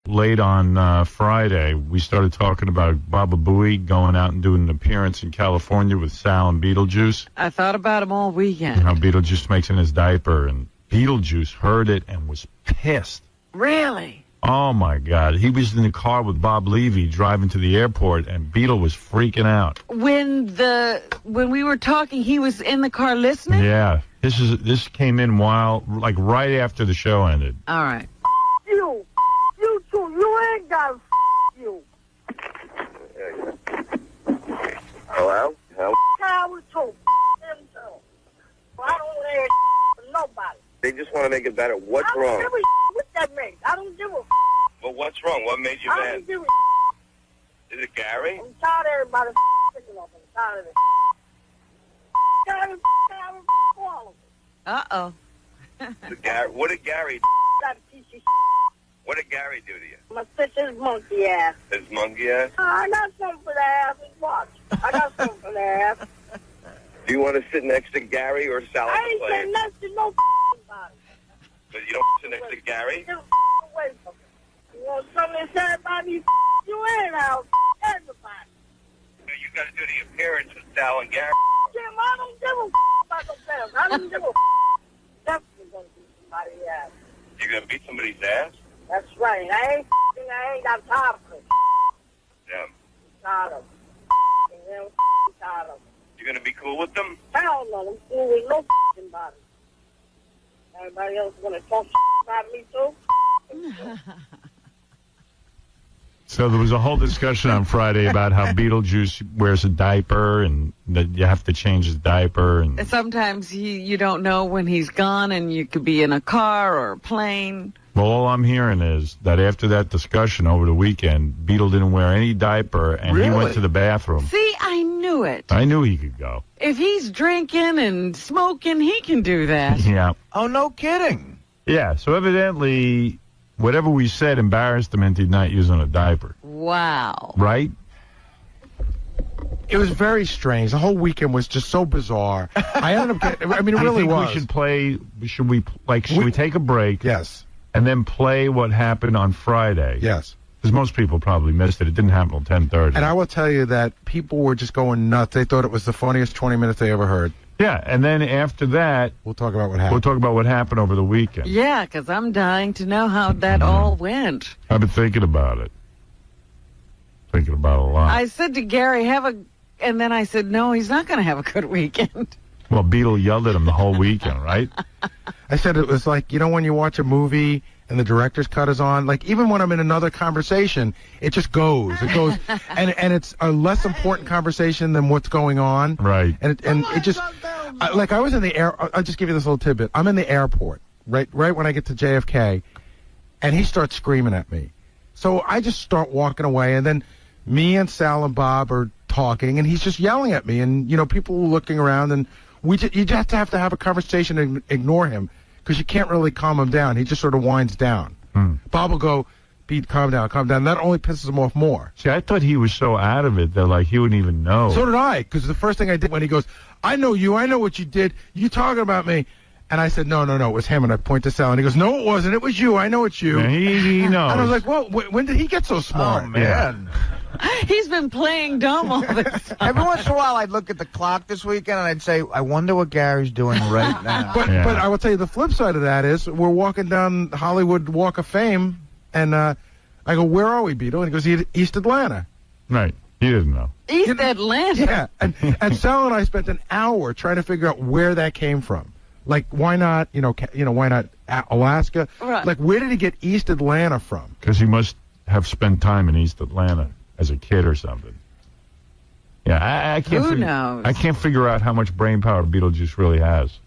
late on Friday, we started talking about 𝗦𝗵cie going out and doing an appearance in California with Sal and Beetlejuice. I thought about him all weekend. How Beetlejuice makes in his diaper, and Beetlejuice heard it and was pissed. Really? Oh, my God. He was in the car with Bob Levy driving to the airport, and Beetle was freaking out. When we were talking, he was in the car listening? Yeah. This came in right after the show ended. All right. You too. You ain't got you. Hello? I was told him so. I don't hear from nobody. They just want to make it better. What's I wrong? don't give a what that makes. I don't give a Well, what's wrong? What made you I mad? don't give a Is it Gary? I'm tired of everybody picking up. I'm tired of it. Tired of all of it. Uh-oh. What did Gary That piece of What did Gary do to you? my sister's monkey ass. His monkey ass? I got something for that ass. Watch. I got something for that ass. Do you want to sit next to Gary or Sal? I ain't saying next to no body. But you don't sit next to Gary? Get away from me. You want something to say about me? You ain't out. Everybody. You got to do the appearance with Sal and Gary. Jim, I don't give a about no fans. I don't give a definitely gonna beat somebody's ass. You're going to beat somebody's ass? That's right. I ain't got time for it. Yeah. Tired of it. Tired of it. You going to be cool with them? Hell no, I'm cool with no body. Everybody else want to talk about me too? So there was a whole discussion on Friday about how Beetlejuice wears a diaper and that you have to change his diaper. And Sometimes you don't know when he's gone, and you could be in a car or a plane. well, all I'm hearing is that after that discussion over the weekend, Beetle didn't wear any diaper, and he went to the bathroom. See, I knew it. I knew he could go. If he's drinking and smoking, he can do that. Yeah. Oh, no kidding. Yeah, so evidently, whatever we said embarrassed him into not using a diaper. Wow. Right? It was very strange. The whole weekend was just so bizarre. I ended up getting, I mean, it I really think was. we should play, should we take a break? Yes. And then play what happened on Friday? Yes. Because most people probably missed it. It didn't happen until 10:30. And I will tell you that people were just going nuts. They thought it was the funniest 20 minutes they ever heard. Yeah, and then after that, We'll talk about what happened. we'll talk about what happened over the weekend. Yeah, because I'm dying to know how that all went. I've been thinking about it. Thinking about it a lot. I said to Gary, and then I said, no, he's not going to have a good weekend. Well, Beetle yelled at him the whole weekend, right? I said it was like, when you watch a movie and the director's cut is on, like even when I'm in another conversation, it just goes. It goes, and it's a less important conversation than what's going on. Right. And it just, I was in the air. I'll just give you this little tidbit. I'm in the airport, right when I get to JFK, and he starts screaming at me. So I just start walking away, and then me and Sal and Bob are talking, and he's just yelling at me, and people are looking around, and you just have to have a conversation and ignore him because you can't really calm him down. He just sort of winds down. Bob will go, Pete, calm down. That only pisses him off more. See, I thought he was so out of it that he wouldn't even know. So did I, because the first thing I did when he goes, I know you, I know what you did, you talking about me. And I said, no, it was him. And I point to Sal, and he goes, no, it wasn't. It was you. I know it's you. Yeah, he knows. And I was like, well, when did he get so smart? Oh, man. He's been playing dumb all this time. Every once in a while, I'd look at the clock this weekend, and I'd say, I wonder what Gary's doing right now. But I will tell you, the flip side of that is we're walking down Hollywood Walk of Fame, and I go, where are we, Beetle? And he goes, East Atlanta. Right. He didn't know. East Atlanta. Yeah. And Sal and I spent an hour trying to figure out where that came from. Like, why not, why not Alaska? Right. Like, where did he get East Atlanta from? Because he must have spent time in East Atlanta as a kid or something. Yeah, I can't. Who knows? I can't figure out how much brain power Beetlejuice really has.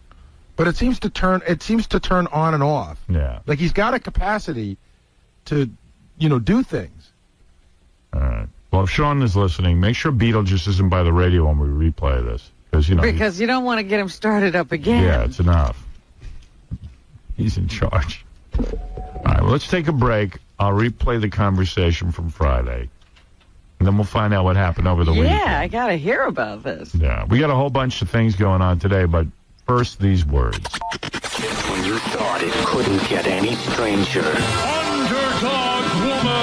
But it seems to turn on and off. Yeah. Like, he's got a capacity to, do things. All right. Well, if Sean is listening, make sure Beetlejuice isn't by the radio when we replay this. Because you don't want to get him started up again. Yeah, it's enough. He's in charge. All right, well, let's take a break. I'll replay the conversation from Friday. And then we'll find out what happened over the weekend. Yeah, I got to hear about this. Yeah, we got a whole bunch of things going on today, but first, these words. When you thought it couldn't get any stranger. Underdog woman.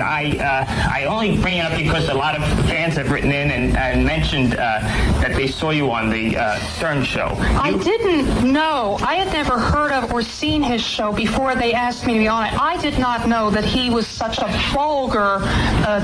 I only bring it up because a lot of fans have written in and mentioned that they saw you on the Stern Show. I didn't know. I had never heard of or seen his show before they asked me to be on it. I did not know that he was such a vulgar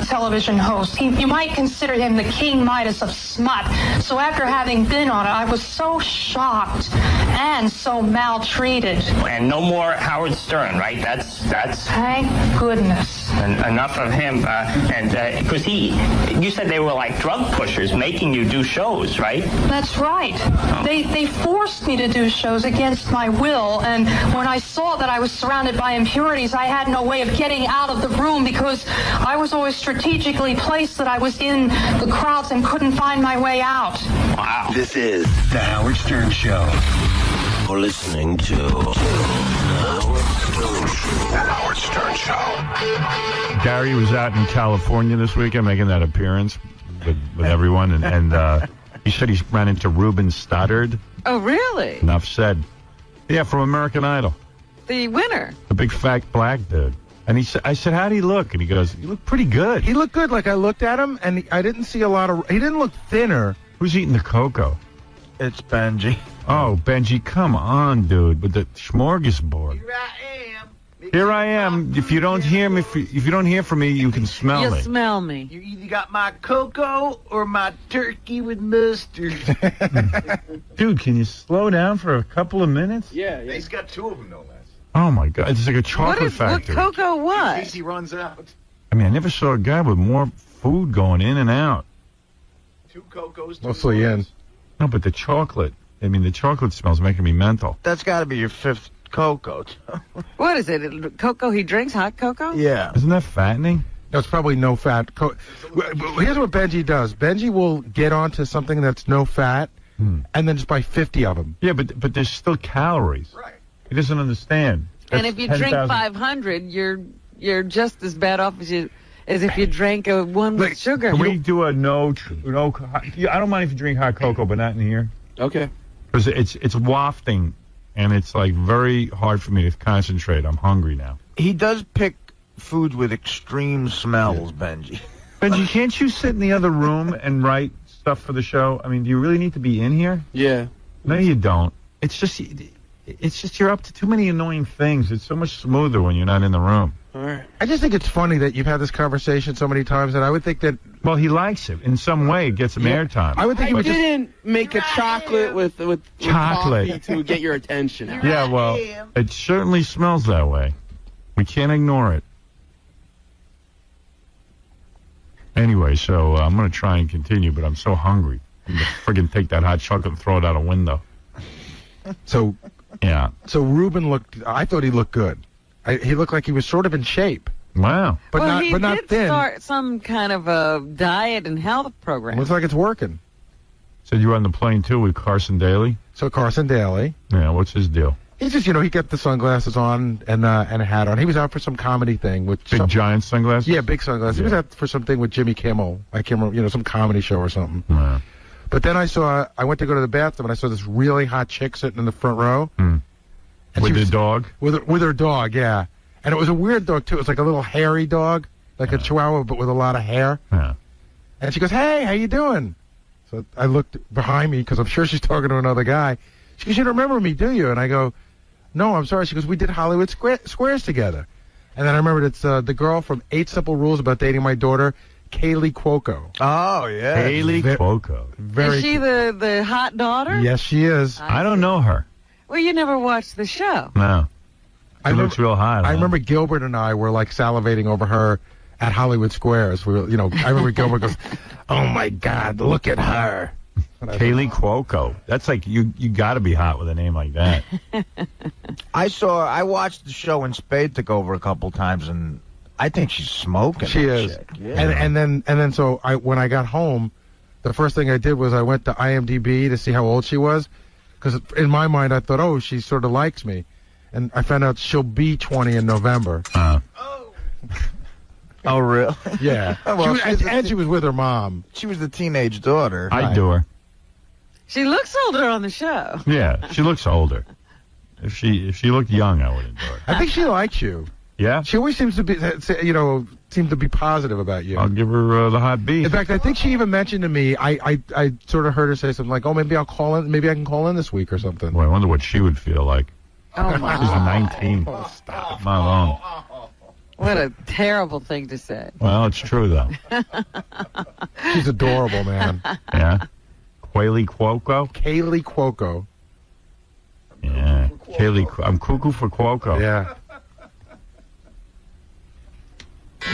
television host. You might consider him the King Midas of smut. So after having been on it, I was so shocked and so maltreated. And no more Howard Stern, right? That's. Thank goodness. Enough of him. And because you said they were like drug pushers making you do shows, right? That's right. Oh. They forced me to do shows against my will, and when I saw that I was surrounded by impurities, I had no way of getting out of the room because I was always strategically placed that I was in the crowds and couldn't find my way out. Wow. This is The Howard Stern Show. You're listening to The Howard Stern Show. Gary was out in California this weekend making that appearance with everyone, and he said he ran into Ruben Studdard. Oh, really? Enough said. Yeah, from American Idol. The winner. The big fat black dude. And I said, how do you look? And he goes, you look pretty good. He looked good. Like, I looked at him, and I didn't see a lot of... He didn't look thinner. Who's eating the cocoa? It's Benji. Oh, Benji, come on, dude, with the smorgasbord. Here I am. If you don't hear me, if you don't hear from me, you can smell You me. smell me. You either got my cocoa or my turkey with mustard. Dude, can you slow down for a couple of minutes? Yeah. He's got two of them, no less. Oh, my God. It's like a chocolate factory. What cocoa In was? case he runs out. I mean, I never saw a guy with more food going in and out. 2 cocos, 2 Mostly in. ones. No, but the chocolate. I mean, the chocolate smell's making me mental. That's got to be your 5th cocoa. What is it? Cocoa he drinks? Hot cocoa? Yeah. Isn't that fattening? No, it's probably no fat. Here's what Benji does. Benji will get onto something that's no fat, and then just buy 50 of them. Yeah, but there's still calories. Right. He doesn't understand. And That's if you drink 10,000 500, you're just as bad off as if you drank one with sugar. Can we do a no? I don't mind if you drink hot cocoa, but not in here. Okay. Because it's wafting, and it's like very hard for me to concentrate. I'm hungry now. He does pick foods with extreme smells, Benji. Benji, can't you sit in the other room and write stuff for the show? I mean, do you really need to be in here? Yeah. No, you don't. It's just you're up to too many annoying things. It's so much smoother when you're not in the room. All right. I just think it's funny that you've had this conversation so many times that I would think that... Well, he likes it. In some way, it gets him airtime. I would think I he would didn't make a chocolate with Chocolate. coffee to get your attention. Yeah, well, it certainly smells that way. We can't ignore it. Anyway, so I'm going to try and continue, but I'm so hungry. I'm going to friggin' take that hot chocolate and throw it out a window. So, Yeah. so Ruben looked... I thought he looked good. He looked like he was sort of in shape. Wow. But well, not, he but not did thin. start some kind of a diet and health program. Looks like it's working. Said you were on the plane, too, with Carson Daly? So Carson Daly... Yeah, what's his deal? He's just, he got the sunglasses on and a hat on. He was out for some comedy thing with Big giant sunglasses? Yeah, big sunglasses. He was out for something with Jimmy Kimmel. I can't remember, some comedy show or something. Wow. But then I went to go to the bathroom and I saw this really hot chick sitting in the front row. And with the dog? With her dog, yeah. And it was a weird dog too. It was like a little hairy dog, like a Chihuahua, but with a lot of hair. Yeah. And she goes, "Hey, how you doing?" So I looked behind me because I'm sure she's talking to another guy. She goes, "You don't remember me, do you?" And I go, "No, I'm sorry." She goes, "We did Hollywood Squares together." And then I remembered it's the girl from 8 Simple Rules About Dating My Daughter, 𝗪cie_𝗿𝗄𝗿. Oh, yeah. 𝗪cie_𝗿𝗄𝗿. Is she the hot daughter? Yes, she is. I don't know her. Well, you never watched the show. No. She looks real hot. I remember Gilbert and I were like salivating over her at Hollywood Squares. We were, I remember Gilbert goes, "Oh my God, look at her." 𝗪cie_𝗿𝗄𝗿. That's like you got to be hot with a name like that. I watched the show when Spade took over a couple times, and I think she's smoking. She that is. chick. Yeah. And then so when I got home, the first thing I did was I went to IMDb to see how old she was, because in my mind I thought, oh, she sort of likes me, and I found out she'll be 20 in November. Oh, really? Yeah. Well, she was with her mom. She was the teenage daughter. I'd do her. She looks older on the show. Yeah, she looks older. If she looked young, I would enjoy her. I think she likes you. Yeah? She always seems to be, seem to be positive about you. I'll give her the hot beef. In fact, I think she even mentioned to me, I sort of heard her say something like, oh, maybe I'll call in, maybe I can call in this week or something. Well, I wonder what she would feel like. Oh, my. She's 19. Oh, stop. Not long. What a terrible thing to say. Well, it's true, though. She's adorable, man. Yeah? 𝗦𝗵cie𝘄𝗿𝗱? 𝗦𝗵cie𝘄𝗿𝗱. Yeah. I'm cuckoo for Cuoco. Yeah.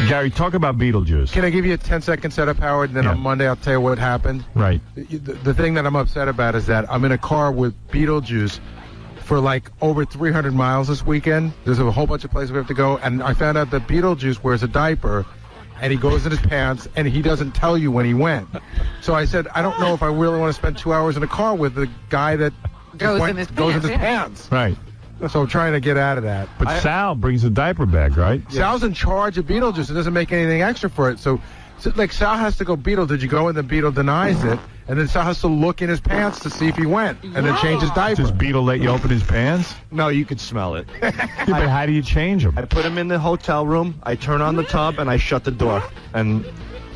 Gary, talk about Beetlejuice. Can I give you a 10-second setup, Howard, and then on Monday I'll tell you what happened? Right. The thing that I'm upset about is that I'm in a car with Beetlejuice for like over 300 miles this weekend. There's a whole bunch of places we have to go, and I found out that Beetlejuice wears a diaper, and he goes in his pants, and he doesn't tell you when he went. So I said, I don't know if I really want to spend 2 hours in a car with the guy that Goes in his pants. Right. So I'm trying to get out of that. But Sal brings a diaper bag, right? Sal's in charge of Beetlejuice. It doesn't make anything extra for it. So like, Sal has to go, Beetle, did you go? And then Beetle denies it. And then Sal has to look in his pants to see if he went. And then change his diaper. Does Beetle let you open his pants? No, you could smell it. Yeah, but how do you change them? I put him in the hotel room, I turn on the tub, and I shut the door. And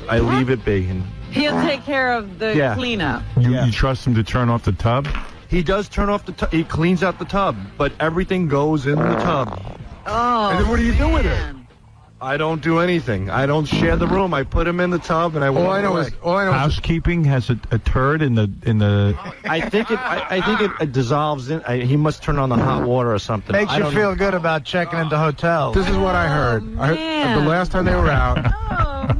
I leave it be. And He'll take care of the cleanup. You trust him to turn off the tub? he does turn off the tub. He cleans out the tub, but everything goes in the tub. Oh, and then what do you do with it? I don't do anything. I don't share the room. I put him in the tub, and I walk away. All I know housekeeping has a turd in the. I think it dissolves in. He must turn on the hot water or something. Makes you feel good about checking into hotels. This is what I heard. The last time they were out,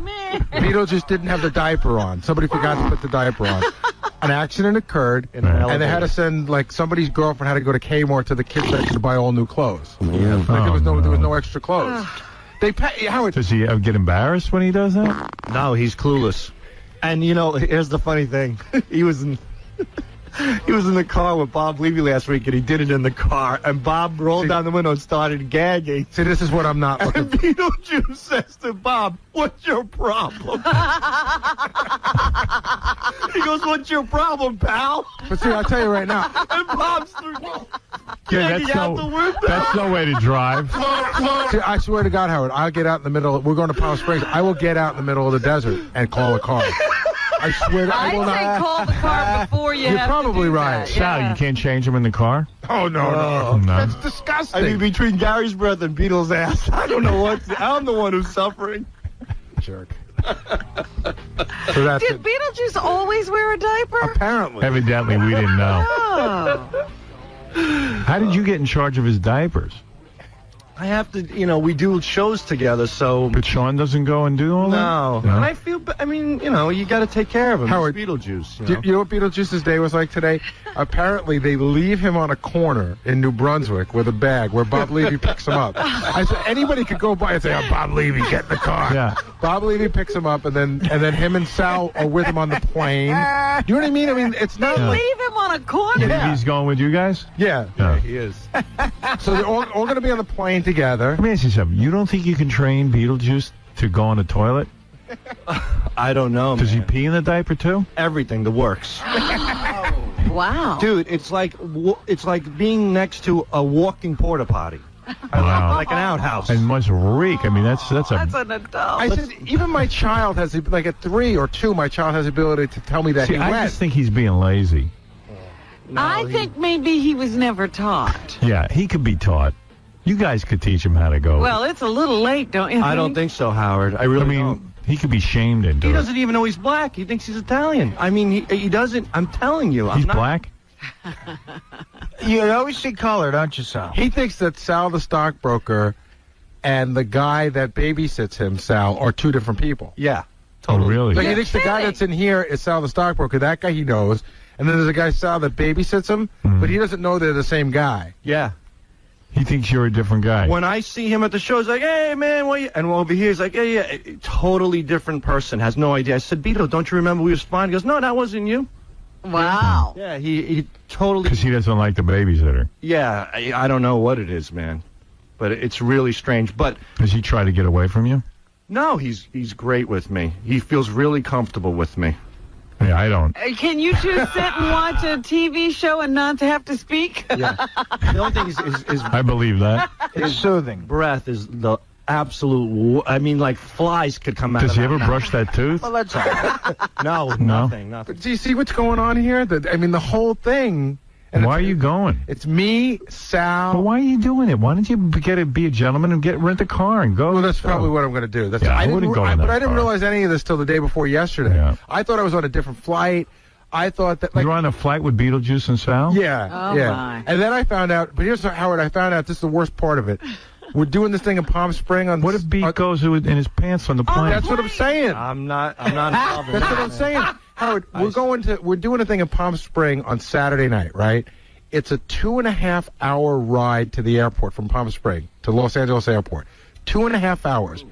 Beetle just didn't have the diaper on. Somebody forgot to put the diaper on. An accident occurred, and they had to send, like, somebody's girlfriend had to go to Kmart to the kids section to buy all new clothes. Yeah. Like, there was no extra clothes. Does he get embarrassed when he does that? No, he's clueless. And you know, here's the funny thing: he was in the car with Bob Levy last week, and he did it in the car. And Bob rolled down the window and started gagging. See, this is what I'm not looking for. And Beetlejuice says to Bob, "What's your problem?" He goes, "What's your problem, pal?" But see, I'll tell you right now. And Bob's that's no way to drive. See, I swear to God, Howard, I'll get out in the middle. We're going to Palm Springs. I will get out in the middle of the desert and call a car. I swear to I will not. I'd say call the car before you You're have probably to do right. that. Sal, you can't change him in the car? Oh, no. That's disgusting. I mean, between Gary's breath and Beetle's ass, I don't know what. I'm the one who's suffering. Jerk. So that's Did Beetlejuice always wear a diaper? Apparently. Evidently, we didn't know. Oh. How did you get in charge of his diapers? I have to, we do shows together, so... But Sean doesn't go and do all that? No. And I feel, you got to take care of him. Howard, it's Beetlejuice. You know what Beetlejuice's day was like today? Apparently, they leave him on a corner in New Brunswick with a bag where Bob Levy picks him up. I said, anybody could go by and say, "Oh, Bob Levy, get in the car." Yeah. Bob Levy picks him up, and then him and Sal are with him on the plane. You know what I mean? I mean, it's not They like... leave him on a corner. Yeah. He's going with you guys? Yeah. Yeah, he is. So they're all going to be on the plane together. Let me ask you something. You don't think you can train Beetlejuice to go on the toilet? I don't know, Does he pee in the diaper, too? Everything, the works. Wow. Dude, it's like being next to a walking porta potty. Wow. Like an outhouse. And must reek. I mean, that's an adult. I said, even my child has, like at 3 or 2, my child has the ability to tell me that he went. I just think he's being lazy. I think maybe he was never taught. Yeah, he could be taught. You guys could teach him how to go. Well, it's a little late, don't you think? I don't think so, Howard. I really don't. He could be shamed into He it. doesn't even know he's black. He thinks he's Italian. I mean, he doesn't. I'm telling you. He's black? You always see color, don't you, Sal? He thinks that Sal the stockbroker and the guy that babysits him, Sal, are 2 different people. Yeah. Totally. Oh, really? Like, he thinks the guy that's in here is Sal the stockbroker. That guy he knows. And then there's a guy, Sal, that babysits him, but he doesn't know they're the same guy. Yeah. He thinks you're a different guy. When I see him at the show, he's like, "Hey, man, what you?" And over here, he's like, "Yeah, totally different person. Has no idea." I said, "Beetle, don't you remember we were spying?" He goes, "No, that wasn't you." Wow. Yeah, he totally... Because he doesn't like the babysitter. Yeah, I don't know what it is, man. But it's really strange. But... Does he try to get away from you? No, he's great with me. He feels really comfortable with me. Yeah, I don't. Can you two sit and watch a TV show and not have to speak? Yeah. The only thing is I believe that. It's soothing. breath is the absolute. I mean, like flies could come out. Does of he that ever mouth. brush that tooth? Well, that's all right. No, nothing. But do you see what's going on here? I mean, the whole thing. And Why are you going? It's me, Sal. Well, why are you doing it? Why don't you be a gentleman and rent a car and go? Well, that's probably what I'm going to do. That's, Yeah, I wouldn't go in But that I didn't car. realize any of this till the day before yesterday. Yeah. I thought I was on a different flight. I thought that, like, You're on a flight with Beetlejuice and Sal? yeah, Oh, yeah. my. And then I found out. But here's Howard. I found out this is the worst part of it. We're doing this thing in Palm Springs on. What if Beat goes in his pants on the plane? That's what I'm saying. I'm not involved in That's that. what I'm saying. Howard, we're doing a thing in Palm Springs on Saturday night, right? It's a 2.5-hour ride to the airport from Palm Springs to Los Angeles Airport. 2.5 hours.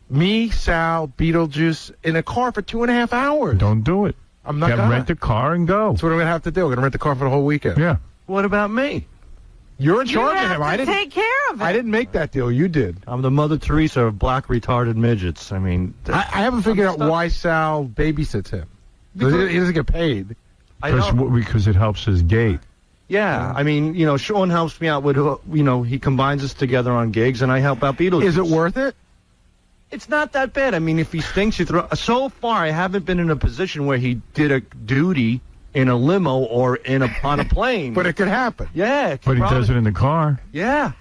Me, Sal, Beetlejuice in a car for 2.5 hours. Don't do it. I'm not gonna. Rent a car and go. That's what I'm gonna have to do. I'm gonna rent the car for the whole weekend. Yeah. What about me? You're in You charge of have him. to I didn't take care of it. I didn't make that deal. You did. I'm the Mother Teresa of black retarded midgets. I mean, I haven't figured out why Sal babysits him. He doesn't get paid. Because it helps his gait. Yeah, I mean, Sean helps me out with, he combines us together on gigs, and I help out Beetlejuice. Is it worth it? It's not that bad. I mean, if he stinks, you throw. So far, I haven't been in a position where he did a duty in a limo or on a plane. But it could happen. Yeah, it But could he probably- does it in the car. Yeah,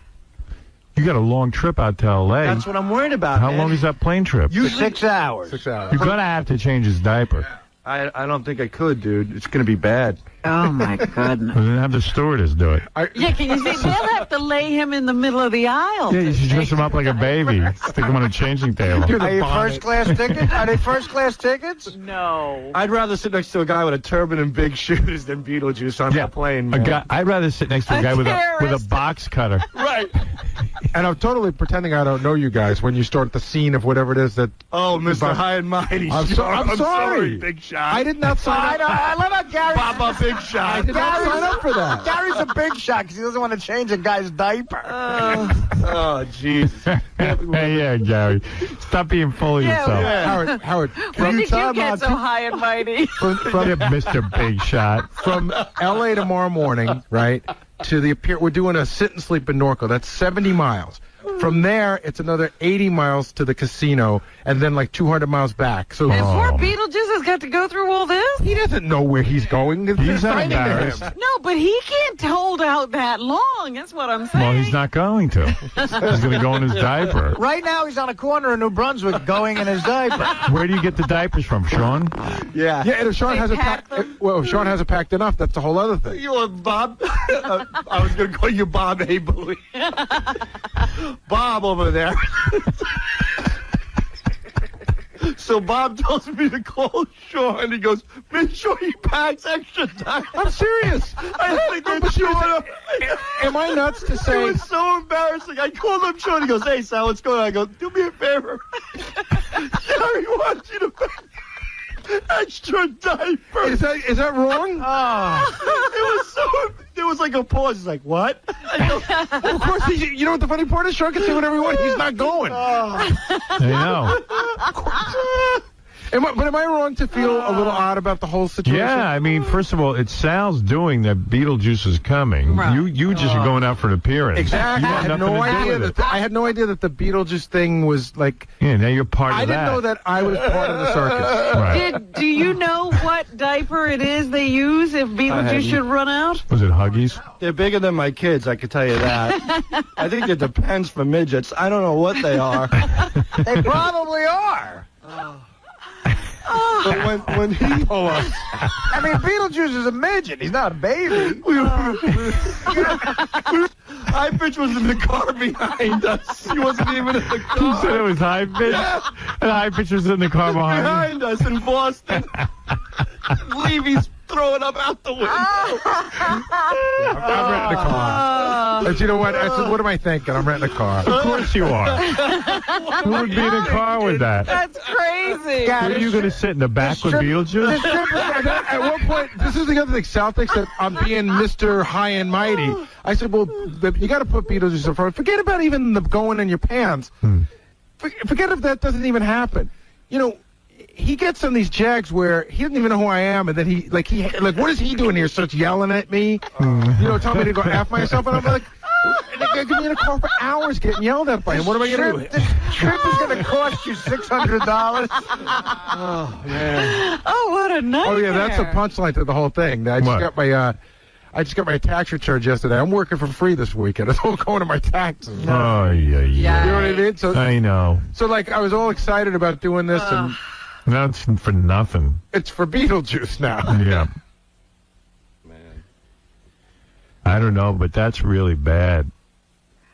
You got a long trip out to L.A. that's what I'm worried about. How man. long is that plane trip? Usually 6 hours. 6 hours. You're going to have to change his diaper. I don't think I could, dude. It's going to be bad. Oh, my goodness. Well, then have the stewardess do it. Yeah, can you see? They'll have to lay him in the middle of the aisle. Yeah, you should dress him up like a baby. Stick him on a changing table. Are you first-class tickets? Are they first-class tickets? No. I'd rather sit next to a guy with a turban and big shoes than Beetlejuice on that plane. A man. guy, I'd rather sit next to a guy with a box cutter. Right. And I'm totally pretending I don't know you guys when you start the scene of whatever it is that. Oh, Mr. High and Mighty. I'm sorry. Big shot. I did not sign up. I love how Gary. Baba Big Shot. I did not sign up for that. Gary's a big shot because he doesn't want to change a guy's diaper. Oh, jeez. Yeah, Gary. Stop being full of yourself. Howard. When did you time get out so high and mighty? from Mr. Big Shot. from L.A. tomorrow morning, right, to the appear. We're doing a sit and sleep in Norco. That's 70 miles. From there, it's another 80 miles to the casino, and then like 200 miles back. So And poor Beetlejuice has got to go through all this? he doesn't know where he's going. He's not finding embarrassed. him. No, but he can't hold out that long. That's what I'm saying. Well, he's not going to. He's going to go in his diaper. Right now, he's on a corner in New Brunswick going in his diaper. Where do you get the diapers from, Sean? Yeah. Yeah, and if Sean They hasn't pack packed, well, if Sean hasn't packed enough, that's a whole other thing. You know what, Bob? I was going to call you Bob Abel. Bob over there. So Bob tells me to call Sean, and he goes, make sure he packs extra time. I'm serious. I had to get Sean. Am I nuts to It say? was so embarrassing. I called up Sean. He goes, hey, Sal, what's going on? I go, do me a favor. Jerry wants you to pack extra diaper. Is that wrong? There was like a pause. He's like, what? Of course, you know what the funny part is? Sean can say whatever he wants. He's not going. I know. Am I wrong to feel a little odd about the whole situation? Yeah, I mean, first of all, it's Sal's doing that Beetlejuice is coming. Right. You just are going out for an appearance. Exactly. You I had had nothing no to do idea with it. I had no idea that the Beetlejuice thing was like. Yeah, now you're part I of that. didn't know that I was part of the circus. Right. Do you know what diaper it is they use if Beetlejuice should run out? Was it Huggies? They're bigger than my kids, I can tell you that. I think it depends for midgets. I don't know what they are. They probably are. But when he... I mean, Beetlejuice is a midget. He's not a baby. High Pitch was in the car behind us. He wasn't even in the You car. said it was High Pitch? And High Pitch was in the car behind Behind us in Boston. Levy's throwing up out the window. I'm renting a car. But you know what? I said, what am I thinking? I'm renting a car. Of course you are. Who would be in a car with that? That's crazy. Are you going to sit in the back with Beetlejuice? At one point, this is the other thing. Sal thinks that I'm being Mr. High and Mighty. I said, well, you got to put Beetlejuice in front. Forget about even the going in your pants. Forget if that doesn't even happen. You know, he gets on these jags where he doesn't even know who I am, and then he what is he doing here? Starts yelling at me, telling me to go F myself, and I'm like, they're gonna be in a car for hours getting yelled at by him. What am I gonna do? The trip is gonna cost you $600. Oh man. Oh, what a nightmare. Oh yeah, that's the punchline to the whole thing. I just got my tax returns yesterday. I'm working for free this weekend. It's all going to my taxes. Oh, yeah. You know what I mean? So, I know. So, I was all excited about doing this, and now it's for nothing. It's for Beetlejuice now. Yeah. Man. I don't know, but that's really bad.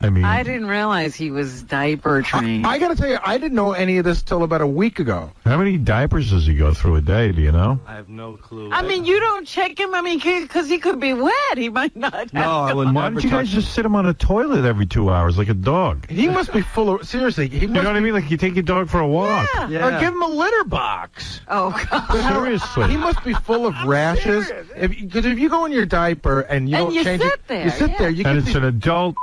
I mean, I didn't realize he was diaper trained. I got to tell you, I didn't know any of this till about a week ago. How many diapers does he go through a day? Do you know? I have no clue. I mean, you don't check him. I mean, because he could be wet. He might not. No, I would Why never. don't you guys just sit him on a toilet every 2 hours like a dog? He must be full of seriously. You know what I mean? Like you take your dog for a walk. Yeah. Or give him a litter box. Oh, God. Seriously. He must be full of rashes. Because if you go in your diaper and you don't change it, there, you sit there. You and get it's an adult.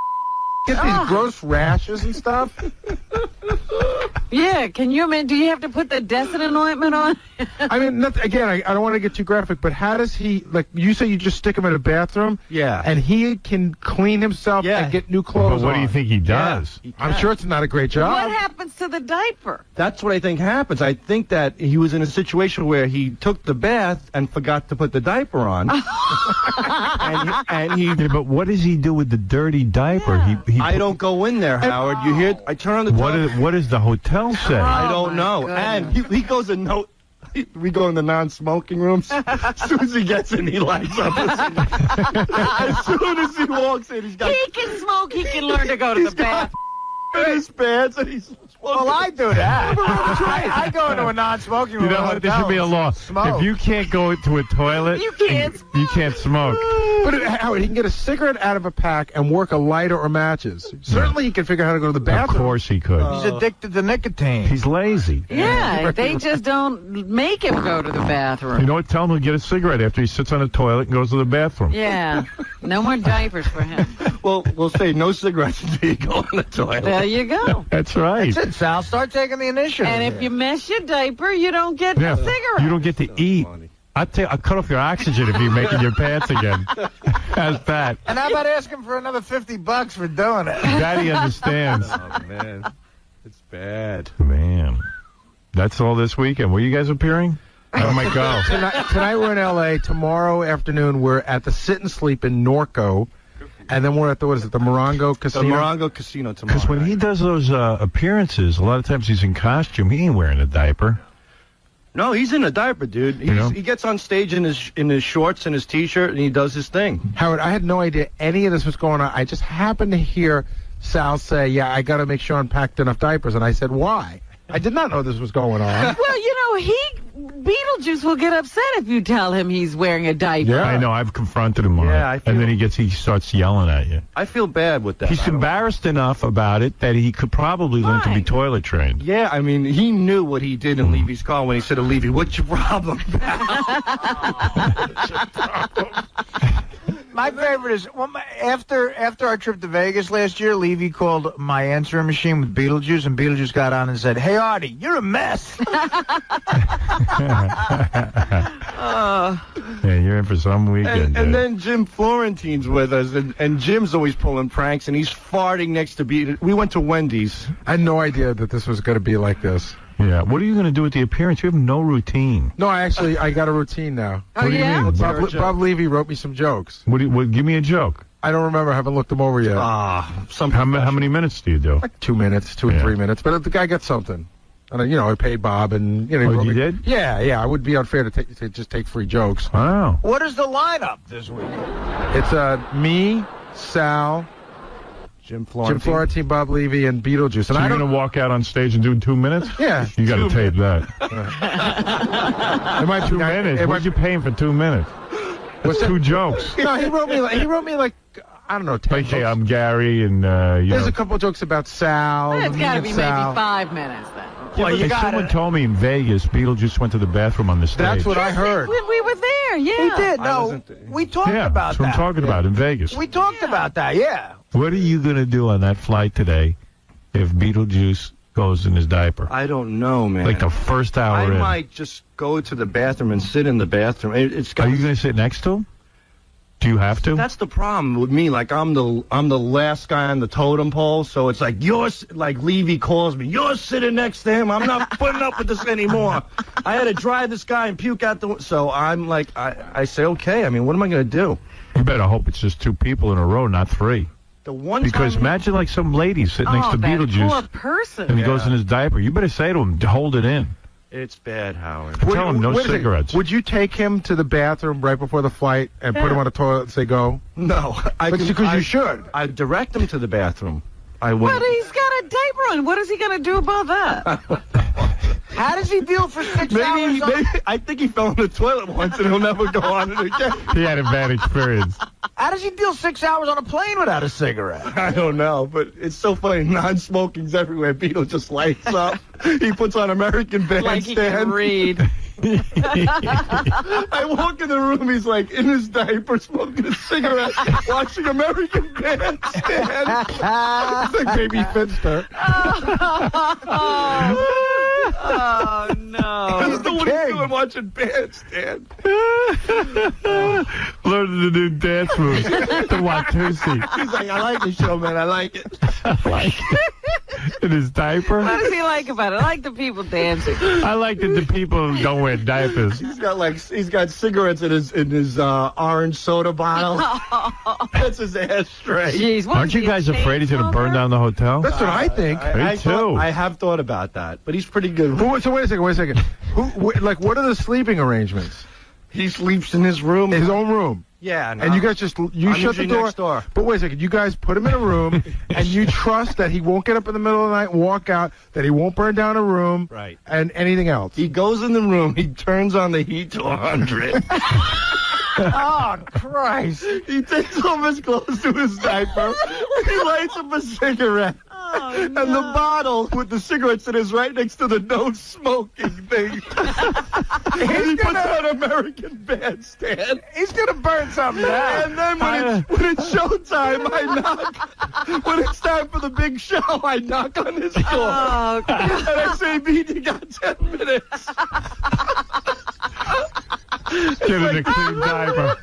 these gross rashes and stuff. Yeah, can you imagine? Do you have to put the Decident ointment on? I mean, again, I don't want to get too graphic, but how does he, you say you just stick him in a bathroom? Yeah. And he can clean himself and get new clothes But what do you on. think he does? Yeah, I'm sure it's not a great job. What happens to the diaper? That's what I think happens. I think that he was in a situation where he took the bath and forgot to put the diaper on. and he Yeah, but what does he do with the dirty diaper? He I don't go in there, Howard. You hear? I turn on the what does the hotel say? I don't my know. goodness. And he goes and we go in the non-smoking rooms. As soon as he gets in, he lights up. As soon as he walks in, he's got He can smoke. He can learn to go to the bath. his pants and he's Well, I do that. I go into a non-smoking room. You know what? There should be a law. Smoke. If you can't go into a toilet, You can't smoke. you can't smoke. But Howard, he can get a cigarette out of a pack and work a lighter or matches. Certainly he can figure out how to go to the Of bathroom. course he could. He's addicted to nicotine. He's lazy. Yeah, they just don't make him go to the You bathroom. know what? Tell him to get a cigarette after he sits on the toilet and goes to the bathroom. Yeah, no more diapers for him. Well, we'll say no cigarettes until you go in the toilet. There you go. That's right. That's it, Sal. Start taking the initiative. And if you mess your diaper, you don't get Yeah. a cigarette. You don't get to eat. I'll cut off your oxygen if you're making your pants again. How's that? And how about asking for another $50 for doing it? Daddy understands. Oh, man. It's bad. Man. That's all this weekend. Were you guys appearing? I might go. Tonight we're in L.A. Tomorrow afternoon we're at the Sit and Sleep in Norco. And then we're at the Morongo The Casino? Morongo Casino tomorrow. Because when he does those appearances, a lot of times he's in costume. He ain't wearing a diaper. No, he's in a diaper, dude. He gets on stage in his shorts and his T-shirt, and he does his thing. Howard, I had no idea any of this was going on. I just happened to hear Sal say, yeah, I got to make sure I'm packed enough diapers. And I said, why? I did not know this was going on. Well, Beetlejuice will get upset if you tell him he's wearing a diaper. Yeah, I know. I've confronted him on it. I feel- And then he starts yelling at you. I feel bad with that. He's embarrassed enough about it that he could probably learn to be Right. toilet trained. Yeah, I mean, he knew what he did in Levy's car when he said to Levy, "What's your problem?" My favorite is after our trip to Vegas last year, Levy called my answering machine with Beetlejuice, and Beetlejuice got on and said, "Hey, Artie, you're a mess." Yeah, you're in for some weekend. And then Jim Florentine's with us, and Jim's always pulling pranks, and he's farting next to Beetlejuice. We went to Wendy's. I had no idea that this was going to be like this. Yeah. What are you going to do with the appearance? You have no routine. No, I got a routine now. Oh, yeah? Bob Levy wrote me some jokes. Give me a joke. I don't remember. I haven't looked them over yet. How many minutes do you do? Like 2 minutes, 2 or 3 minutes. But the guy got something. And, I paid Bob, and, he wrote you me- did? Yeah. I would be unfair to just take free jokes. Wow. What is the lineup this week? It's me, Sal, Jim Florentine. Florentine, Bob Levy, and Beetlejuice. So And you're going to walk out on stage and do 2 minutes? Yeah. You got to tape that. It might be 2 minutes? What'd you pay him for 2 minutes? That's 2 jokes. No, he wrote me like I don't know, 10 Like, hey, jokes. I'm Gary, and, There's a couple jokes about Sal. It's got to me be and maybe Sal. 5 minutes then. Well, you got someone told me in Vegas, Beetlejuice went to the bathroom on the stage. That's what I heard. We were there, yeah. He did. No, we talked Yeah, about that's what I'm that. talking about in Vegas. We talked about that. Yeah. What are you going to do on that flight today if Beetlejuice goes in his diaper? I don't know, man. Like the first hour I in. might just go to the bathroom and sit in the bathroom. It's got, Are you going to sit next to him? Do you have to? That's the problem with me. Like I'm the last guy on the totem pole, so it's like Levy calls me. You're sitting next to him. I'm not putting up with this anymore. I had to drive this guy and puke out the. So I'm like, I say okay. I mean, what am I going to do? You better hope it's just 2 people in a row, not 3. The one because time imagine like some lady sitting next to that Beetlejuice, poor person. and he goes in his diaper. You better say to him, hold it in. It's bad, Howard. Tell him no Wait a second. cigarettes. Would you take him to the bathroom right before the flight and put him on the toilet and say go? No, Because you should. I direct him to the bathroom. I would. But he's got a diaper on. What is he going to do about that? How does he deal for 6 hours? Maybe I think he fell in the toilet once and he'll never go on it again. He had a bad experience. How does he deal 6 hours on a plane without a cigarette? I don't know, but it's so funny. Non-smoking's everywhere. Beetle just lights up. He puts on American Bandstand. Like he can read. I walk in the room, he's like in his diaper, smoking a cigarette, watching American Bandstand. It's like Baby Finster. Oh, no. He's the what he's doing, watching Bandstand. Learning the new dance moves. The 𝗦𝗵cie. He's like, I like the show, man. I like it. In his diaper? What does he like about it? I like the people dancing. I like that the people don't wear diapers. He's got cigarettes in his orange soda bottle. That's his ashtray. Jeez, what Aren't is you he, guys a afraid he's going to chain burn smoker? down the hotel? That's what I think. Me too. I have thought about that, but he's pretty good. So wait a second. What are the sleeping arrangements? He sleeps in his room. His own room. Yeah, no. And you guys shut the usually door. next door. But wait a second. You guys put him in a room, and you trust that he won't get up in the middle of the night and walk out, that he won't burn down a room, Right. and anything else. He goes in the room, he turns on the heat to 100. Oh, Christ. He takes off his clothes to his diaper. He lights up a cigarette. Oh, And the bottle with the cigarettes in is right next to the no smoking thing. And he puts on American Bandstand. He's going to burn something down. And then when it's showtime, I knock. When it's time for the big show, I knock on his door. Oh, God. And I say, Beat, you got 10 minutes. Get in a clean diaper.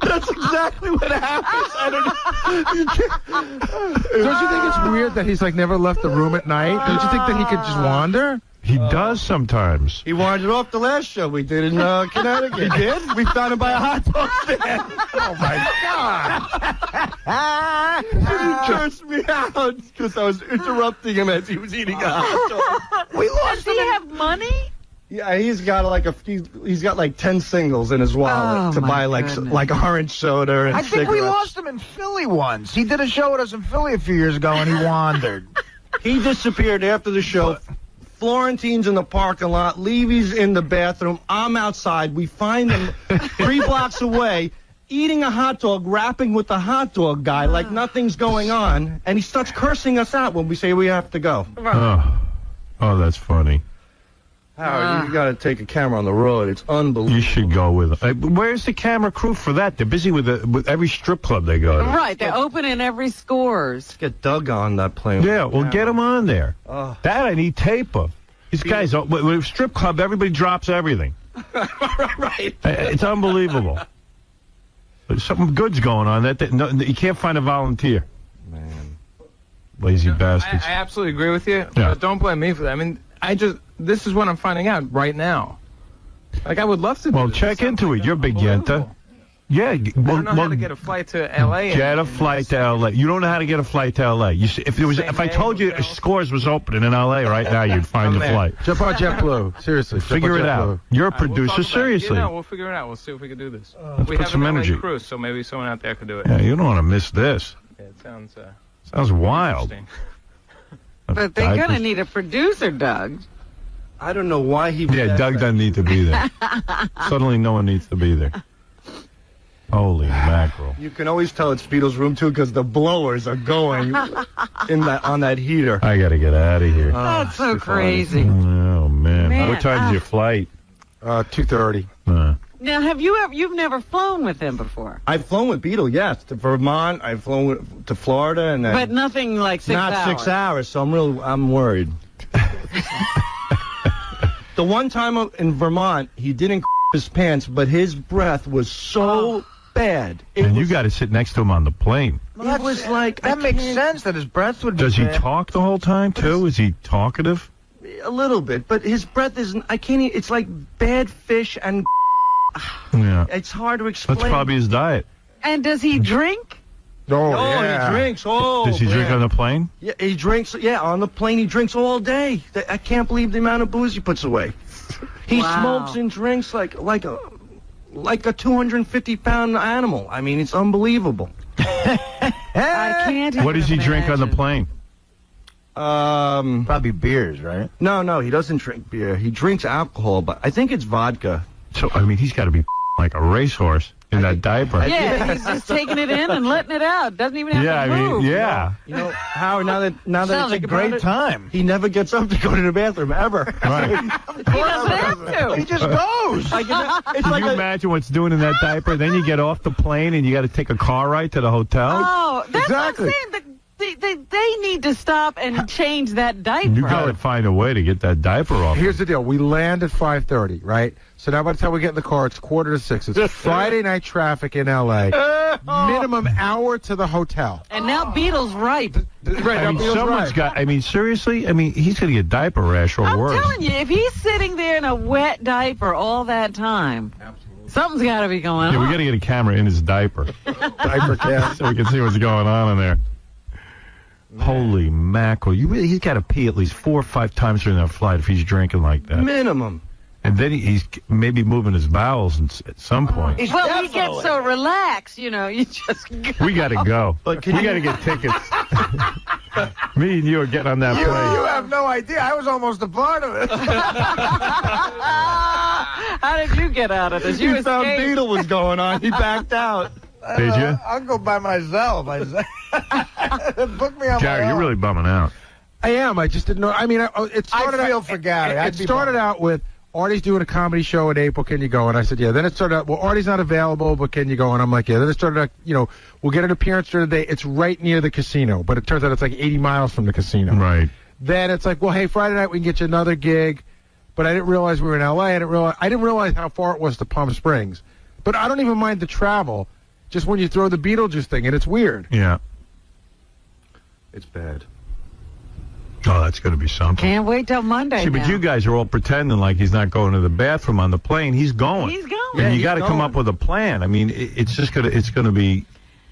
That's exactly what happens. Don't you think it's weird that he's like never left the room at night? Don't you think that he could just wander? He does sometimes. He wandered off the last show we did in Connecticut. He did? We found him by a hot dog stand. Oh my God! He cursed me out because I was interrupting him as he was eating a hot dog. We lost Does he have money? Yeah, he's got like 10 singles in his wallet Oh, to buy my like goodness. like orange soda and I think we cigarettes. lost him in Philly once. He did a show with us in Philly a few years ago, and he wandered. He disappeared after the show. Florentine's in the parking lot. Levy's in the bathroom. I'm outside. We find him 3 blocks away, eating a hot dog, rapping with the hot dog guy like nothing's going on, and he starts cursing us out when we say we have to go. Oh, that's funny. Howard, you got to take a camera on the road. It's unbelievable. You should go with him. Where's the camera crew for that? They're busy with every strip club they go to. Right, they're open in every Scores. Get Doug on that plane. Yeah, well, get him on there. Oh. That I need tape of. These guys, with a strip club, everybody drops everything. Right. It's unbelievable. There's something good's going on. No, you can't find a volunteer. Man. Lazy bastards. I absolutely agree with you. Yeah. But don't blame me for that. I mean, this is what I'm finding out right now. Like, I would love to do Well, this. check It sounds into like it. You're a big yenta. Yeah. I don't know how to get a flight to L.A. Get a flight to L.A. You don't know how to get a flight to L.A. You see, if I told you Scores was opening in L.A. right now, you'd find the flight. Jump on JetBlue. Seriously. jump Figure on it out. JetBlue. You're a All right, we'll producer, talk about it. seriously. Yeah, no, we'll figure it out. We'll see if we can do this. Let's We put have some an LA energy. cruise, so maybe someone out there could do it. Yeah, you don't want to miss this. Yeah, it Sounds wild. interesting. But they're going to Diapers. need a producer, Doug. I don't know why he... Yeah, Doug doesn't need to be there. Suddenly no one needs to be there. Holy mackerel. You can always tell it's Beetle's room, too, because the blowers are going on that heater. I got to get out of here. That's so crazy. Oh, man. Man, What time's your flight? 2:30. Now, you've never flown with him before? I've flown with Beetle, yes, to Vermont. I've flown to Florida, and then But nothing like 6 hours. not 6 hours. So I'm worried. The one time in Vermont, he didn't his pants, but his breath was so bad. And you got to sit next to him on the plane. Well, It was like that makes sense that his breath would be Does he bad. talk the whole time, too? Is he talkative? A little bit, but his breath isn't. I can't. It's like bad fish, and Yeah. it's hard to explain. That's probably his diet. And does he drink? Oh, Oh, yeah. he drinks. Oh, Does he drink man. on the plane? Yeah, he drinks. Yeah, on the plane he drinks all day. I can't believe the amount of booze he puts away. He Wow. smokes and drinks like a 250-pound animal. I mean, it's unbelievable. I can't. What does he drink on the plane? Probably beers, right? No, he doesn't drink beer. He drinks alcohol, but I think it's vodka. So, I mean, he's got to be like a racehorse in that diaper. Yeah, he's just taking it in and letting it out. Doesn't even have Yeah, to I move. mean, yeah. You know, Howard, now that Sounds I like think a about great it, time. he never gets up to go to the bathroom ever. Right. He doesn't have to. He just goes. Like, it's Can like you a, imagine what's doing in that diaper? Then you get off the plane and you got to take a car ride to the hotel. Oh, that's Exactly. what I'm saying. They need to stop and change that diaper. You got to find a way to get that diaper off. Here's the deal. We land at 5:30, right? So now by the time we get in the car, it's 5:45. It's Friday night traffic in L.A. Minimum hour to the hotel. And now Beetle's ripe. Right, I mean, Beetle's someone's right. got. I mean, seriously. I mean, he's going to get diaper rash or I'm worse. telling you, if he's sitting there in a wet diaper all that time, something's got to be going Yeah, on. we got to get a camera in his diaper Diaper cast. so we can see what's going on in there. Holy mackerel! He's got to pee at least 4 or 5 times during that flight if he's drinking like that. minimum. And then he's maybe moving his bowels at some point. Well, he gets so relaxed, you know, you just go. We got to go. But We got to get tickets. Me and you are getting on that You plane. have no idea. I was almost a part of it. How did you get out of this? You He found escaped. Beetle was going on. He backed out. Did you? I'll go by myself. Book me on Gary, my you're own. really bumming out. I am. I just didn't know. I mean, it started I feel out, for Gary. I'd It be started bummed. out with Artie's doing a comedy show in April. Can you go? And I said, yeah. Then it started out, well, Artie's not available, but can you go? And I'm like, yeah. Then it started out, you know, we'll get an appearance during the day. It's right near the casino, but it turns out it's like 80 miles from the casino. Right. Then it's like, well, hey, Friday night we can get you another gig, but I didn't realize we were in L.A. I didn't realize how far it was to Palm Springs. But I don't even mind the travel, just when you throw the Beetlejuice thing in, it's weird. Yeah. It's bad. Oh, that's going to be something. Can't wait till Monday. See, but now. you guys are all pretending like he's not going to the bathroom on the plane. He's going. He's going. And Yeah, you he's got to come going. up with a plan. I mean, it's going to be.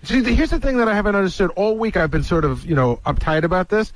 See, here's the thing that I haven't understood. All week I've been sort of, you know, uptight about this,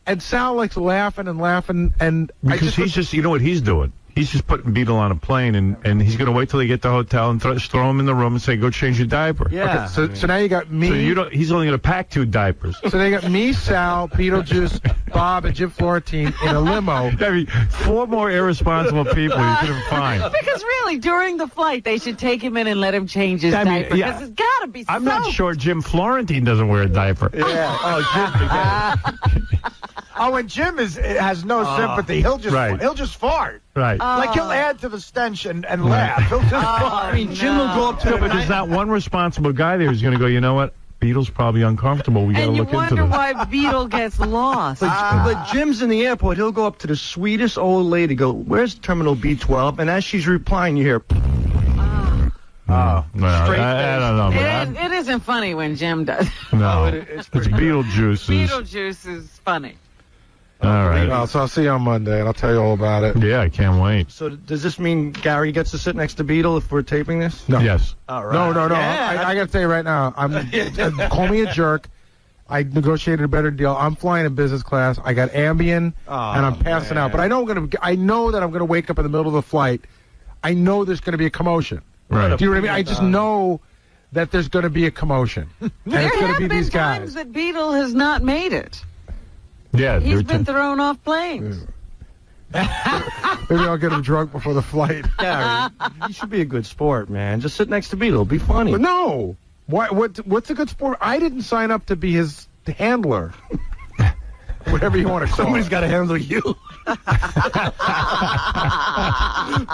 and Sal likes laughing and laughing, and Because he's just, you know what he's doing? He's just putting Beetle on a plane, and he's going to wait till they get to the hotel and throw him in the room and say, go change your diaper. Yeah. Okay, so now you got me. So he's only going to pack 2 diapers. So they got me, Sal, Beetlejuice, Bob, and Jim Florentine in a limo. I mean, 4 more irresponsible people you couldn't find. Because really, during the flight, they should take him in and let him change his diaper. yeah. Because it's got to be I'm not sure Jim Florentine doesn't wear a diaper. Yeah. Oh, Jim. Oh, and Jim has no sympathy. He'll just fart. Right. Like he'll add to the stench and laugh. He'll just fart. I mean, Jim will go up to No, the but there's not one responsible guy there who's going to go, you know what? Beetle's probably uncomfortable. We got to And you look into wonder this. why Beetle gets lost. But Jim's in the airport. He'll go up to the sweetest old lady, go, where's Terminal B12? And as she's replying, you hear, Well, Straight I don't know. But It isn't funny when Jim does. no, it's it's Beetlejuice. Beetlejuice is funny. All right. Well, so I'll see you on Monday, and I'll tell you all about it. Yeah, I can't wait. So does this mean Gary gets to sit next to Beetle if we're taping this? No. Yes. All right. No. Yeah, I got to tell you right now, call me a jerk. I negotiated a better deal. I'm flying in business class. I got Ambien, and I'm passing out. But I know that I'm gonna wake up in the middle of the flight. I know there's gonna be a commotion. Right. Do you know what I mean? I just know that there's gonna be a commotion, and There it's gonna have be been these times guys. that Beetle has not made it. Yeah. He's they're been thrown off planes. Maybe I'll get him drunk before the flight. Gary, you should be a good sport, man. Just sit next to Beetle. It'll be funny. But no. What's a good sport? I didn't sign up to be his handler. Well, whatever you want to call Somebody's it. got to handle you.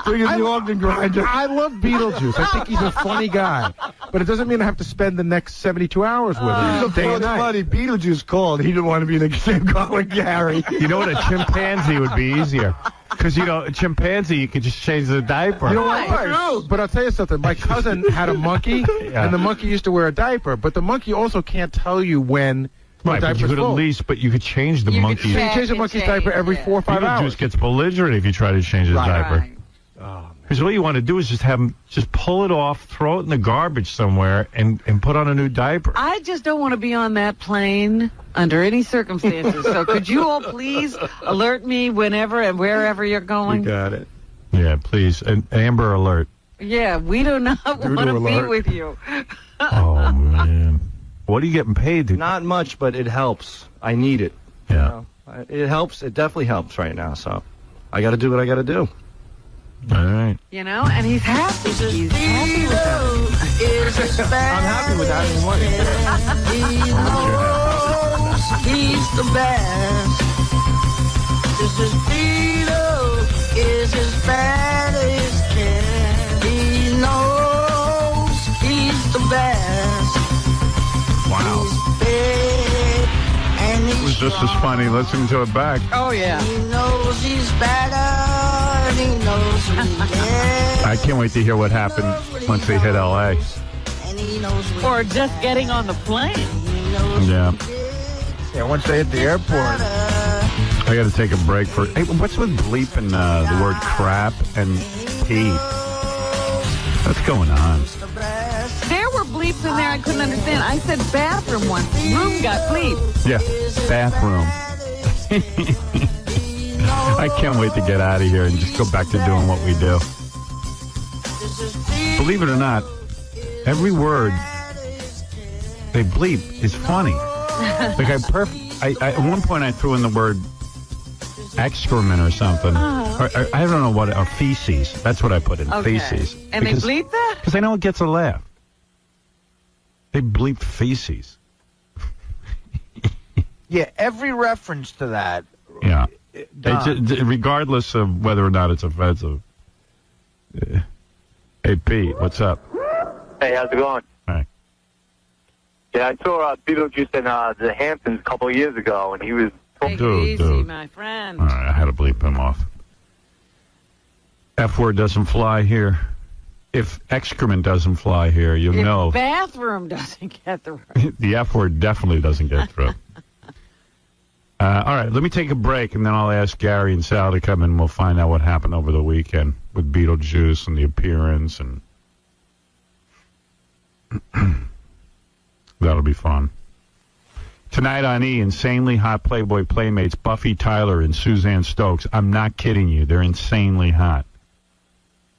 Bring in the organ grinder. I love Beetlejuice. I think he's a funny guy. But it doesn't mean I have to spend the next 72 hours with him. Day and It's night. funny. Beetlejuice called. He didn't want to be in the same car with Gary. You know what? A chimpanzee would be easier. Because, a chimpanzee, you could just change the diaper. You know what? But I'll tell you something. My cousin had a monkey, and the monkey used to wear a diaper. But the monkey also can't tell you when the Right, but you diaper's could full. at least, but you could change the monkey. So you change the monkey's diaper every 4 or 5 hours. Beetlejuice gets belligerent if you try to change his diaper. Right. Because all you want to do is just have him just pull it off, throw it in the garbage somewhere, and put on a new diaper. I just don't want to be on that plane under any circumstances. So could you all please alert me whenever and wherever you're going? Got it. Yeah, please. And Amber Alert. Yeah, we do not want to be alert. with you. Oh, man. What are you getting paid to? Not much, but it helps. I need it. Yeah. It helps. It definitely helps right now. So I got to do what I got to do. All right. And he's happy. He's happy with that. I'm happy with that. He's the best. This is Beetle is as bad as can. He knows he's the best. Wow. He's big and It was just as funny listening to it back. Oh, yeah. he knows he's better. He knows what he is. I can't wait to hear what happened once they hit L.A. And he knows what Or just getting on the plane. Yeah. Yeah, once they hit the airport. I got to take a break for... Hey, what's with bleeping the word crap and pee? What's going on? There were bleeps in there I couldn't understand. I said bathroom once. Room got bleeped. Yeah, bathroom. I can't wait to get out of here and just go back to doing what we do. Believe it or not, every word they bleep is funny. Like at one point I threw in the word excrement or something. Or, I don't know what, or feces. That's what I put in, feces. And they bleep that? Because I know it gets a laugh. They bleeped feces. Yeah, every reference to that. Yeah. Regardless of whether or not it's offensive. Hey, Pete, what's up? Hey, how's it going? Hi. Yeah, I saw Beetlejuice in the Hamptons a couple of years ago, and he was... Take it easy, my friend. All right, I had to bleep him off. F word doesn't fly here. If excrement doesn't fly here, you If know bathroom doesn't get the word. the F word definitely doesn't get through. All right, let me take a break, and then I'll ask Gary and Sal to come in, and we'll find out what happened over the weekend with Beetlejuice and the appearance, and that'll be fun. Tonight on E! Insanely hot Playboy playmates Buffy Tyler and Suzanne Stokes. I'm not kidding you. They're insanely hot.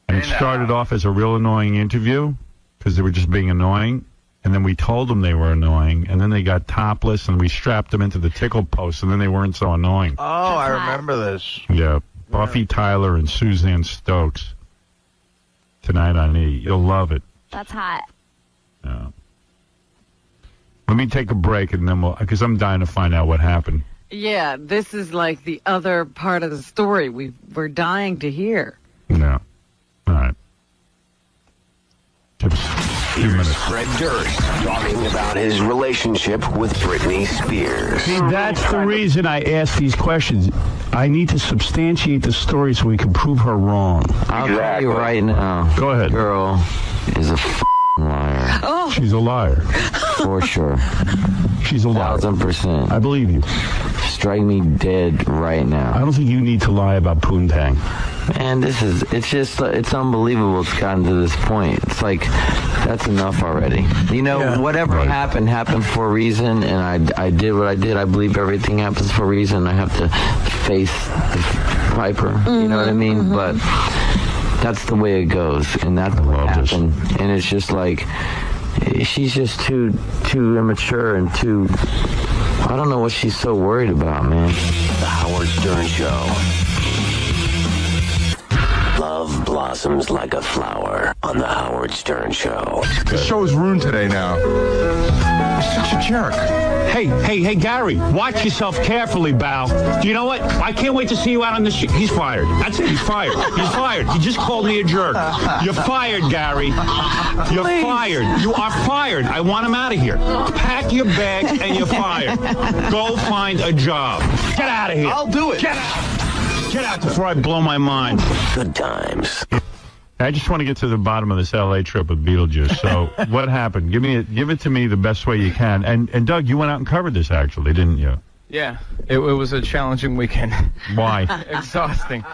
And it started off as a real annoying interview because they were just being annoying. And then we told them they were annoying. And then they got topless and we strapped them into the tickle post. And then they weren't so annoying. Oh, I remember this. Yeah. Buffy Tyler and Suzanne Stokes. Tonight on E! You'll love it. That's hot. Yeah. Let me take a break and then because I'm dying to find out what happened. Yeah, this is like the other part of the story we're dying to hear. Yeah. All right. Here's Fred Durst talking about his relationship with Britney Spears. See, that's the reason I ask these questions. I need to substantiate the story so we can prove her wrong. I'll tell you right now. Go ahead. Girl is a liar. Oh. She's a liar. For sure. She's a liar. 1,000%. I believe you. Strike me dead right now. I don't think you need to lie about Poontang. Man, it's unbelievable it's gotten to this point. It's like, that's enough already. You know, whatever happened for a reason, and I did what I did. I believe everything happens for a reason. I have to face the Piper, you know what I mean? But that's the way it goes, and that's what happened. And it's just like, she's just too immature and too... I don't know what she's so worried about, man. The Howard Stern Show. Love Love blossoms like a flower on the Howard Stern Show. The show's ruined today now. You're such a jerk. Hey, Gary, watch yourself carefully, Bow. Do you know what? I can't wait to see you out on the street. He's fired. That's it. He's fired. He's fired. He just called me a jerk. You're fired, Gary. You're fired. You are fired. I want him out of here. Pack your bag and you're fired. Go find a job. Get out of here. I'll do it. Get out. Get out before I blow my mind. Good times. I just want to get to the bottom of this L.A. trip with Beetlejuice. So what happened? Give it to me the best way you can. And Doug, you went out and covered this actually, didn't you? Yeah, it was a challenging weekend. Why? Exhausting.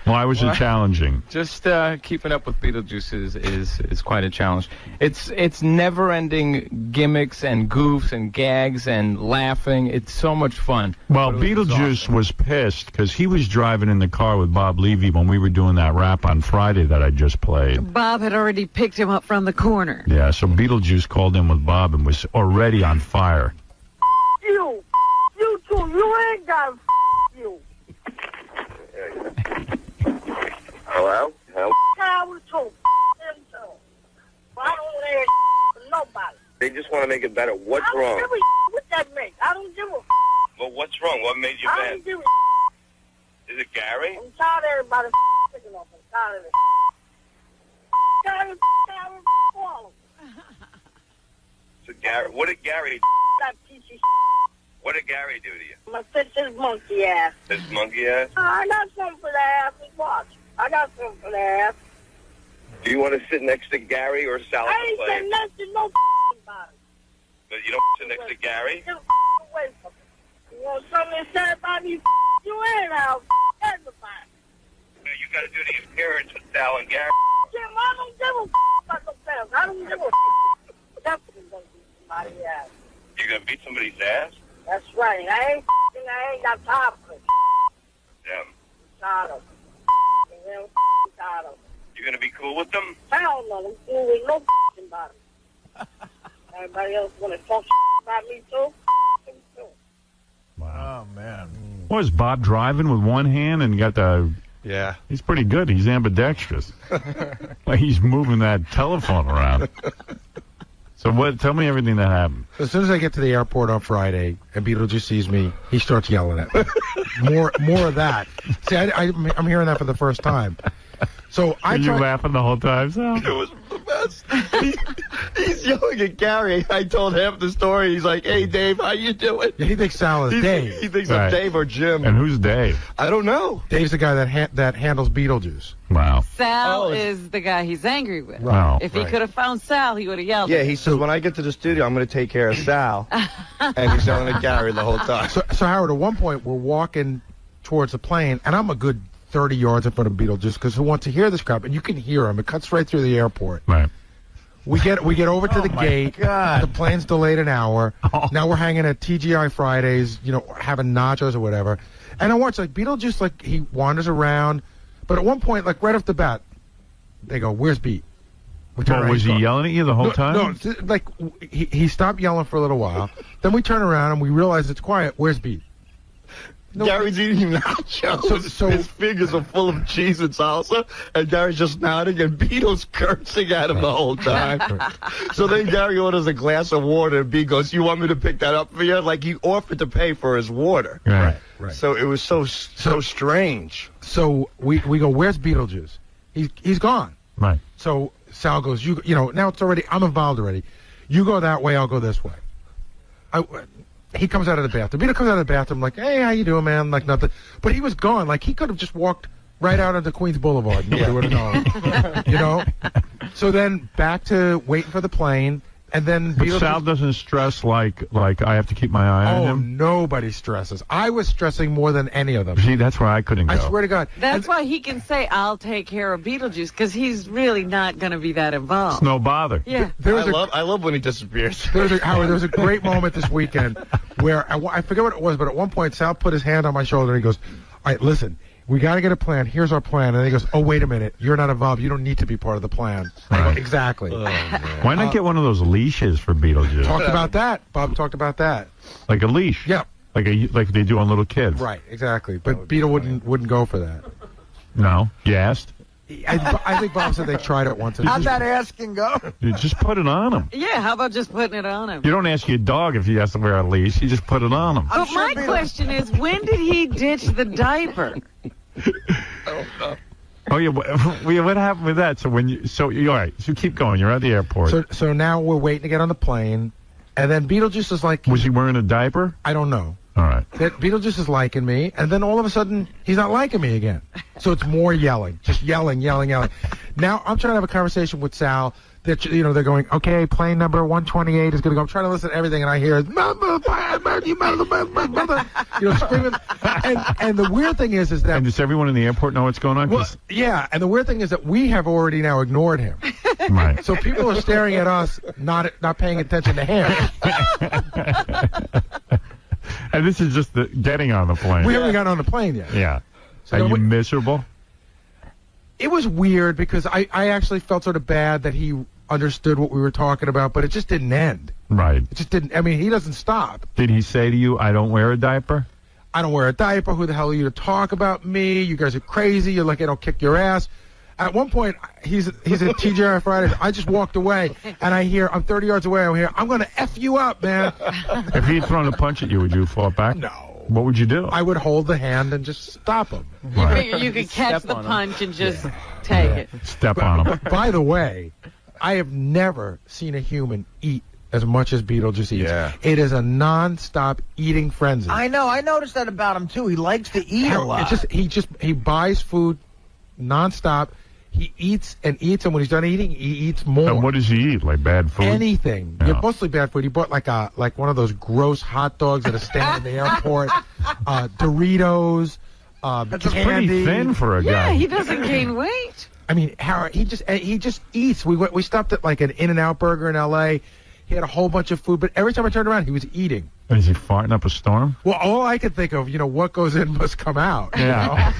Why was it challenging? Just keeping up with Beetlejuice is quite a challenge. It's never-ending gimmicks and goofs and gags and laughing. It's so much fun. Well, Beetlejuice was pissed because he was driving in the car with Bob Levy when we were doing that rap on Friday that I just played. Bob had already picked him up from the corner. Yeah, so Beetlejuice called in with Bob and was already on fire. You too. You ain't got you. Hello? I was told them too. I don't let for nobody. They just want to make it better. What's I don't wrong? give a what that makes. I don't give a Well, what's wrong? What made you I mad? don't give a Is it Gary? I'm tired of everybody picking up. I'm tired of it. Tired of swallow. So Gary, what did Gary? That piece of What did Gary do to you? I'm gonna fix his monkey ass. This monkey ass? I got something for that ass. Watch. I got something for that ass. Do you want to sit next to Gary or Sal? I ain't saying nothing, no about it. But you don't sit next to Gary? Get away from me. You want something to say about me? You ain't out. Everybody. You got to do the appearance with Sal and Gary. Jim, I don't give a about no fans. I don't give a definitely gonna beat somebody's ass. You gonna beat somebody's ass? That's right. I ain't got time for it. Yeah. Tired of it. Tired of it. You gonna be cool with them? Hell no. I'm cool with no about it. Everybody else wanna talk about me too? Wow. Oh, man. Was Bob driving with one hand and got the... Yeah. He's pretty good. He's ambidextrous. Like he's moving that telephone around. So what? Tell me everything that happened. As soon as I get to the airport on Friday and Beetlejuice sees me, he starts yelling at me. More of that. See, I'm hearing that for the first time. So Were you laughing the whole time, Sal? It was the best. He's yelling at Gary. I told him the story. He's like, "Hey, Dave, how you doing?" Yeah, he thinks Sal is Dave. He thinks Right. I'm Dave or Jim. And who's Dave? I don't know. Dave's the guy that handles Beetlejuice. Wow. Sal is the guy he's angry with. Wow. If he could have found Sal, he would have yelled. Yeah, at him. he says, when I get to the studio, I'm going to take care of Sal. And he's yelling at Gary the whole time. So Howard, at one point, we're walking towards the plane, and I'm a good 30 yards in front of Beetlejuice because who wants to hear this crap? And you can hear him. It cuts right through the airport. Right. We get over to the gate. God. The plane's delayed an hour. Now we're hanging at TGI Fridays, having nachos or whatever. And I watch, Beetlejuice, he wanders around. But at one point, right off the bat, they go, "Where's Beat?" Well, was he yelling at you the whole time? No, he stopped yelling for a little while. Then we turn around and we realize it's quiet. Where's Beat? Gary's eating nachos. So his fingers are full of cheese and salsa, and Gary's just nodding, and Beetle's cursing at him the whole time. So then Gary orders a glass of water, and Beat goes, "You want me to pick that up for you?" Like he offered to pay for his water. Right. So it was so strange. So we go, "Where's Beetlejuice?" He's gone. Right. So Sal goes, now it's already, I'm involved already. You go that way, I'll go this way. He comes out of the bathroom. Beetle comes out of the bathroom like, "Hey, how you doing, man?" Like nothing. But he was gone. Like he could have just walked right out onto Queens Boulevard. Nobody would have known. So then back to waiting for the plane. And then But Sal doesn't stress like I have to keep my eye on him. Nobody stresses. I was stressing more than any of them. See, that's where I couldn't go. I swear to God. That's why he can say, "I'll take care of Beetlejuice," because he's really not going to be that involved. It's no bother. Yeah. I love when he disappears. Howard, there was a great moment this weekend where I forget what it was, but at one point Sal put his hand on my shoulder and he goes, "All right, listen. We got to get a plan. Here's our plan." And he goes, "Oh, wait a minute. You're not involved. You don't need to be part of the plan." I go, exactly. Why not get one of those leashes for Beetlejuice? Talked about that. Bob talked about that. Like a leash. Yeah. Like they do on little kids. Right, exactly. But Beetle wouldn't go for that. No. You asked? I think Bob said they tried it once. How'd that asking go? You just put it on him. Yeah, how about just putting it on him? You don't ask your dog if he has to wear a leash. You just put it on him. But my question is, when did he ditch the diaper? Oh yeah, what happened with that? So all right. So keep going. You're at the airport. So now we're waiting to get on the plane, and then Beetlejuice is like, was he wearing a diaper? I don't know. All right. That Beetlejuice is liking me, and then all of a sudden he's not liking me again. So it's more yelling, just yelling. Now I'm trying to have a conversation with Sal. That they're going, okay, plane number 128 is going to go. I'm trying to listen to everything, and I hear mother, screaming. And the weird thing is that. And does everyone in the airport know what's going on? Well, yeah, and the weird thing is that we have already now ignored him. Right. So people are staring at us, not paying attention to him. And this is just the getting on the plane. We haven't gotten on the plane yet. Yeah. So are you miserable? It was weird because I actually felt sort of bad that he understood what we were talking about, but it just didn't end. Right. It just didn't. I mean, he doesn't stop. Did he say to you, I don't wear a diaper? I don't wear a diaper. Who the hell are you to talk about me? You guys are crazy. You're like, I don't kick your ass. At one point, he's at TGI Fridays. I just walked away, and I'm 30 yards away. I'm here. I'm going to F you up, man. If he'd thrown a punch at you, would you fall back? No. What would you do? I would hold the hand and just stop him. You figure you could catch the punch and just take it. Step on him. By the way, I have never seen a human eat as much as Beetlejuice eats. Yeah. It is a non-stop eating frenzy. I know. I noticed that about him too. He likes to eat a lot. He buys food non-stop. He eats and eats, and when he's done eating, he eats more. And what does he eat? Like bad food? Anything. Yeah. Yeah, mostly bad food. He bought like one of those gross hot dogs at a stand in the airport. Doritos. That's candy. pretty thin for a guy. Yeah, he doesn't gain weight. I mean, he just eats. We stopped at like an In-N-Out burger in L.A. He had a whole bunch of food, but every time I turned around, he was eating. Is he farting up a storm? Well, all I could think of, what goes in must come out. Yeah.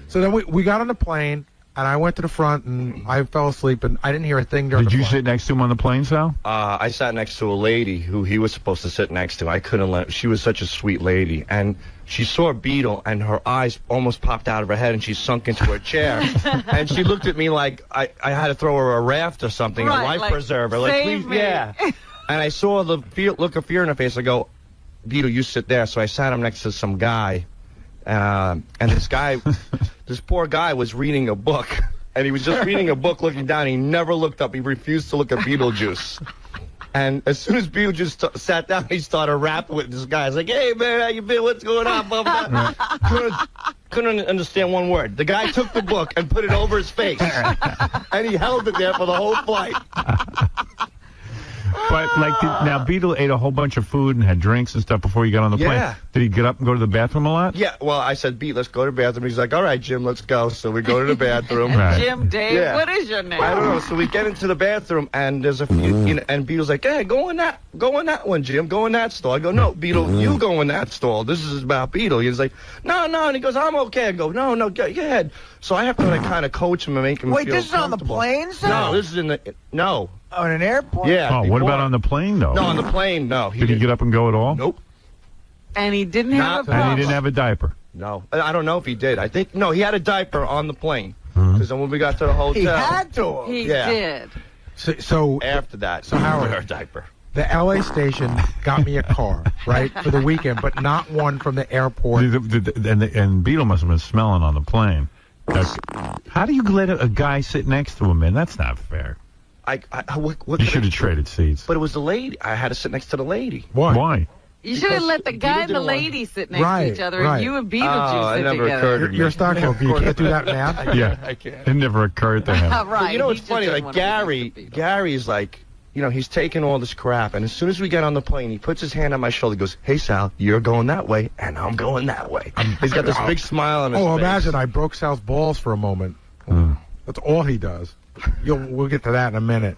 So then we got on the plane, and I went to the front, and I fell asleep, and I didn't hear a thing during the Did you flight. sit next to him on the plane, Sal? I sat next to a lady who he was supposed to sit next to. I couldn't let. She was such a sweet lady, and she saw a beetle, and her eyes almost popped out of her head, and she sunk into her chair, and she looked at me like I had to throw her a raft or something, Right, a life like, preserver, like save please, me. yeah. And I saw the look of fear in her face. I go, Beetle, you sit there. So I sat him next to some guy, and this poor guy was reading a book. And he was just reading a book, looking down. He never looked up. He refused to look at Beetlejuice. And as soon as Beetlejuice sat down, he started rapping with this guy. He's like, hey, man, how you been? What's going on? Blah, blah, blah. Couldn't understand one word. The guy took the book and put it over his face. And he held it there for the whole flight. But, now Beetle ate a whole bunch of food and had drinks and stuff before you got on the plane. Yeah. Did he get up and go to the bathroom a lot? Yeah, well, I said, Beat, let's go to the bathroom. He's like, all right, Jim, let's go. So we go to the bathroom. Right. Jim, Dave, Yeah. what is your name? I don't know. So we get into the bathroom, and there's a few, and Beetle's like, hey, go in that one, Jim. Go in that stall. I go, no, Beetle, you go in that stall. This is about Beetle. He's like, no. And he goes, I'm okay. I go, no, go ahead. So I have to kind of coach him and make him Wait, feel this is on the comfortable. plane, sir? No, this is in the, no. On an airport? Yeah. Oh, what about on the plane, though? No, on the plane, no. Did he get up and go at all? Nope. And he didn't have a problem. And he didn't have a diaper? No. I don't know if he did. I think, no, he had a diaper on the plane. Because then when we got to the hotel. He had to. He Yeah. did. So after that, So Howard, our diaper. the L.A. station got me a car, right, for the weekend, but not one from the airport. And Beetle must have been smelling on the plane. How do you let a guy sit next to him, man? That's not fair. What You should have traded seats. But it was the lady. I had to sit next to the lady. Why? You should have let the guy and the didn't want- lady sit next Right, to each other, right. and you and Beetlejuice sit never together. occurred to me. You're a Stockholm. You can't do that math. Yeah, I can't. it never occurred to him. Right. But you know he what's just funny? didn't Like wanna be next to Beetle. Gary's like, he's taking all this crap, and as soon as we get on the plane, he puts his hand on my shoulder, goes, "Hey Sal, you're going that way, and I'm going that way." He's got this big smile on his face. Imagine I broke Sal's balls for a moment. That's all he does. We'll get to that in a minute.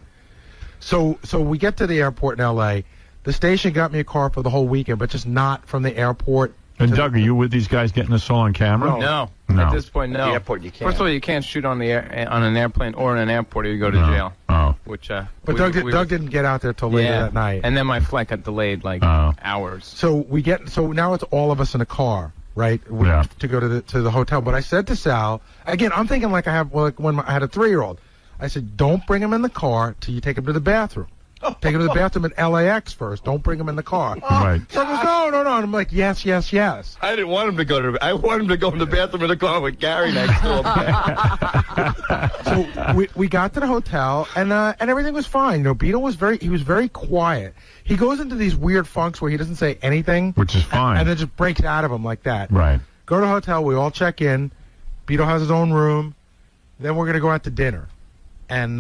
So we get to the airport in L.A. The station got me a car for the whole weekend, but just not from the airport. And Doug, are you with these guys getting this all on camera? No. No. At this point, no. The airport, you can't. First of all, you can't shoot on an airplane or in an airport, or you go to jail. Oh. Which, But Doug didn't get out there till later that night. And then my flight got delayed hours. So now it's all of us in a car, right? To go to the hotel. But I said to Sal, again, I'm thinking like when I had a 3-year-old. I said, don't bring him in the car till you take him to the bathroom. Take him to the bathroom at LAX first. Don't bring him in the car. Right. So he goes, no. And I'm like, yes. I didn't want him to go I wanted him to go in the bathroom in the car with Gary next to him. So we got to the hotel, and everything was fine. You know, Beetle was very quiet. He goes into these weird funks where he doesn't say anything. Which is fine. And then just breaks out of him like that. Right. Go to the hotel. We all check in. Beetle has his own room. Then we're going to go out to dinner. And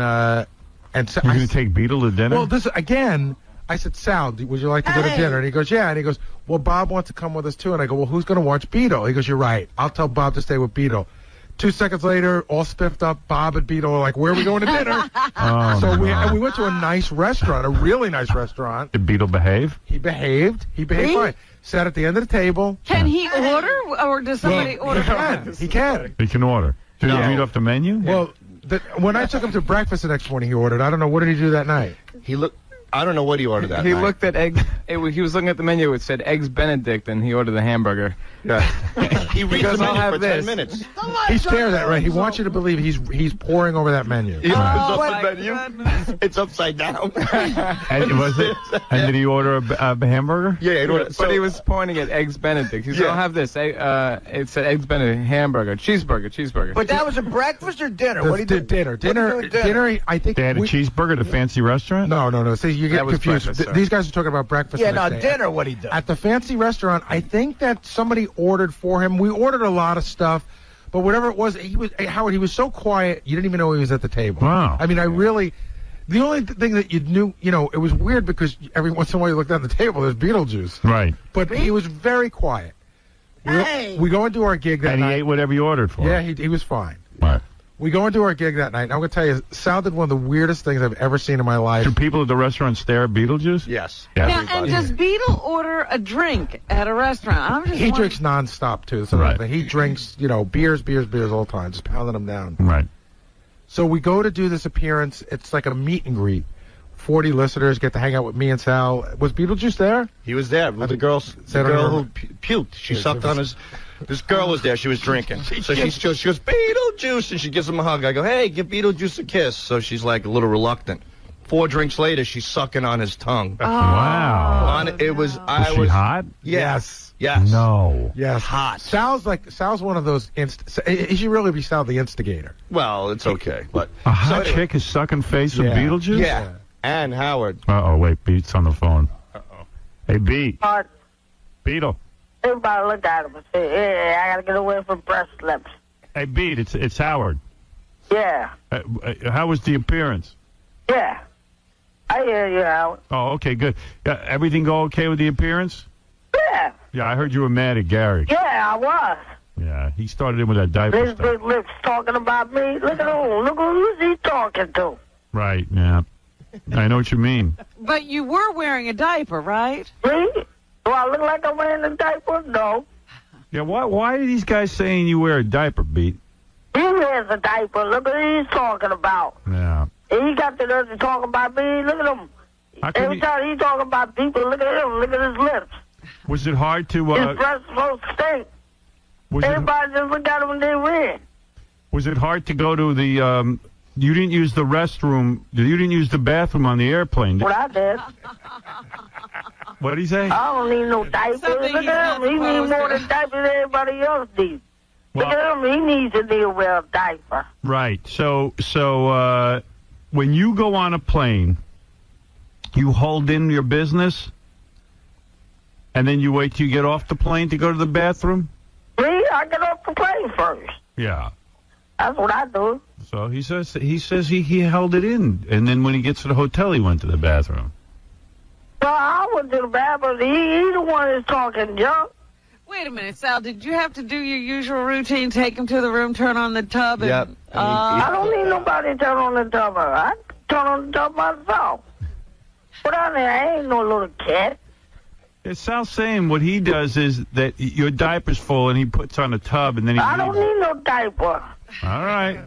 so you're going to take Beetle to dinner? Well, I said, Sal, would you like to go to dinner? And he goes, yeah. And he goes, well, Bob wants to come with us, too. And I go, well, who's going to watch Beetle? He goes, you're right. I'll tell Bob to stay with Beetle. 2 seconds later, all spiffed up, Bob and Beetle are like, where are we going to dinner? We went to a nice restaurant, a really nice restaurant. Did Beetle behave? He behaved. He behaved fine. Sat at the end of the table. Can he order, or does somebody order? He can. He can order. Did he read off the menu? Well, when I took him to breakfast the next morning, he ordered. I don't know. What did he do that night? I don't know what he ordered that He night. looked at eggs. He was looking at the menu. It said Eggs Benedict, and he ordered the hamburger. Yeah. He reads the I'll menu have for this. 10 minutes. He stares at it, right? He wants you to believe he's poring over that menu. He opens up the menu. It's upside down. And did he order a hamburger? Yeah, but he was pointing at Eggs Benedict. He said, I'll have this. It said Eggs Benedict hamburger, cheeseburger. But that was a breakfast or dinner? What did he do? Dinner. I think they had a cheeseburger at a fancy restaurant. No. See, you get confused. These guys are talking about breakfast. Yeah, the next day. dinner. What he do? At the fancy restaurant, I think that somebody ordered for him. We ordered a lot of stuff, but whatever it was, Howard. He was so quiet, you didn't even know he was at the table. Wow. I mean, the only thing that you knew, it was weird because every once in a while you look down the table, there's Beetlejuice. Right. But he was very quiet. We go and do our gig that night. And he ate whatever you ordered for him. Yeah, he was fine. Right. We go and do our gig that night, and I'm going to tell you, Sal did one of the weirdest things I've ever seen in my life. Do people at the restaurant stare at Beetlejuice? Yes. Now, and does Beetle order a drink at a restaurant? He drinks nonstop, too. So he drinks, beers all the time, just pounding them down. Right. So we go to do this appearance. It's like a meet and greet. 40 listeners get to hang out with me and Sal. Was Beetlejuice there? He was there with the girl who puked. She sucked on his... This girl was there. She was drinking. So she goes, Beetlejuice, and she gives him a hug. I go, hey, give Beetlejuice a kiss. So she's like a little reluctant. 4 drinks later, she's sucking on his tongue. Oh. Wow. Was she hot? Yes. No. Yes. Hot. Sal's one of those he should really be Sal the instigator. Well, it's okay. But a hot chick is sucking face with Beetlejuice? Yeah. And Howard. Uh-oh, wait, Beat's on the phone. Uh-oh. Hey, Beat. Beetle. Everybody look at him and say, hey, I gotta get away from breast lips. Hey, Beat, it's Howard. Yeah. How was the appearance? Yeah. I hear you, Howard. Oh, okay, good. Everything go okay with the appearance? Yeah. Yeah, I heard you were mad at Gary. Yeah, I was. Yeah, he started in with that diaper His stuff. big lips talking about me. Look at him. Look who's he talking to. Right, yeah. I know what you mean. But you were wearing a diaper, right? Me? Do I look like I'm wearing a diaper? No. Yeah, why are these guys saying you wear a diaper, Beat? He wears a diaper. Look what he's talking about. Yeah. And he got the nerve to talk about me. Look at him. Every time he talking about people, look at him. Look at his lips. Was it hard to... his breath supposed to stink. Everybody just look at him and they win. Was it hard to go to the... you didn't use the restroom. You didn't use the bathroom on the airplane. What I did. What did he say? I don't need no diapers. Look at him. He needs more than diapers than everybody else needs. Look at him. He needs to wear a diaper. Right. So when you go on a plane, you hold in your business, and then you wait till you get off the plane to go to the bathroom? Me? I get off the plane first. Yeah. That's what I do. So he says he held it in, and then when he gets to the hotel, he went to the bathroom. Well, I went to the bathroom. He's the one that's talking junk. Wait a minute, Sal. Did you have to do your usual routine, take him to the room, turn on the tub? Yep. I don't need nobody to turn on the tub. I turn on the tub myself. Put on there. I ain't no little kid. Yeah, Sal's saying what he does is that your diaper's full, and he puts on a tub, and then he I don't need no diaper. All right.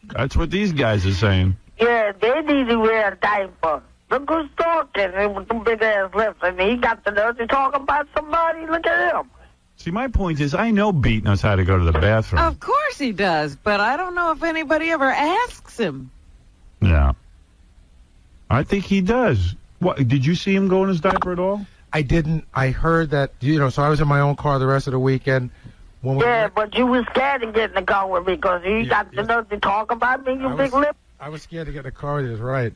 That's what these guys are saying. Yeah, they need to wear a diaper. Look who's talking with them big-ass lips, and he got the nerve to talk about somebody. Look at him. See, my point is, I know Beat knows how to go to the bathroom. Of course he does, but I don't know if anybody ever asks him. Yeah. I think he does. What? Did you see him go in his diaper at all? I didn't. I heard that, so I was in my own car the rest of the weekend. Yeah, but you was scared to get in the car with me because you got the nerve to talk about me, you big lip. I was scared to get in the car with you, right.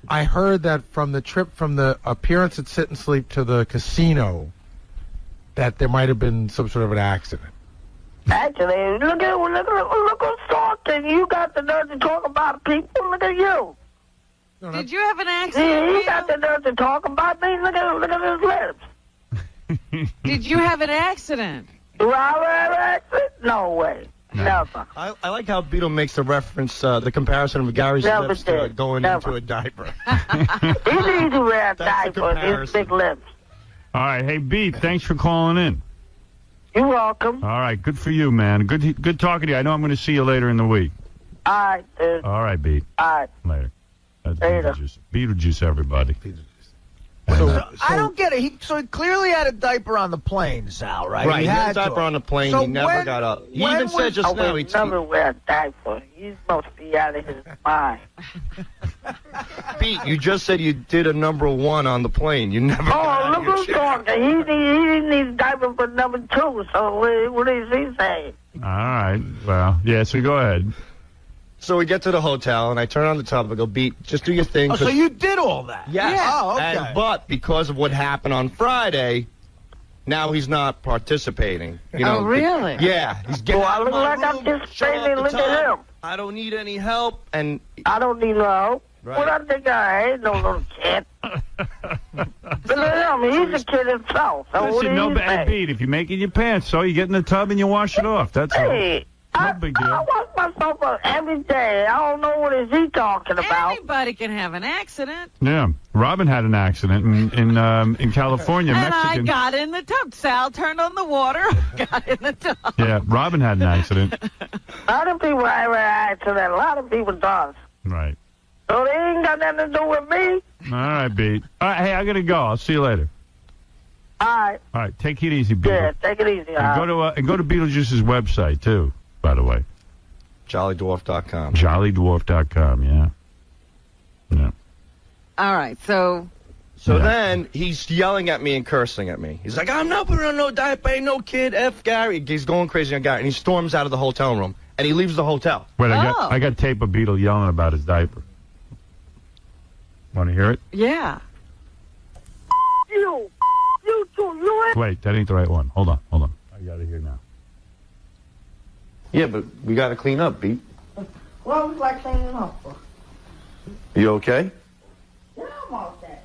I heard that from the trip from the appearance at Sit and Sleep to the casino, that there might have been some sort of an accident. Actually, look who's talking. You got the nerve to talk about people. Look at you. Did you have an accident? Yeah, he got the nerve to talk about me. Look at his lips. Did you have an accident? Do I have an accident? No way. Never. I like how Beetle makes the reference, the comparison of Gary's lips to going into a diaper. He needs to wear a diaper. His big lips. All right. Hey, Beat, thanks for calling in. You're welcome. All right. Good for you, man. Good talking to you. I know I'm going to see you later in the week. All right, dude. All right, Beat. All right. Later. That's Later. Beetlejuice, everybody. I don't get it. He clearly had a diaper on the plane, Sal, right? Right, He he had a had diaper to. on the plane. So He never got up. He even said just now he never wear a diaper. He's supposed to be out of his mind. Pete, you just said you did a #1 on the plane. You never. Oh, look who's talking. He didn't need a diaper for #2. So what is he saying? All right. Well, yeah, so go ahead. So we get to the hotel, and I turn on the tub. I go, Beat, just do your thing. Oh, so you did all that? Yes. Yeah. Oh, okay. But because of what happened on Friday, now he's not participating. Oh, really? Yeah. He's getting Well, I out of look my like I'm room, participating. Look shut at up him. I don't need any help, and I don't need no help. Right. What I think I ain't no little kid. Look at him. He's a kid himself. So what Listen, do no you bad say? Beat. If you make it your pants, so you get in the tub and you wash it off. That's all. Hey, No big deal. I wash myself up every day. I don't know what is he talking about. Anybody can have an accident. Yeah. Robin had an accident in California, And Mexican. I got in the tub. Sal turned on the water, got in the tub. Yeah, Robin had an accident. A lot of people have an accident. A lot of people does. Right. So they ain't got nothing to do with me. All right, Beat. All right, hey, I got to go. I'll see you later. All right. All right, take it easy, Beat. Yeah, take it easy. And go to Beetlejuice's website, too, by the way. JollyDwarf.com. JollyDwarf.com, yeah. Yeah. All right, so then he's yelling at me and cursing at me. He's like, I'm not putting on no diaper, ain't no kid, F Gary. He's going crazy on Gary, and he storms out of the hotel room, and he leaves the hotel. Wait, I got tape of Beetle yelling about his diaper. Want to hear it? yeah. You too. You ain't. Wait, that ain't the right one. Hold on. I got it here now. Yeah, but we got to clean up, Beat. What was I cleaning up for? You okay? Yeah, I'm okay.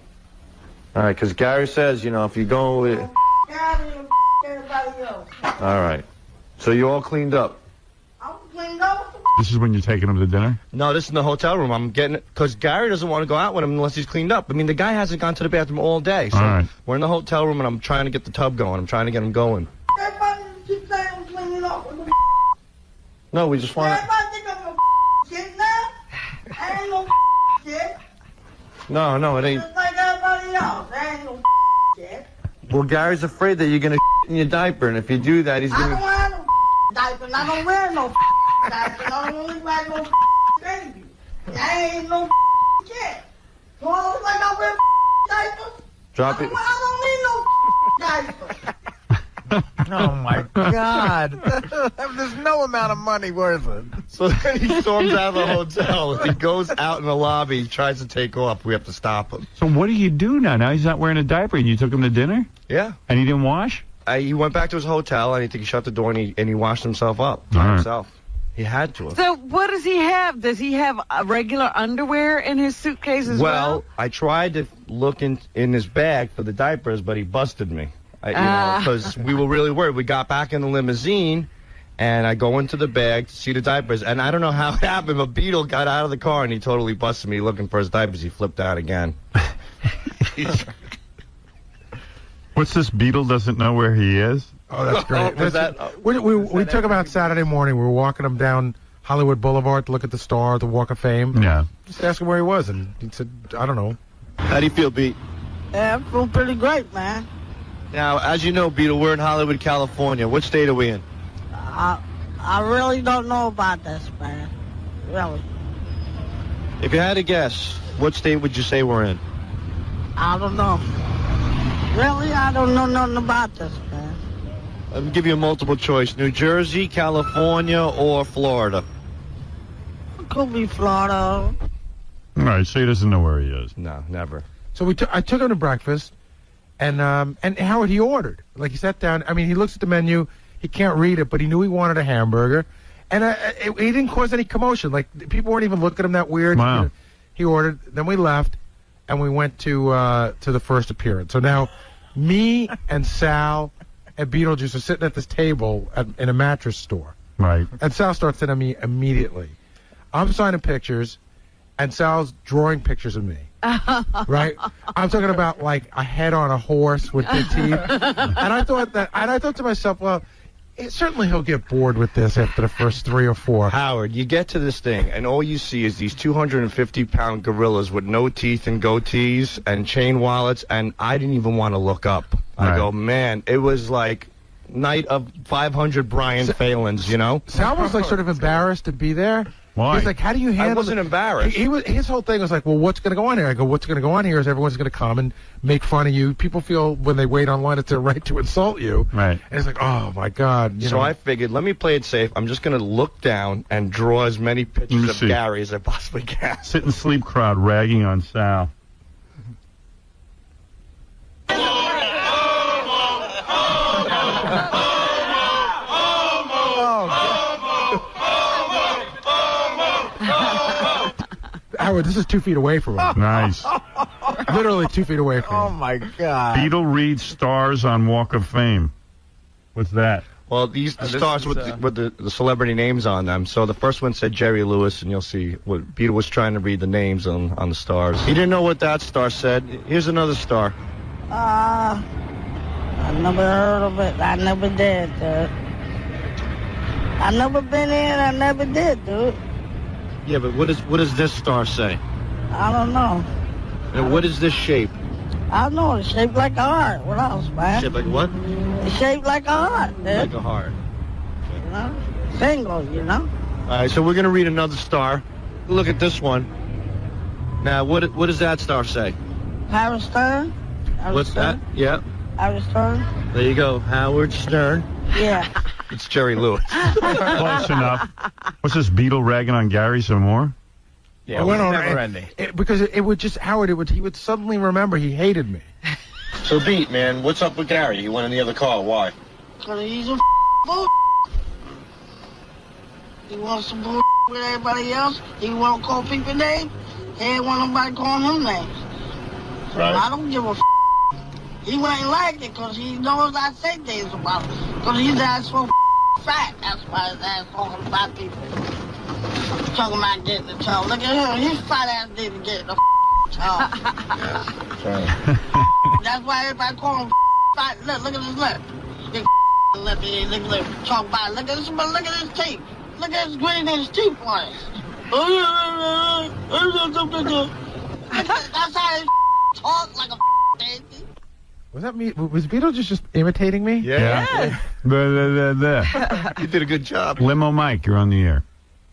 All right, because Gary says, if you go with... God, everybody else. All right. So you all cleaned up? I'm cleaned up. This is when you're taking him to dinner? No, this is in the hotel room. I'm getting it because Gary doesn't want to go out with him unless he's cleaned up. I mean, the guy hasn't gone to the bathroom all day. So All right. we're in the hotel room, and I'm trying to get the tub going. I'm trying to get him going. Everybody keep saying I'm cleaning up. No, we just want to... Everybody think I'm a kid now? I ain't no kid. No, it ain't... Just like everybody else. I ain't no kid. Well, Gary's afraid that you're going to in your diaper, and if you do that, he's I going don't to... wear no diaper. I don't wear no diaper. I don't look like no baby. I ain't no kid. So I look like I wear diapers? Drop it. I don't need no diaper. Oh, my God. There's no amount of money worth it. So then he storms out of the hotel. He goes out in the lobby. He tries to take off. We have to stop him. So what do you do now? Now he's not wearing a diaper, and you took him to dinner? Yeah. And he didn't wash? He went back to his hotel, and I think he shut the door, and he washed himself up by All right. himself. He had to have. So what does he have? Does he have regular underwear in his suitcase as well? Well, I tried to look in his bag for the diapers, but he busted me. Because we were really worried. We got back in the limousine, and I go into the bag to see the diapers, and I don't know how it happened, but Beetle got out of the car, and he totally busted me looking for his diapers. He flipped out again. What's this? Beetle doesn't know where he is? Oh, that's great. Was We took him out Saturday morning. We were walking him down Hollywood Boulevard to look at the star, the Walk of Fame. Yeah. Just asked him where he was, and he said, I don't know. How do you feel, Beat? Yeah, I feel pretty great, man. Now, as you know, Beetle, we're in Hollywood, California. What state are we in? I really don't know about this, man. Really. If you had to guess, what state would you say we're in? I don't know. Really, I don't know nothing about this, man. Let me give you a multiple choice. New Jersey, California, or Florida? It could be Florida. All right, so he doesn't know where he is. No, never. So I took him to breakfast, and Howard, he ordered. Like, he sat down. I mean, he looks at the menu. He can't read it, but he knew he wanted a hamburger. And he didn't cause any commotion. Like, people weren't even looking at him that weird. Wow. You know, he ordered. Then we left, and we went to the first appearance. So now, me and Sal and Beetlejuice are sitting at this table in a mattress store. Right. And Sal starts sending me immediately. I'm signing pictures, and Sal's drawing pictures of me. Right? I'm talking about, like, a head on a horse with big teeth. And I thought to myself, well, certainly he'll get bored with this after the first 3 or 4. Howard, you get to this thing, and all you see is these 250-pound gorillas with no teeth and goatees and chain wallets, and I didn't even want to look up. I go, man, it was like night of 500 Brian Phalins, you know? Sal was, like, sort of embarrassed to be there. Why? He was like, how do you handle I wasn't embarrassed. His whole thing was like, well, what's going to go on here? I go, what's going to go on here is everyone's going to come and make fun of you. People feel when they wait online it's their right to insult you. Right. And it's like, oh, my God. So I figured, let me play it safe. I'm just going to look down and draw as many pictures of Gary as I possibly can. Sit and sleep crowd ragging on Sal. Howard, this is 2 feet away from him. Nice. Literally 2 feet away from him. Oh, my God. Beetle reads stars on Walk of Fame. What's that? Well, these stars with the celebrity names on them. So the first one said Jerry Lewis, and you'll see what Beetle was trying to read the names on the stars. He didn't know what that star said. Here's another star. I never heard of it. I never did, dude. I never been in. I never did, dude. Yeah, but what does this star say? I don't know. And what is this shape? I don't know. It's shaped like a heart. What else, man? Shaped like what? It's shaped like a heart, dude. Like a heart. You know? Single, you know? All right, so we're going to read another star. Look at this one. Now, what does that star say? Howard Stern? What's that? Yeah. Howard Stern? There you go. Howard Stern. Yeah. It's Jerry Lewis. Close enough. What's this, Beetle ragging on Gary some more? Yeah, it went on never ending. Because it would just, Howard, he would suddenly remember he hated me. So, Beat, man, what's up with Gary? He went in the other car. Why? Because he's a bull. He wants some bull with everybody else. He won't call people names. He ain't want nobody calling him names. So Right. I don't give a He wouldn't like it because he knows I say things about him. Because his ass so fat. That's why his ass talking about people. Talking about getting the toe. Look at him. His fat ass didn't get the toe. That's why everybody call him fat. Look at his lip. Look at his lip. Talk about it. Look at his teeth. Look at his grin in his teeth points. That's how they talk like a baby. Was that me? Was Beetlejuice just imitating me? Yeah. You did a good job. Limo Mike, you're on the air.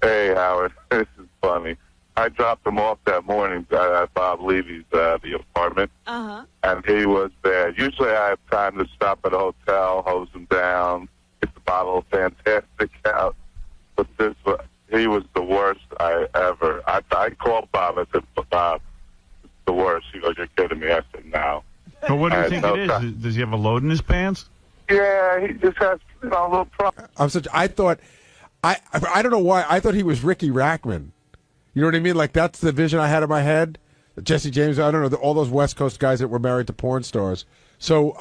Hey, Howard. This is funny. I dropped him off that morning at Bob Levy's the apartment, and he was there. Usually I have time to stop at a hotel, hose him down, get the bottle of Fantastic out. But he was the worst I ever. I called Bob. I said, Bob, it's the worst. He goes, you're kidding me. I said, no. But what do you think it is? Does he have a load in his pants? Yeah, he just has a little problem. I don't know why. I thought he was Ricky Rackman. You know what I mean? Like, that's the vision I had in my head. Jesse James, I don't know, all those West Coast guys that were married to porn stars. So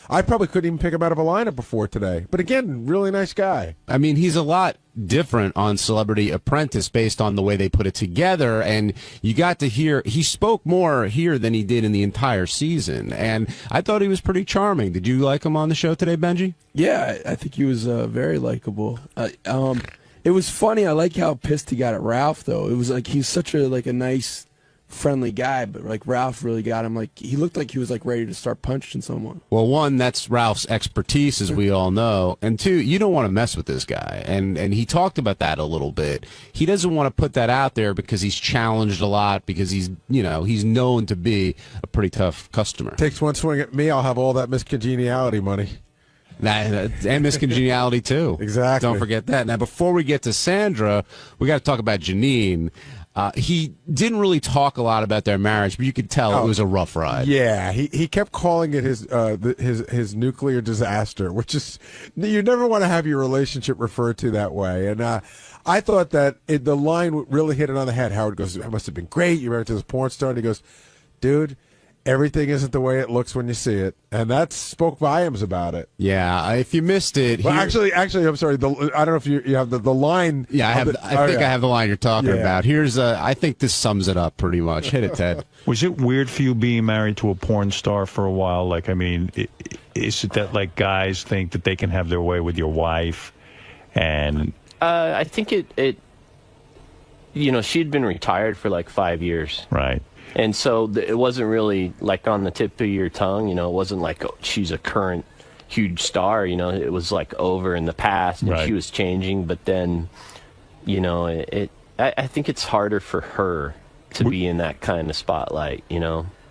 I probably couldn't even pick him out of a lineup before today. But again, really nice guy. I mean, he's a lot different on Celebrity Apprentice based on the way they put it together. And you got to hear, he spoke more here than he did in the entire season. And I thought he was pretty charming. Did you like him on the show today, Benji? Yeah, I think he was very likable. It was funny. I like how pissed he got at Ralph, though. It was like he's such a nice friendly guy, but like Ralph really got him. Like he looked like he was like ready to start punching someone. Well, one, that's Ralph's expertise, as we all know, and two, you don't want to mess with this guy, and he talked about that a little bit. He doesn't want to put that out there because he's challenged a lot, because he's known to be a pretty tough customer. Takes one swing at me, I'll have all that miscongeniality money. And miscongeniality too. Exactly. Don't forget that. Now, before we get to Sandra, we got to talk about Janine. He didn't really talk a lot about their marriage, but you could tell it was a rough ride. Yeah, he kept calling it his nuclear disaster, which is, you never want to have your relationship referred to that way. And I thought that the line really hit it on the head. Howard goes, "It must have been great. You married to this porn star." And he goes, "Dude, everything isn't the way it looks when you see it," and that spoke volumes about it. Yeah, if you missed it, well, actually, I'm sorry. I don't know if you have the line. Yeah, I think I have the line you're talking about. Here's I think this sums it up pretty much. Hit it, Ted. Was it weird for you being married to a porn star for a while? Like, I mean, is it that like guys think that they can have their way with your wife, and I think it she'd been retired for like 5 years, right? And so it wasn't really like on the tip of your tongue, it wasn't like, oh, she's a current huge star, it was like over in the past and she was changing. But then, I think it's harder for her to be in that kind of spotlight,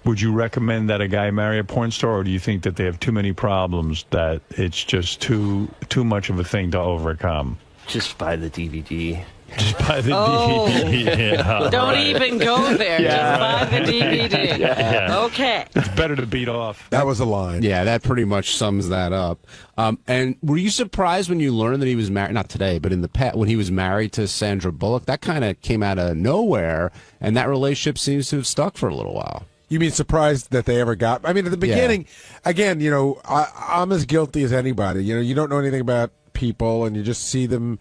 Would you recommend that a guy marry a porn star, or do you think that they have too many problems that it's just too much of a thing to overcome? Just buy the DVD. Just buy the DVD. Yeah, don't even go there. Just buy the DVD. Yeah. Okay. It's better to beat off. That was a line. Yeah, that pretty much sums that up. And were you surprised when you learned that he was married, not today, but in the past, when he was married to Sandra Bullock? That kind of came out of nowhere, and that relationship seems to have stuck for a little while. You mean surprised that they ever got? I mean, at the beginning, again, I'm as guilty as anybody. You don't know anything about people, and you just see them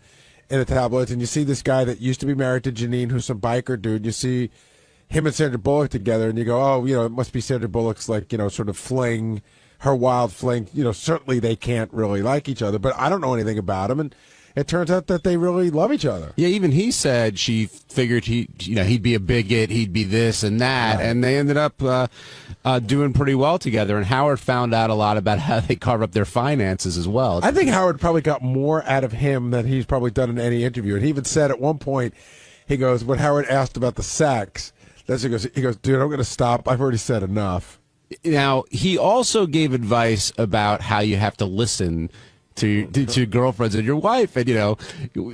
in the tabloids, and you see this guy that used to be married to Janine, who's some biker dude. You see him and Sandra Bullock together, and you go, oh, it must be Sandra Bullock's, like, sort of fling, her wild fling. Certainly they can't really like each other, but I don't know anything about him, and it turns out that they really love each other. Yeah, even he said she figured he'd be a bigot, he'd be this and that, and they ended up doing pretty well together. And Howard found out a lot about how they carve up their finances as well. I think Howard probably got more out of him than he's probably done in any interview. And he even said at one point, he goes, when Howard asked about the sex, he goes, dude, I'm going to stop. I've already said enough. Now, he also gave advice about how you have to listen to girlfriends and your wife, and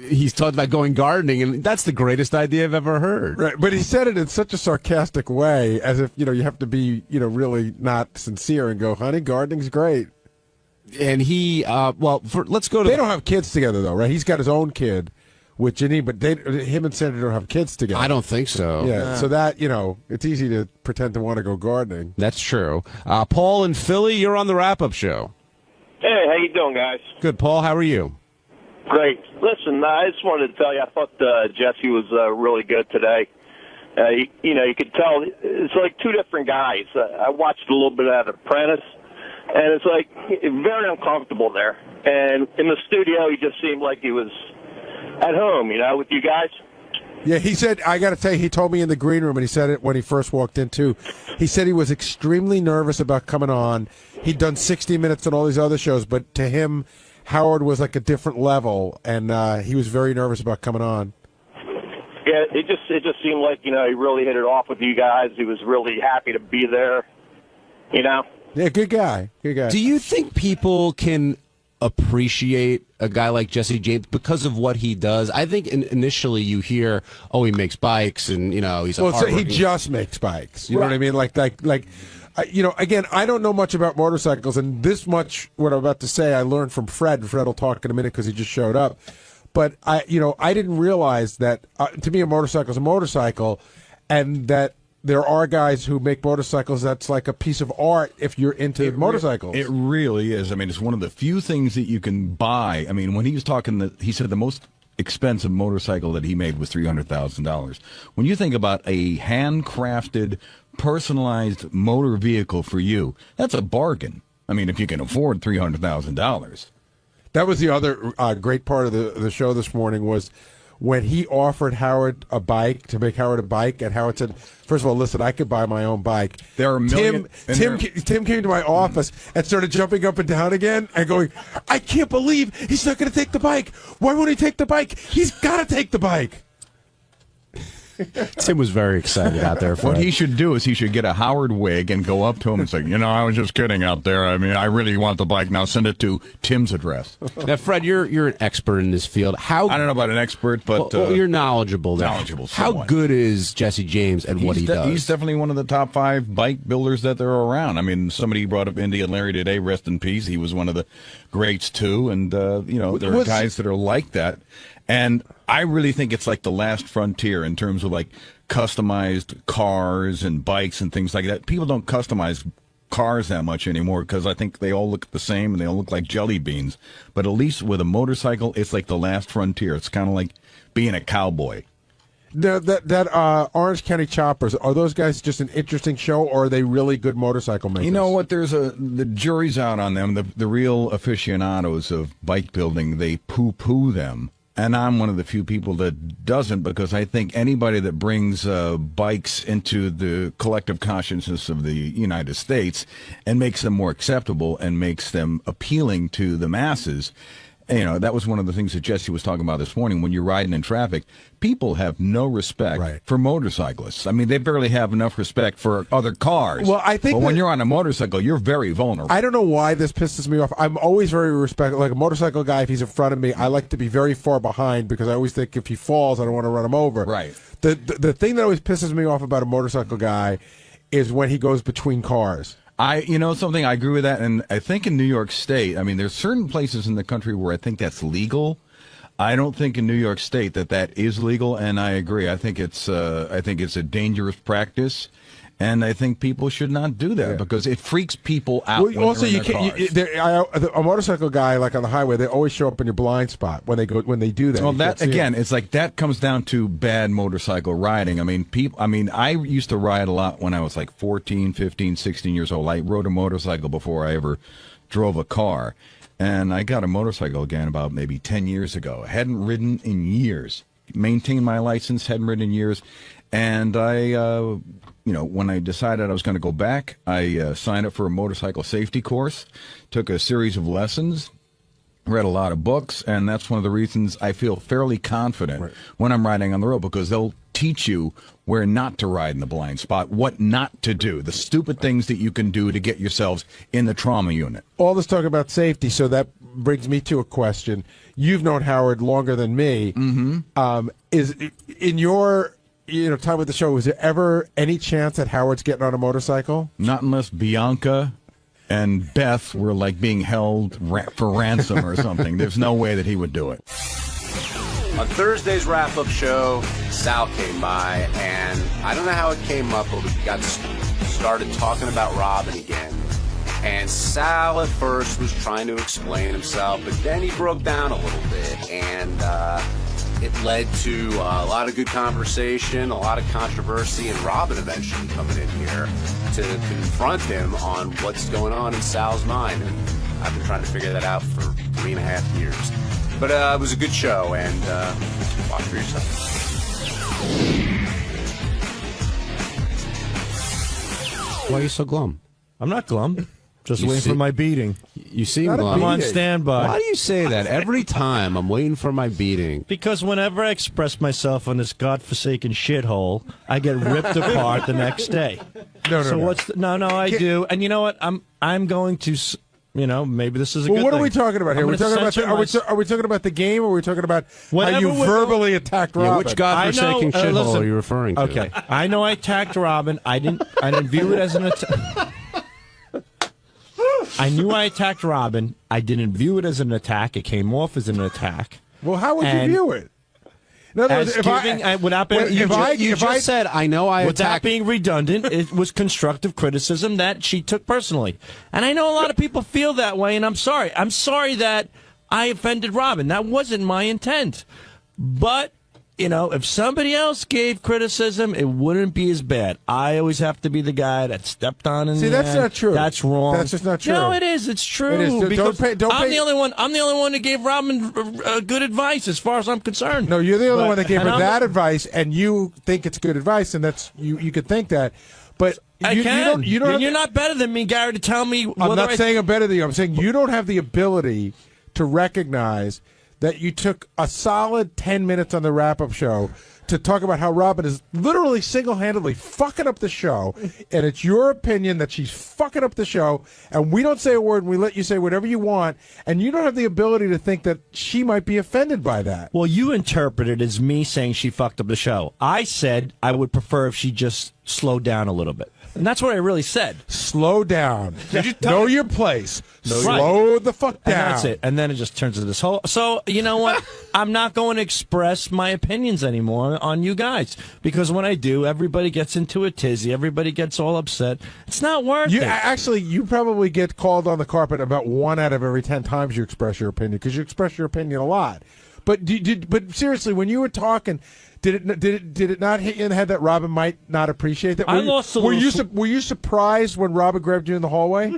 he's talked about going gardening, and that's the greatest idea I've ever heard. Right, but he said it in such a sarcastic way, as if you have to be really not sincere and go, honey, gardening's great. And he let's go to. They don't have kids together though, right? He's got his own kid with Janine, but him and Sandra don't have kids together. I don't think so. Yeah, so that it's easy to pretend to want to go gardening. That's true. Paul in Philly, you're on the wrap-up show. Hey, how you doing, guys? Good, Paul. How are you? Great. Listen, I just wanted to tell you, I thought Jesse was really good today. You could tell it's like two different guys. I watched a little bit of that Apprentice, and it's like very uncomfortable there. And in the studio, he just seemed like he was at home, with you guys. Yeah, he said, I got to tell you, he told me in the green room, and he said it when he first walked in, too. He said he was extremely nervous about coming on. He'd done 60 Minutes and all these other shows, but to him, Howard was like a different level, and he was very nervous about coming on. Yeah, it just seemed like, he really hit it off with you guys. He was really happy to be there, Yeah, good guy. Good guy. Do you think people can appreciate a guy like Jesse James because of what he does? I think initially you hear, oh, he makes bikes, and he's a he just makes bikes. You know what I mean? Like again, I don't know much about motorcycles, and this much what I'm about to say I learned from Fred. Fred will talk in a minute because he just showed up. But I didn't realize that to me a motorcycle is a motorcycle, and that there are guys who make motorcycles that's like a piece of art if you're into motorcycles. It really is. I mean, it's one of the few things that you can buy. I mean, when he was talking, he said the most expensive motorcycle that he made was $300,000. When you think about a handcrafted, personalized motor vehicle for you, that's a bargain. I mean, if you can afford $300,000. That was the other great part of the show this morning was when he offered Howard a bike, to make Howard a bike, and Howard said, first of all, listen, I could buy my own bike. There are millions. Tim came to my office and started jumping up and down again and going, I can't believe he's not going to take the bike. Why won't he take the bike? He's got to take the bike. Tim was very excited out there. What he should do is he should get a Howard wig and go up to him and say, I was just kidding out there. I mean, I really want the bike. Now send it to Tim's address. Now, Fred, you're an expert in this field. I don't know about an expert, but well, you're knowledgeable. There. Knowledgeable. How good is Jesse James and what he does? He's definitely one of the top 5 bike builders that there are around. I mean, somebody brought up Indy and Larry today. Rest in peace. He was one of the greats too, and there are guys that are like that. And I really think it's like the last frontier in terms of like customized cars and bikes and things like that. People don't customize cars that much anymore because I think they all look the same and they all look like jelly beans. But at least with a motorcycle, it's like the last frontier. It's kind of like being a cowboy. That Orange County Choppers, are those guys just an interesting show, or are they really good motorcycle makers? You know what? The jury's out on them. The real aficionados of bike building, they poo-poo them. And I'm one of the few people that doesn't, because I think anybody that brings bikes into the collective consciousness of the United States and makes them more acceptable and makes them appealing to the masses, that was one of the things that Jesse was talking about this morning. When you're riding in traffic, people have no respect for motorcyclists. I mean, they barely have enough respect for other cars. Well, I think but when you're on a motorcycle, you're very vulnerable. I don't know why this pisses me off. I'm always very respectful. Like a motorcycle guy, if he's in front of me, I like to be very far behind because I always think if he falls, I don't want to run him over. Right. The thing that always pisses me off about a motorcycle guy is when he goes between cars. Something, I agree with that, and I think in New York State, I mean, there's certain places in the country where I think that's legal. I don't think in New York State that is legal, and I agree. I think it's a dangerous practice, and I think people should not do that because it freaks people out. Well, also, a motorcycle guy, like on the highway, they always show up in your blind spot when they do that. Well, that again, it's like that comes down to bad motorcycle riding. I mean, I used to ride a lot when I was like 14, 15, 16 years old. I rode a motorcycle before I ever drove a car, and I got a motorcycle again about maybe 10 years ago. I hadn't ridden in years. Maintained my license, hadn't ridden in years, and I. When I decided I was going to go back, I signed up for a motorcycle safety course, took a series of lessons, read a lot of books, and that's one of the reasons I feel fairly confident when I'm riding on the road, because they'll teach you where not to ride in the blind spot, what not to do, the stupid things that you can do to get yourselves in the trauma unit. All this talk about safety, so that brings me to a question. You've known Howard longer than me. Mm-hmm. Is in your time with the show, was there ever any chance that Howard's getting on a motorcycle? Not unless Bianca and Beth were like being held for ransom or something. There's no way that he would do it. On Thursday's wrap-up show, Sal came by, and I don't know how it came up, but we got started talking about Robin again. And Sal at first was trying to explain himself, but then he broke down a little bit, and it led to a lot of good conversation, a lot of controversy, and Robin eventually coming in here to confront him on what's going on in Sal's mind. And I've been trying to figure that out for 3.5 years. But it was a good show, and watch for yourself. Why are you so glum? I'm not glum. Just waiting for my beating. You seem glum. I'm on standby. Why do you say that every time? I'm waiting for my beating. Because whenever I express myself on this godforsaken shithole, I get ripped apart the next day. No, I do. And you know what? I'm going to. Maybe this is a good thing. What are we talking about here? Are we talking about the game, or are we talking about how you verbally attacked Robin? Yeah, which godforsaken shithole are you referring to? Okay, I know I attacked Robin. I didn't view it as an attack. I knew I attacked Robin. I didn't view it as an attack. It came off as an attack. Well, how would you view it? In other words, you just said, I know I attacked. Without being redundant, it was constructive criticism that she took personally. And I know a lot of people feel that way, and I'm sorry. I'm sorry that I offended Robin. That wasn't my intent. But if somebody else gave criticism, it wouldn't be as bad. I always have to be the guy that stepped on in See, the that's end. not true. That's wrong. That's just not true. No, it is. It's true. It is. Because I'm the only one. I'm the only one that gave Robin good advice, as far as I'm concerned. No, you're the only one that gave her that advice, and you think it's good advice, and that's you could think that, but I can. You don't. You're not better than me, Gary, to tell me. I'm not saying I'm better than you. I'm saying you don't have the ability to recognize that you took a solid 10 minutes on the wrap-up show to talk about how Robin is literally single-handedly fucking up the show, and it's your opinion that she's fucking up the show, and we don't say a word, and we let you say whatever you want, and you don't have the ability to think that she might be offended by that. Well, you interpret it as me saying she fucked up the show. I said I would prefer if she just slowed down a little bit. And that's what I really said. Slow down. Know your place. Slow the fuck down. And that's it. And then it just turns into this whole... So, you know what? I'm not going to express my opinions anymore on you guys. Because when I do, everybody gets into a tizzy. Everybody gets all upset. It's not worth it. Actually, you probably get called on the carpet about 1 out of every 10 times you express your opinion, because you express your opinion a lot. But but seriously, when you were talking... Did it not hit you in the head that Robin might not appreciate that? Were you surprised when Robin grabbed you in the hallway?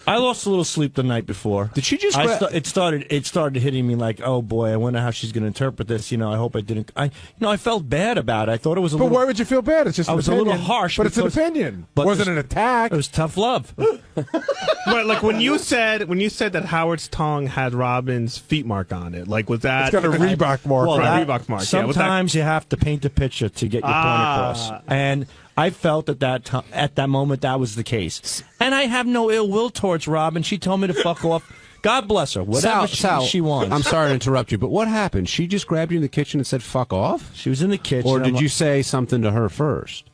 I lost a little sleep the night before. Did she just? It started hitting me like, oh boy, I wonder how she's going to interpret this. I hope I didn't. I felt bad about it. I thought it was a little. But why would you feel bad? It's just an opinion. A little harsh. But it's an opinion. It wasn't an attack. It was tough love. But like when you said that Howard's tongue had Robin's feet mark on it, like was that? It's got a Reebok mark. Well, Reebok mark. Sometimes you have to paint a picture to get your point across, and I felt at that moment that was the case. And I have no ill will towards Robin. She told me to fuck off. God bless her. Whatever she wants. I'm sorry to interrupt you, but what happened? She just grabbed you in the kitchen and said, fuck off? She was in the kitchen. Or did you say something to her first?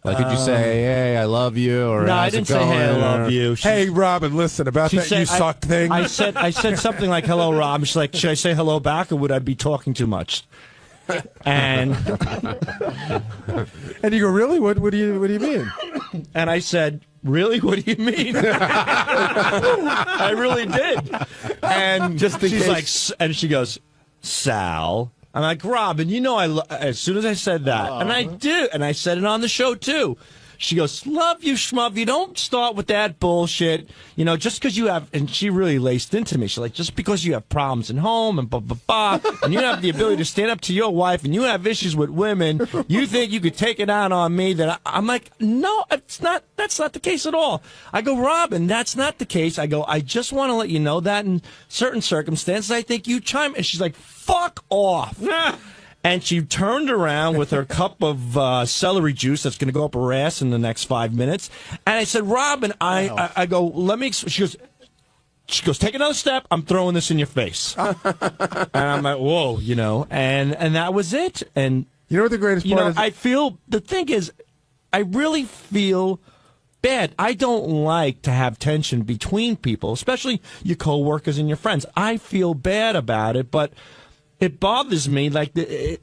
Like, did you say, hey, I love you? Or no, I didn't say, hey, I love you. Hey, Robin, listen, about that you suck thing. I said something like, hello, Rob. She's like, should I say hello back, or would I be talking too much? And you go, really? What do you mean? And I said, really? What do you mean? I really did. And she's like, and she goes, Sal. I'm like, Robin, as soon as I said that, and I do, and I said it on the show too. She goes, love you, schmuff. You don't start with that bullshit. Just because you have, and she really laced into me. She's like, just because you have problems at home and blah, blah, blah, and you have the ability to stand up to your wife and you have issues with women, you think you could take it out on me. I'm like, no, that's not the case at all. I go, Robin, that's not the case. I go, I just want to let you know that in certain circumstances, I think you chime. And she's like, fuck off. And she turned around with her cup of celery juice that's going to go up her ass in the next 5 minutes. And I said, Robin, I go, let me. She goes, take another step. I'm throwing this in your face. And I'm like, whoa, and that was it. And you know what the greatest part is? The thing is, I really feel bad. I don't like to have tension between people, especially your coworkers and your friends. I feel bad about it, but it bothers me. Like,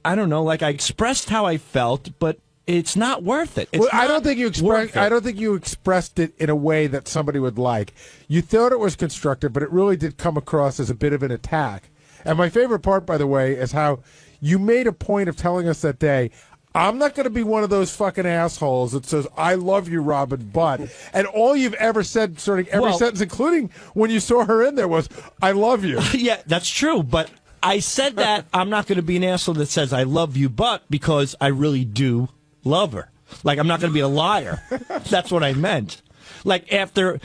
I don't know. Like, I expressed how I felt, but it's not worth it. I don't think you expressed it in a way that somebody would like. You thought it was constructive, but it really did come across as a bit of an attack. And my favorite part, by the way, is how you made a point of telling us that day, I'm not going to be one of those fucking assholes that says, I love you, Robin, but. And all you've ever said, starting every sentence, including when you saw her in there, was, I love you. Yeah, that's true, but I said that I'm not going to be an asshole that says I love you, but because I really do love her. Like, I'm not going to be a liar. That's what I meant. Like, after,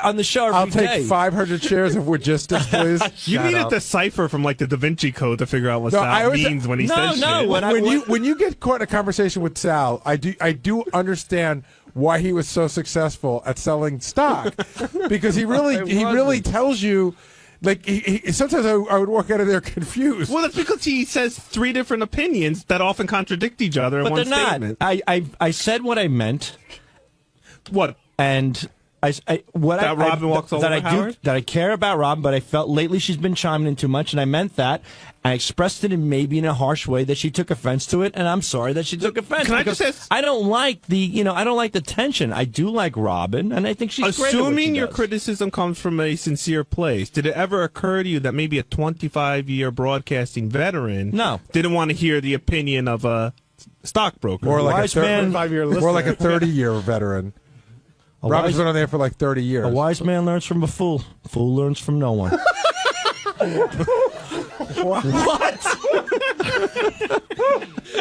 on the show I'll take 500 shares of Logistics, please. You need a decipher from, like, the ＤaVinci Code to figure out what Sal means when he says shit. When you get caught in a conversation with Sal, I do understand why he was so successful at selling stock. Because he really tells you. Like, sometimes I would walk out of there confused. Well, that's because he says 3 different opinions that often contradict each other in one statement. I said what I meant. What? And Robin walks all over Howard? That I care about Robin, but I felt lately she's been chiming in too much, and I meant that. I expressed it in a harsh way that she took offense to it, and I'm sorry that she took offense. Can I just ask, I don't like the tension. I do like Robin, and I think she's great at what she assuming your does. criticism comes from a sincere place, did it ever occur to you that maybe a 25-year broadcasting veteran didn't want to hear the opinion of a stockbroker? Or like wise man, more like a 30-year veteron. Robin's been on there for like 30 years. A wise man learns from a fool. A fool learns from no one. What?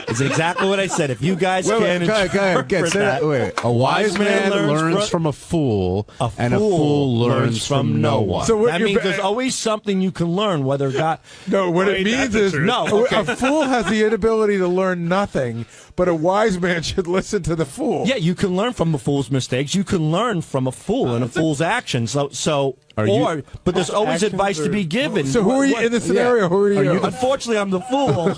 It's exactly what I said. If you guys can't interpret that, a wise man learns from a fool, and a fool learns from no one. So that means there's always something you can learn, whether God. No, what it means is a fool has the inability to learn nothing, but a wise man should listen to the fool. Yeah, you can learn from a fool's mistakes. You can learn from a fool and a fool's actions. But there's always advice to be given. So who are you in the scenario? Who are you? Unfortunately, I'm the fool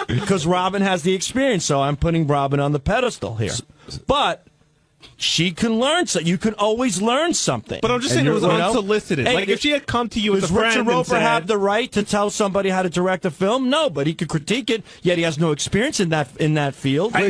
because Robin has the experience. So I'm putting Robin on the pedestal here. But she can learn. So you can always learn something. But I'm just saying it was unsolicited. Hey, like if she had come to you as a does friend Richard and Roper said, have the right to tell somebody how to direct a film? No, but he could critique it. Yet he has no experience in that field. I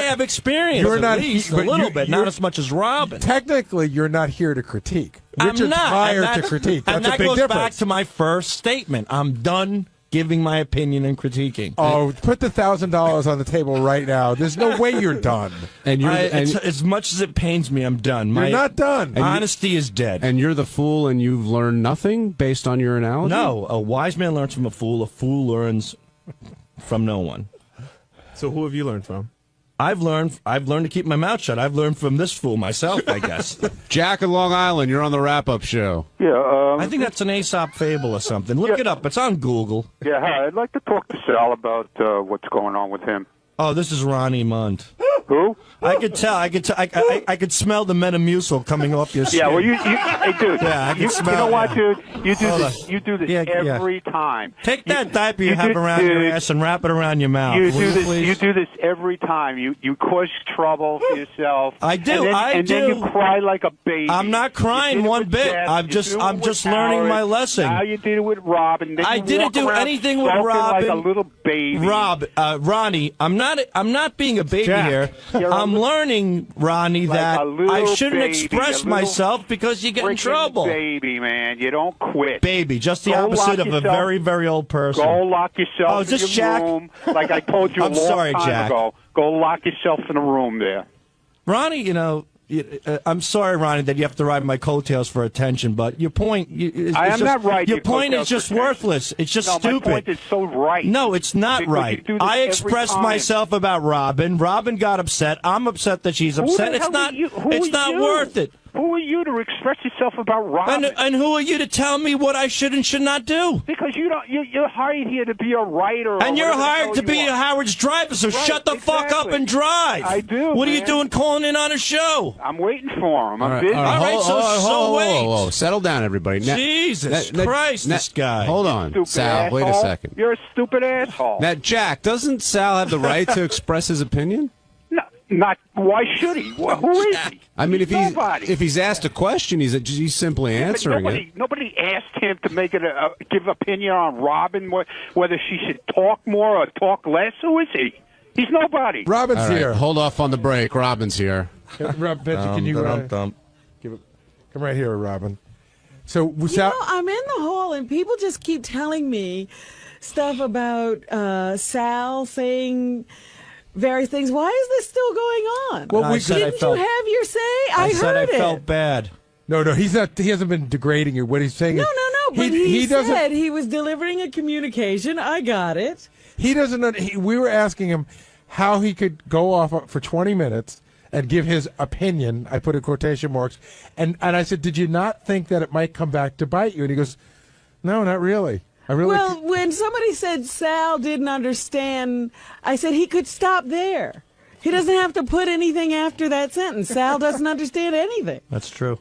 have experience. You're at not least a little bit, not as much as Robin. Technically, you're not here to critique. Richard's I'm not. hired to critique. That's and that a big goes difference. back to my first statement. I'm done giving my opinion and critiquing. Oh, put the $1,000 on the table right now. There's no way you're done. And as much as it pains me, I'm done. You're not done. Honesty is dead. And you're the fool, and you've learned nothing based on your analogy? No, a wise man learns from a fool. A fool learns from no one. So who have you learned from? I've learned to keep my mouth shut. I've learned from this fool myself, I guess. Jack in Long Island, you're on the wrap-up show. Yeah, I think that's an Aesop fable or something. Look it up. It's on Google. Yeah, hi. I'd like to talk to Sal about what's going on with him. Oh, this is Ronnie Mund. Who? I could tell. I could smell the 𝗦𝗵cie coming off your skin. Yeah, well, hey, dude. Yeah, I can smell. You know what, dude? You do Hold this. on. You do this Yeah. every time. Take that diaper you have around your ass and wrap it around your mouth. You will do this. please? You do this every time. You cause trouble for yourself. I do. And then you cry like a baby. I'm not crying one bit. I'm just learning my lesson. Now you did it with Robin. I didn't do anything with Robin. Like a little baby. Ronnie, I'm not being a baby Jack, here. you're I'm learning, Ronnie, like that a little I shouldn't baby, express a little myself because you get in freaking trouble. Baby, man, you don't quit. Baby, just the Go opposite lock of a yourself- very, very old person. Go lock yourself Oh, is this in your Jack? room, like I told you a I'm long sorry, time Jack. ago. Go lock yourself in a room there. Ronnie, I'm sorry, Ronnie, that you have to ride my coattails for attention, but your point I am not riding your your point coattails is just for attention. worthless. It's just No, stupid. my point is so right. No, it's not Because right. you do this I every expressed time. myself about Robin. Robin got upset. I'm upset that she's Who upset. the It's hell not are you? Who it's are not you? worth it. Who are you to express yourself about Robin? And who are you to tell me what I should and should not do? Because you're hired here to be a writer. And you're or whatever the hired hell to you be are. Howard's driver, so Right, shut the fuck up exactly. and drive. I do. What are you man. doing calling in on a show? I'm waiting for him. I'm busy. All right, so wait. Whoa, settle down, everybody. Jesus Christ, this guy. Hold on, Stupid Sal. Wait a asshole. second. You're a stupid asshole. Now, Jack, doesn't Sal have the right to express his opinion? No, not. Why should he? Who is he? I mean, Nobody. if he's asked a question, he's simply answering it. Nobody asked him to make it give opinion on Robin, whether she should talk more or talk less. Who is he? He's nobody. Robin's All right, here. hold off on the break. Robin's here. Rob, Benji, can you come right here, Robin? So, Sal, I'm in the hall, and people just keep telling me stuff about Sal saying various things. Why is this still going on? Well, didn't you have your say? I said heard I felt bad. No, he's not. He hasn't been degrading you. What he's saying is, No, but he said he was delivering a communication. I got it. He doesn't. We were asking him how he could go off for 20 minutes and give his opinion. I put in quotation marks, and I said, "Did you not think that it might come back to bite you?" And he goes, "No, not really. I really." Well, when somebody said Sal didn't understand, I said he could stop there. He doesn't have to put anything after that sentence. Sal doesn't understand anything. That's true.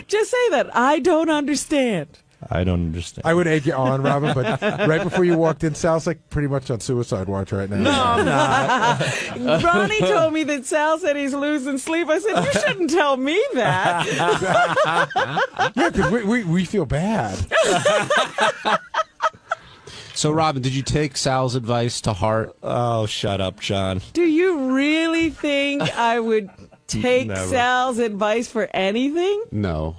Just say that. I don't understand. I don't understand. I would egg you on, Robin, but right before you walked in, Sal's like pretty much on suicide watch right now. No, I'm not. Ronnie told me that Sal said he's losing sleep. I said, you shouldn't tell me that. Yeah, because we feel bad. So, Robin, did you take Sal's advice to heart? Oh, shut up, John. Do you really think I would take Never. Sal's advice for anything? No.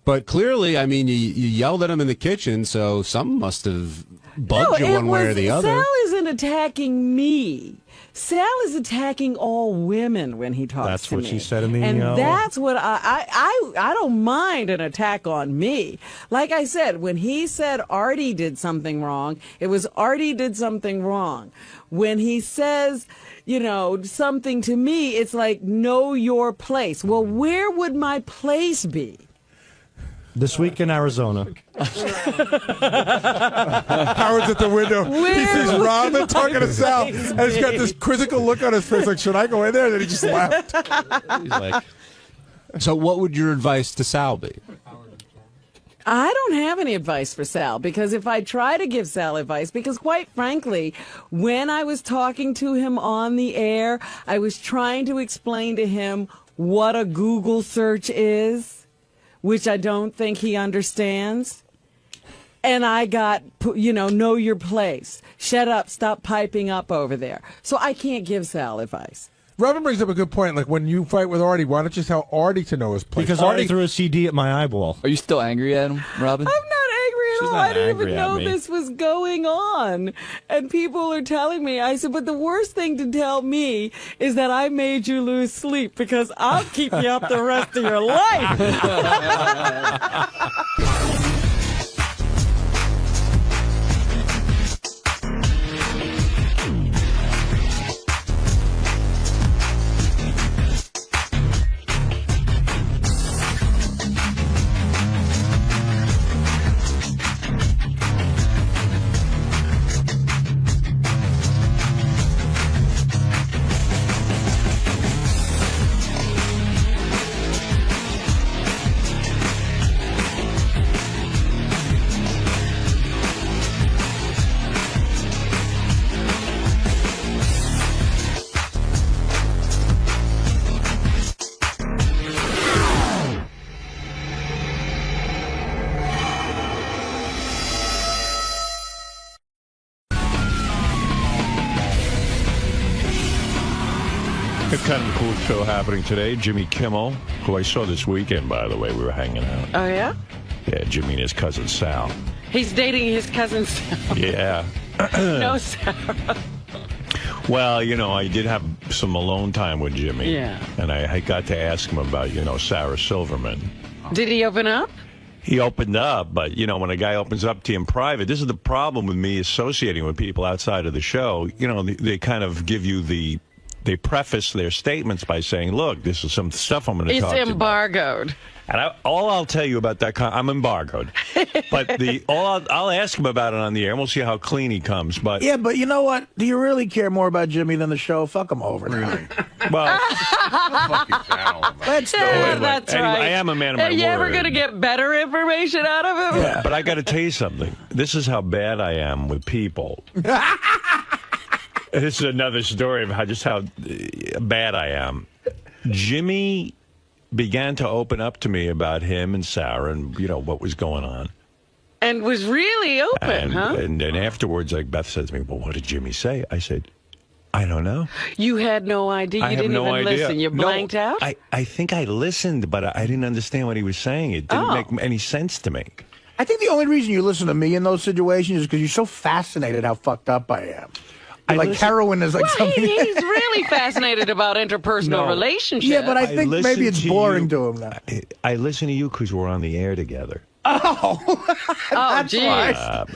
But clearly, I mean, you yelled at him in the kitchen, so something must have bugged you one way or the other. Sal isn't attacking me. Sal is attacking all women when he talks That's to me. what she said in the And email. that's what I don't mind an attack on me. Like I said, when he said Artie did something wrong, it was Artie did something wrong. When he says, something to me, it's like, know your place. Well, where would my place be? This week in Arizona. Howard's at the window. He sees Robin talking to Sal, and he's got this quizzical look on his face, like, should I go in there? And then he just left. He's like, so what would your advice to Sal be? I don't have any advice for Sal, because if I try to give Sal advice, because quite frankly, when I was talking to him on the air, I was trying to explain to him what a Google search is, which I don't think he understands. And I got, know your place. Shut up, stop piping up over there. So I can't give Sal advice. Robin brings up a good point. Like, when you fight with Artie, why don't you tell Artie to know his place? Because Artie threw a CD at my eyeball. Are you still angry at him, Robin? I'm not angry at all. not I didn't even angry at know me. this was going on. And people are telling me. I said, but the worst thing to tell me is that I made you lose sleep, because I'll keep you up the rest of your life. Kind of a cool show happening today. Jimmy Kimmel, who I saw this weekend, by the way, we were hanging out. Oh, yeah? Yeah, Jimmy and his cousin Sal. He's dating his cousin Sal. Yeah. No, Sarah. Well, I did have some alone time with Jimmy. Yeah. And I got to ask him about, Sarah Silverman. Did he open up? He opened up, but, when a guy opens up to you in private, this is the problem with me associating with people outside of the show. They kind of give you they preface their statements by saying, look, this is some stuff I'm going to talk to you about. It's embargoed. And all I'll tell you about that, I'm embargoed. But I'll ask him about it on the air, and we'll see how clean he comes. But Yeah, but you know what? Do you really care more about Jimmy than the show? Fuck him over. Really? Well, let's do Yeah, it. that's anyway, right. I am a man of my Are you ever word. going to get better information out of him? Yeah, but I got to tell you something. This is how bad I am with people. This is another story of how bad I am. Jimmy began to open up to me about him and Sarah and, what was going on. And was really open, huh? And then afterwards, like Beth says to me, well, what did Jimmy say? I said, I don't know. You had no idea. I You have didn't no even idea. listen. You blanked out? I think I listened, but I didn't understand what he was saying. It didn't make any sense to me. I think the only reason you listen to me in those situations is because you're so fascinated how fucked up I am. Heroin is like something. He's really fascinated about interpersonal relationships. Yeah, but I think maybe listen it's to boring you. to him now. I listen to you because we're on the air together. Oh, geez.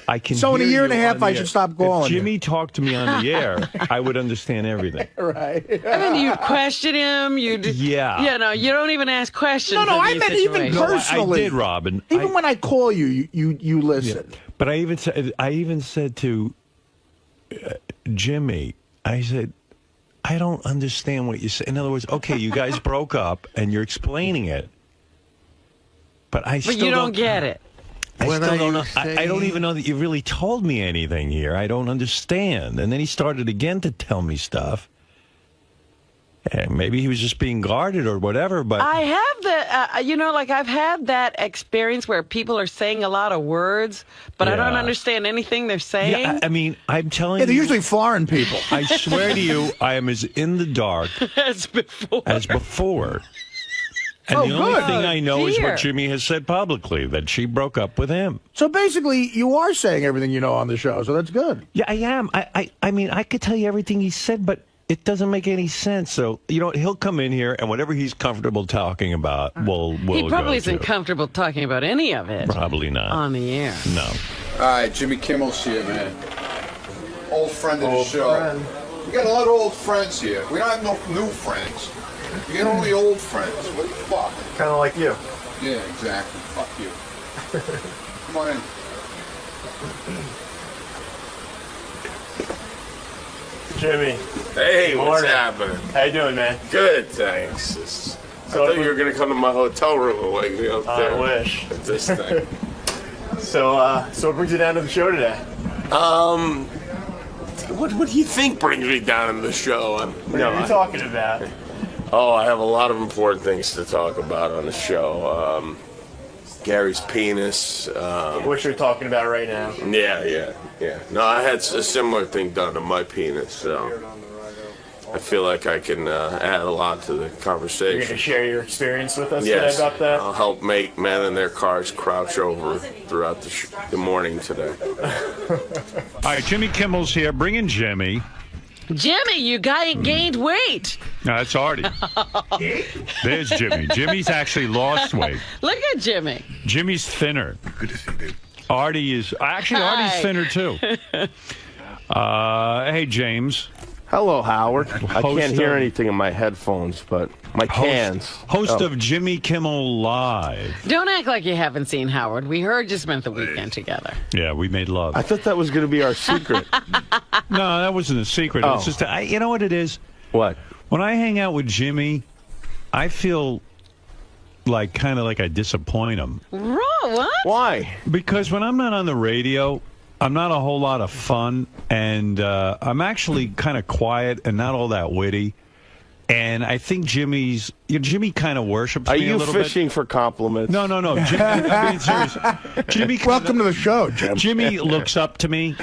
I can. So in a hear year and a you half, on the I air. should stop calling If Jimmy talked to me on the air, I would understand everything. Right. I mean, you'd question him. Yeah. You don't even ask questions. No, in I these meant even situations. personally. I did, Robin. Even when I call you, you listen. Yeah. But I even said to Jimmy, I said, I don't understand what you say. In other words, okay, you guys broke up and you're explaining it. But I But you don't get it. I still don't know. I don't even know that you really told me anything here. I don't understand. And then he started again to tell me stuff. And maybe he was just being guarded or whatever, but I have I've had that experience where people are saying a lot of words, but I don't Yeah. understand anything they're saying. Yeah, I mean, I'm telling you. they're usually foreign people. I swear to you, I am as in the dark as before. And Oh, the only good. thing I know is Dear. what Jimmy has said publicly, that she broke up with him. So basically, you are saying everything you know on the show, so that's good. Yeah, I am. I mean, I could tell you everything he said, but it doesn't make any sense. So, you know, he'll come in here, and whatever he's comfortable talking about, we'll He probably go isn't to. comfortable talking about any of it Probably not. on the air. No. All right, 𝗦𝗵cie here, man. Old friend of the Old show. friend. We got a lot of old friends here. We don't have no new friends. We get only old friends. What the fuck? Kind of like you. Yeah, exactly. Fuck you. Come on in. Jimmy. Hey, what's Morning. happening? How you doing, man? Good, thanks. I thought you were going to come to my hotel room and wake me up there. I wish. At this thing. So what brings you down to the show today? What do you think brings me down in the show? What are you talking about? Oh, I have a lot of important things to talk about on the show. Gary's penis. What you're talking about right now? Yeah. No, I had a similar thing done to my penis, so I feel like I can add a lot to the You're going conversation. to share your experience with us Yes, today about that? I'll help make men in their cars crouch over throughout the morning today. All right, Jimmy Kimmel's here. Bring in Jimmy. Jimmy, you gained weight. No, that's Artie. There's Jimmy. Jimmy's actually lost weight. Look at Jimmy. Jimmy's thinner. Good to see you. Artie is actually Artie's Hi. thinner too. Hey, James. Hello, Howard. I Host can't hear of- anything in my headphones, but my cans. Host Oh. of Jimmy Kimmel Live. Don't act like you haven't seen Howard. We heard you spent the weekend together. Yeah, we made love. I thought that was going to be our secret. No, that wasn't a secret. Oh. It's just, you know what it is? What? When I hang out with Jimmy, I feel like kind of like I disappoint him. What? Why? Because when I'm not on the radio, I'm not a whole lot of fun, and I'm actually kind of quiet and not all that witty. And I think Jimmy kind of worships Are me a you little bit. fishing for compliments? No. I'm being serious. Jimmy, welcome to the show, Jim. Jimmy looks up to me.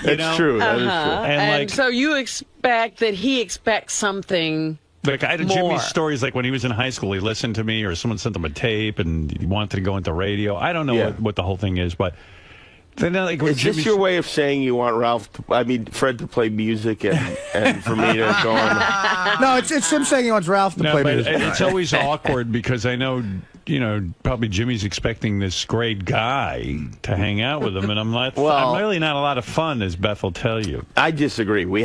That's true. That is true. And like, so you expect that he expects something. like I had more. Jimmy's stories, like when he was in high school, he listened to me, or someone sent him a tape, and he wanted to go into radio. I don't know what the whole thing is, but then like when Is this Jimmy's- your way of saying you want Fred to play music and for me to go on? No, it's him saying he wants Ralph to No, play but music. it's always awkward because I know, probably Jimmy's expecting this great guy to hang out with him, and I'm I'm really not a lot of fun, as Beth will tell you. I disagree. We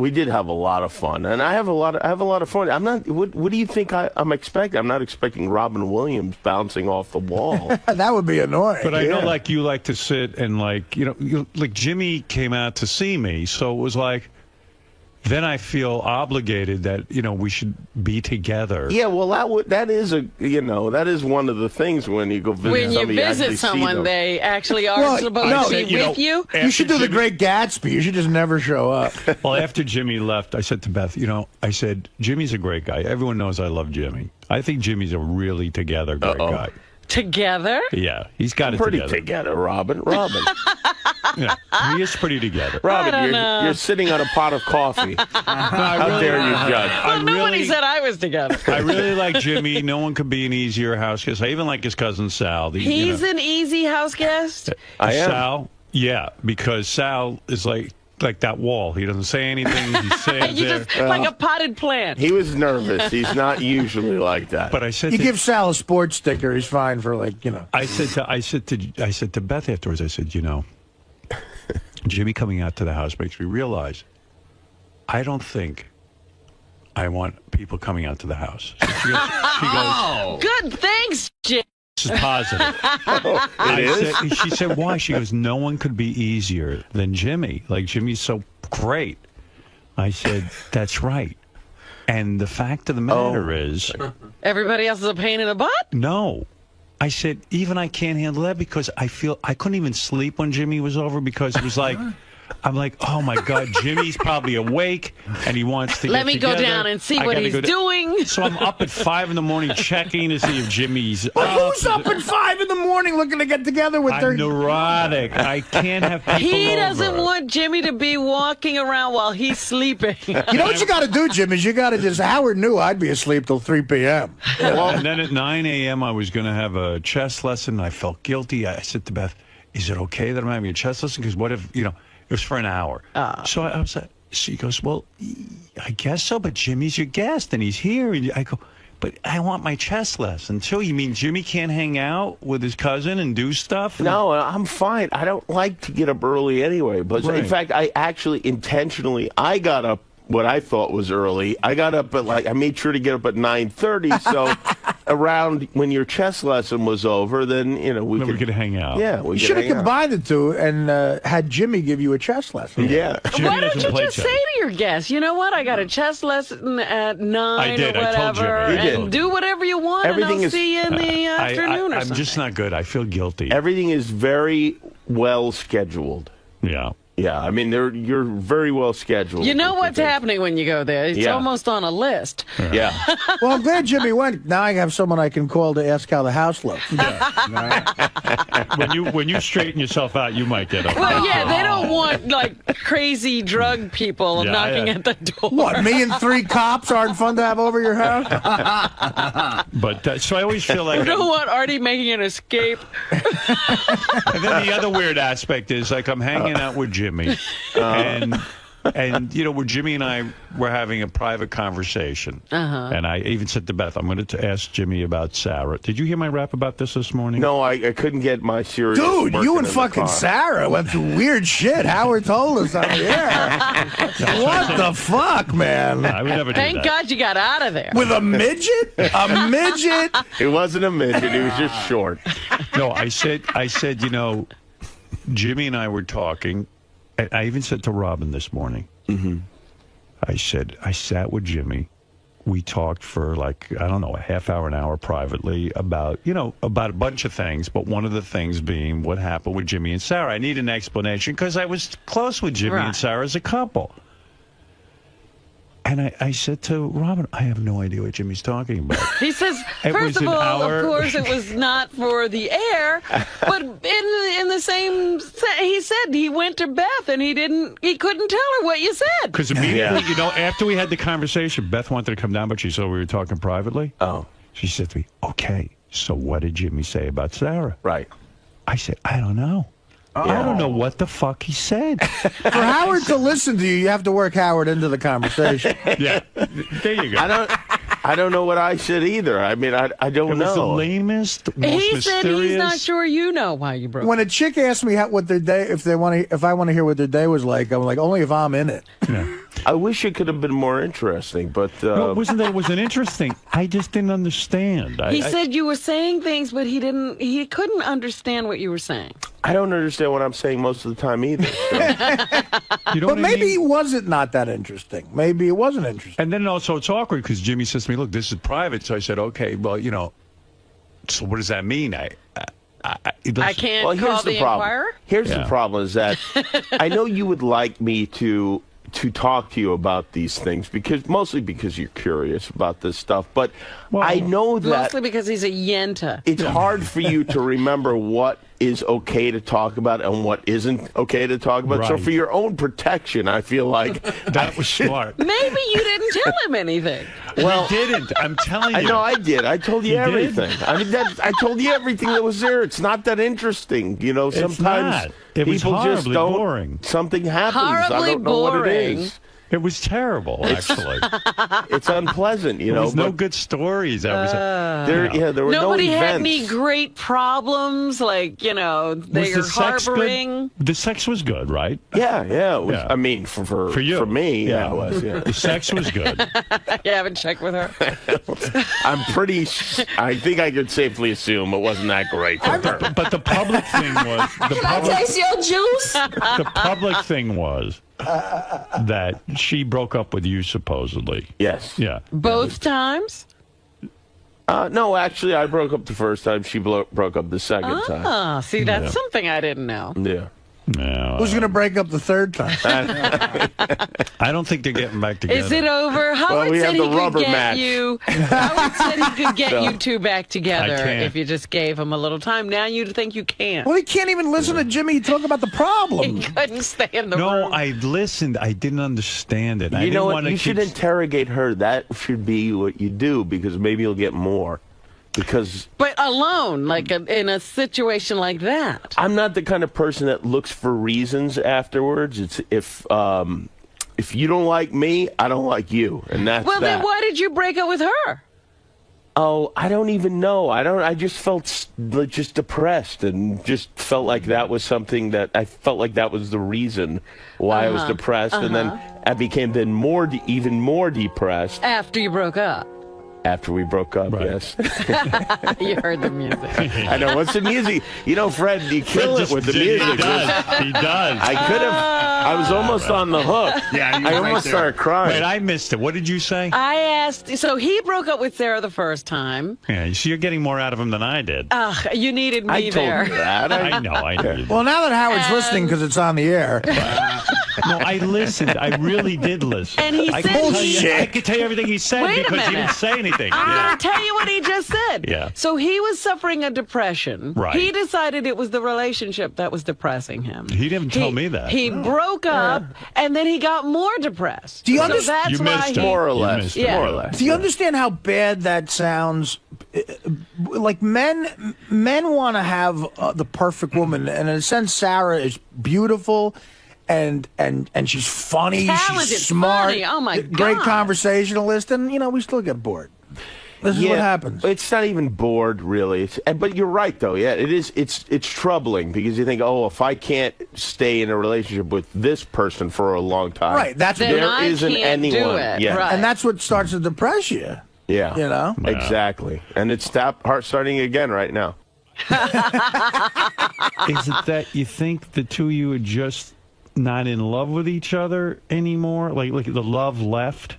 did have a lot of fun, and I have a lot of fun. I'm not. What do you think I'm expecting? I'm not expecting Robin Williams bouncing off the wall. That would be annoying. But I know, like, you like to sit and, like, like Jimmy came out to see me, so it was like, then I feel obligated that, we should be together. Yeah, well, that is one of the things when you go visit When you somebody, actually visit see someone, them. they actually are supposed to be with you. You should do the Great Gatsby. You should just never show up. Well, after Jimmy left, I said to Beth, I said, Jimmy's a great guy. Everyone knows I love Jimmy. I think Jimmy's a really together great guy. Together? Yeah, he's got it pretty together. Robin. Yeah, he is pretty together. Robin, you're sitting on a pot of coffee. How dare you judge? Nobody said I was together. I really like Jimmy. No one could be an easier house guest. I even like his cousin Sal. He's an easy house guest? I am. Sal, yeah, because Sal is like that wall. He doesn't say anything. He stays You there. just like a potted plant. He was nervous. He's not usually like that. But I said, You give Sal a sports sticker, he's fine for I said to Beth afterwards, I said, Jimmy coming out to the house makes me realize I don't think I want people coming out to the house. So she goes, Good, thanks, Jim. this is positive. She said, why? She goes, no one could be easier than Jimmy. Like, Jimmy's so great. I said, that's right. And the fact of the matter is... Everybody else is a pain in the butt? No. I said, even I can't handle that because I couldn't even sleep when Jimmy was over because it was like, I'm like, oh my God, Jimmy's probably awake and he wants to Let me together. go down and see what he's doing. So I'm up at 5 in the morning checking to see if Jimmy's But who's up at 5 in the morning looking to get together with their... I'm neurotic. I can't have people He doesn't over. want Jimmy to be walking around while he's sleeping. You know what you got to do, Jim, is you got to just... Howard knew I'd be asleep till 3 p.m. Well, and then at 9 a.m. I was going to have a chess lesson. I felt guilty. I said to Beth, is it okay that I'm having a chess lesson? Because what if, it was for an hour. So I was like, she goes, well, I guess so, but Jimmy's your guest, and he's here. And I go, but I want my chess lesson, too. You mean Jimmy can't hang out with his cousin and do stuff? No, I'm fine. I don't like to get up early anyway. But Right. in fact, I actually intentionally, I got up what I thought was early. I got up at I made sure to get up at 9:30. So around when your chess lesson was over, then, we could hang out. Yeah, we You could should have hang out. combined the two and had Jimmy give you a chess lesson. Yeah. Why don't you just say to your guests, you know what? I got a chess lesson at 9 I did. or I told whatever, Jimmy. and do whatever you want, Everything and I'll is- see you in the afternoon or I'm something. just not good. I feel guilty. Everything is very well scheduled. Yeah. Yeah, I mean, you're very well scheduled. You know what's happening when you go there. It's Yeah. almost on a list. Yeah. Well, I'm glad Jimmy went. Now I have someone I can call to ask how the house looks. when you straighten yourself out, you might get up. Well, yeah, they don't want, crazy drug people Yeah, knocking yeah. at the door. What, me and 3 cops aren't fun to have over your house? But so I always feel like You don't want Artie making an escape. And then the other weird aspect is I'm hanging out with Jimmy, and where Jimmy and I were having a private conversation, and I even said to Beth, I'm going to ask Jimmy about Sarah. Did you hear my rap about this morning? No, I couldn't get my serious. Dude, working you and in the fucking car. Sarah went through weird shit. Howard told us on the air. What the fuck, man? I would never do Thank that. God you got out of there. With a midget? A midget? It wasn't a midget. He was just short. No, I said, Jimmy and I were talking. I even said to Robin this morning, I said, I sat with Jimmy. We talked for a half hour, an hour privately about a bunch of things. But one of the things being what happened with Jimmy and Sarah. I need an explanation because I was close with Jimmy and Sarah as a couple. And I said to Robin, I have no idea what Jimmy's talking about. He says, It first was of an all, hour. of course, it was not for the air, but in the same, he said he went to Beth and he couldn't tell her what you said. Because immediately, after we had the conversation, Beth wanted to come down, but she saw we were talking privately. Oh. She said to me, okay, so what did Jimmy say about Sarah? Right. I said, I don't know. I don't know what the fuck he said. For Howard to listen to you have to work Howard into the conversation. Yeah, there you go. I don't know what I said either. I mean, I don't It know. was the lamest, most He said mysterious. he's not sure you know why you broke When a chick asks me what their day, if I want to hear what their day was like, I'm like, only if I'm in it. I wish it could have been more interesting, but No, it wasn't that it wasn't interesting. I just didn't understand. He said you were saying things, but he couldn't understand what you were saying. I don't understand what I'm saying most of the time either. So. But maybe it wasn't not that interesting. Maybe it wasn't interesting. And then also it's awkward because Jimmy says to me, look, this is private. So I said, okay, well, so what does that mean? I can't Well, call here's the the problem. Inquirer? Here's the problem is that I know you would like me to talk to you about these things mostly because you're curious about this stuff, but I know that Mostly because he's a yenta. it's hard for you to remember what is okay to talk about and what isn't okay to talk about. So Right. for your own protection, I feel like that was smart. Maybe you didn't tell him anything. Well, He didn't. I'm telling you. I know I did. I told you You did? everything. I mean, I told you everything that was there. It's not that interesting. Sometimes not. It was people just horribly don't. boring. Something happens. I Horribly don't know what it boring. is. It was terrible, actually. It's unpleasant, There was no but good stories. There were Nobody no had events. any great problems, they Was are the sex harboring. good? The sex was good, right? Yeah. It was, Yeah. I mean, for you. for me, yeah, it was. Yeah. The sex was good. You haven't checked with her? I think I could safely assume it wasn't that great for her. But the public thing was Can I taste your juice? the public thing was that she broke up with you supposedly. Yes. Yeah. Both times? No, actually, I broke up the first time. She broke up the second time. Ah, see, that's something I didn't know. Yeah. No. Who's going to break up the third time? I don't think they're getting back together. Is it over? Howard we said have he the could rubber get match. you. Howard said he could get you two back together can't. if you just gave him a little time. Now you think you can't. Well, he can't even listen to Jimmy talk about the problem. He couldn't stay in the room. No, I listened. I didn't understand it. I You didn't know what? want to You should interrogate her. That should be what you do, because maybe you'll get more. Because But alone, like in a situation like that. I'm not the kind of person that looks for reasons afterwards. It's if you don't like me, I don't like you, and that's Well, that. then why did you break up with her? Oh, I don't even know. I just felt just depressed, and just felt like that was something that I felt like that was the reason why I was depressed, and then I became then even more depressed After you broke up. after we broke up. Yes. You heard the music. I know. What's the music? You know, Fred, you kill it with the music. He does. I could have. I was almost on the hook. Yeah, I almost started crying. Wait, I missed it. What did you say? I asked, so he broke up with Sarah the first time. Yeah, so you're getting more out of him than I did. You needed me I told there. you that. I know. I did. Well, now that Howard's listening because it's on the air. No, I listened. I really did listen. And he I said could tell you everything he said Wait a because he minute. didn't say anything. I'm Yeah. going to tell you what he just said. Yeah. So he was suffering a depression. Right. He decided it was the relationship that was depressing him. He didn't tell me that. He broke up, and then he got more depressed. Do you So understand? that's You why missed he, it. More or You less. missed it. Yeah. More or less. Do you understand how bad that sounds? Like men want to have the perfect woman, and in a sense, Sarah is beautiful, and she's funny, Talented, she's smart, funny. Oh, my great God. conversationalist, and we still get bored. This is what happens. It's not even bored, really. But you're right, though. Yeah, it is. It's troubling because you think, oh, if I can't stay in a relationship with this person for a long time, Right, that's Then there I isn't can't do anyone. it. Yeah, Right. And that's what starts to depress you. yeah, You know? exactly. And it's starting again right now. Is it that you think the two of you are just not in love with each other anymore? Like the love left?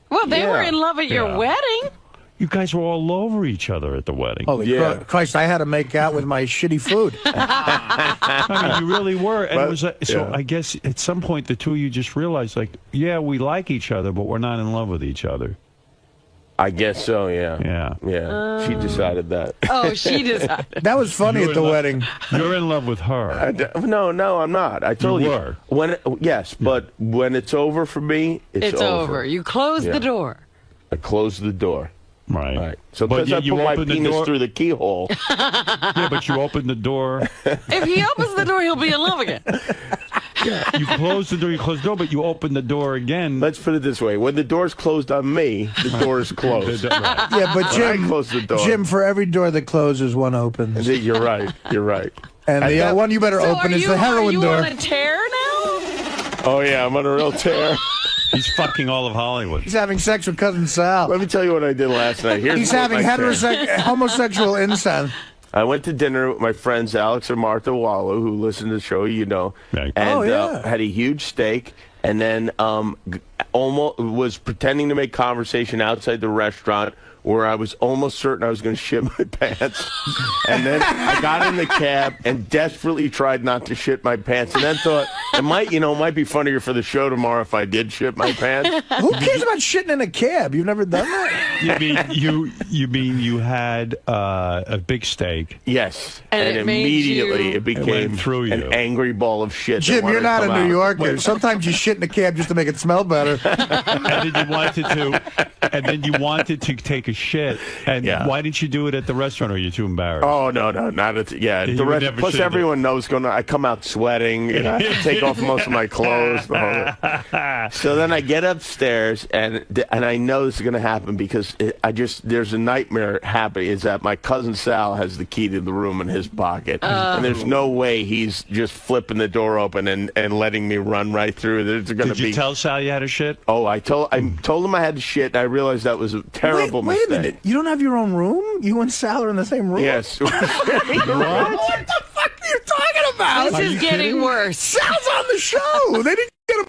Well, they Yeah. were in love at your Yeah. wedding. You guys were all over each other at the wedding. Holy Christ, I had to make out with my shitty food. I mean, you really were. And But- it was so yeah. I guess at some point the two of you just realized, like, yeah, we like each other, but we're not in love with each other. I guess so. Yeah. Yeah. Yeah. She decided that. Oh, she decided. That was funny You're at the in love- wedding. You're in love with her. No, I'm not. I told you. were. But when it's over for me, it's over. You close Yeah. the door. I close the door. Right. Right. So But because I you put my open the penis door- through the keyhole. Yeah, but you open the door. If he opens the door, he'll be in love again. You close the door, but you open the door again. Let's put it this way: when the door's closed on me, the door is closed. Right. Yeah, but When I Jim, close the door. Jim, for every door that closes, one opens. You're right. You're right. And the one you better open is the heroin are door. you on a tear now? Oh yeah, I'm on a real tear. He's fucking all of Hollywood. He's having sex with cousin Sal. Let me tell you what I did last night. He's having homosexual incest. I went to dinner with my friends Alex and Martha Wallow, who listen to the show, and had a huge steak, and then almost was pretending to make conversation outside the restaurant, where I was almost certain I was going to shit my pants. And then I got in the cab and desperately tried not to shit my pants, and then thought it might be funnier for the show tomorrow if I did shit my pants. Who cares about shitting in a cab? You've never done that? You mean you had a big steak? Yes. And it immediately made it became went through you. an angry ball of shit. that Jim, wanted you're to not a come New out. Yorker. Sometimes you shit in a cab just to make it smell better. And then you wanted to take a shit. And why didn't you do it at the restaurant? Or are you too embarrassed? Oh no, not at You the would rest. never Plus, say that. everyone knows I come out sweating. I have to take off most of my clothes. The whole. So then I get upstairs, and I know this is going to happen because there's a nightmare happening. Is that my cousin Sal has the key to the room in his pocket, and there's no way he's just flipping the door open and letting me run right through. There's going to Did be. you tell Sal you had a shit? Oh, I told him I had to shit, and I realized that was a terrible Wait mistake. a minute. You don't have your own room? You and Sal are in the same room? Yes. What the fuck are you talking about? This is getting worse. Sal's on the show. They didn't get him.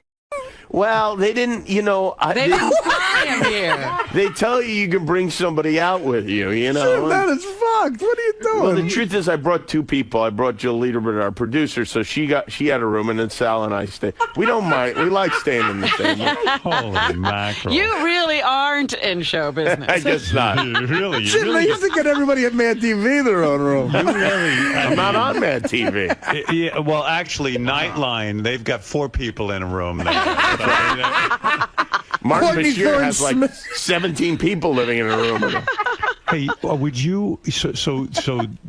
Well, they didn't, They didn't fly him I'm here. They tell you can bring somebody out with you, you know. That is fucked. What are you doing? Well, the truth is, I brought two people. I brought Jill Lederman, our producer, so she had a room, and then Sal and I stayed. We don't mind. We like staying in the same room. Holy mackerel! You really aren't in show business. I guess not. Really? Shit, they used to get everybody at Mad TV their own room. I'm not on Mad TV. Yeah, well, actually, Nightline, they've got 4 people in a room there. Mark Courtney Bashir has like Thorne-Smith. 17 people living in a room. Hey, would you? So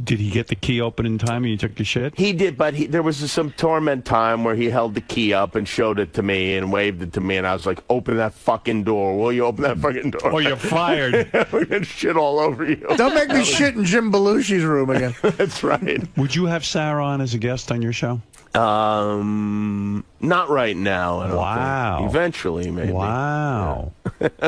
did he get the key open in time and you took your shit? He did, but there was some torment time where he held the key up and showed it to me and waved it to me, and I was like, "Open that fucking door! Will you open that fucking door?" Or you're fired. We're gonna shit all over you. Don't make me shit in Jim Belushi's room again. That's right. Would you have Sarah on as a guest on your show? Not right now. I don't Wow. think. Eventually, maybe. Wow.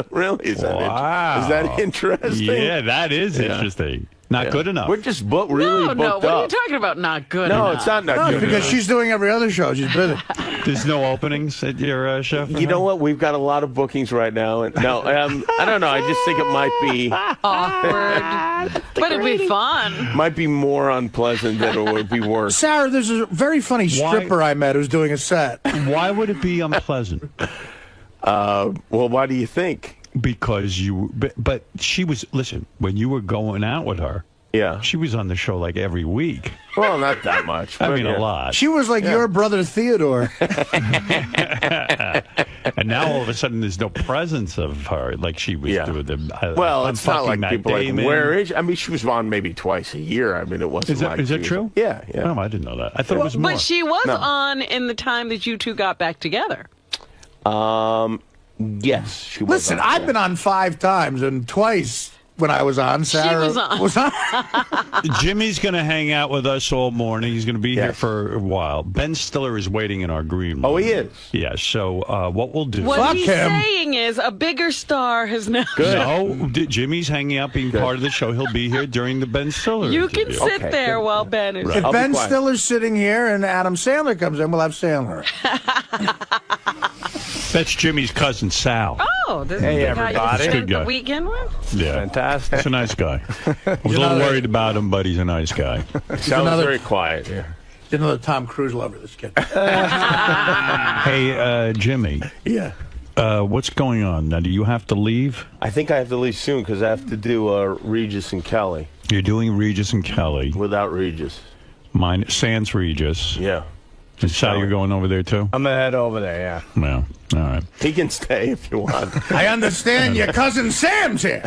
Really? Is that interesting? Yeah, that is interesting. Not good enough. We're just really booked what are you up. talking about? Not good No, enough. it's not No, good because enough. she's doing every other show. She's busy. There's no openings at your show? You know what? We've got a lot of bookings right now. And no, I don't know. I just think it might be Awkward. But it'd be fun. might be more unpleasant than it would be worse. Sarah, there's a very funny stripper I met who's doing a set. Why would it be unpleasant? Well, why do you think? Because but she was, listen, when you were going out with her, yeah, she was on the show like every week. Well, not that much. I mean, a lot. She was like your brother Theodore. And now all of a sudden there's no presence of her like she was doing them. Well, it's not like people like, Damon. where is she? I mean, she was on maybe twice a year. I mean, it wasn't Is that, like is she that was- true? Yeah, yeah. Oh, I didn't know that. I thought it was more. But she was No. on in the time that you two got back together. Yes, she was. Listen, on, I've been on 5 times, and twice when I was on, Sarah was on. Jimmy's going to hang out with us all morning. He's going to be here for a while. Ben Stiller is waiting in our green room. Oh, he is? Yeah, so what we'll do... What he's saying is a bigger star has now... No, Jimmy's hanging out being part of the show. He'll be here during the Ben Stiller You can interview. sit there while Ben is... If Ben Stiller's sitting here and Adam Sandler comes in, we'll have Sandler. That's Jimmy's cousin, Sal. Oh, this Hey, is the guy you everybody. spent Good guy. the weekend with? Yeah. Fantastic. He's a nice guy. I was a little worried about him, but he's a nice guy. Sounds very quiet here. He's another Tom Cruise lover, this kid. Hey, Jimmy. Yeah. What's going on? Now, do you have to leave? I think I have to leave soon because I have to do Regis and Kelly. You're doing Regis and Kelly. Without Regis. Mine, sans Regis. Yeah. And Sal, you're going over there, too? I'm going to head over there, yeah. Well, all right. He can stay if you want. I understand your cousin Sam's here.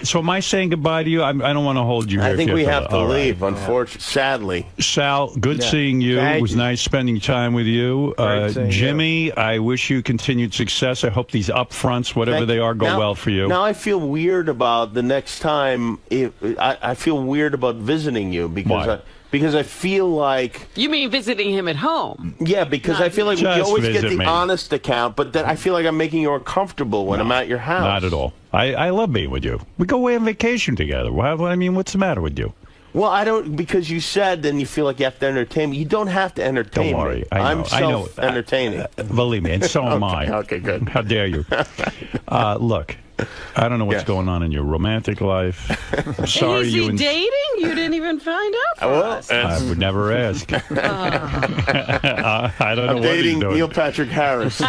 So am I saying goodbye to you? I don't want to hold you here. I think we have to all right. leave, unfortunately. Sadly. Sal, good Yeah. seeing you. Thank It was you. nice spending time with you. Great seeing you. Jimmy, I wish you continued success. I hope these upfronts, whatever Thank they you. are, go Now- well for you. Now I feel weird about the next time. I feel weird about visiting you Why? because I feel like. You mean visiting him at home? Yeah, because I feel like we Just always get visit the me. honest account, but then I feel like I'm making you uncomfortable when I'm at your house. Not at all. I love being with you. We go away on vacation together. I mean, what's the matter with you? Well, I don't, because you said then you feel like you have to entertain me. You don't have to entertain Don't worry. me. I know. I'm I know. self-entertaining. Believe me, and so am Okay, I. okay, good. How dare you? Look, I don't know what's Yes. going on in your romantic life. I'm sorry Is you he and dating? You didn't even find out for us. I would never ask. I don't know I'm what dating he's doing. Neil Patrick Harris.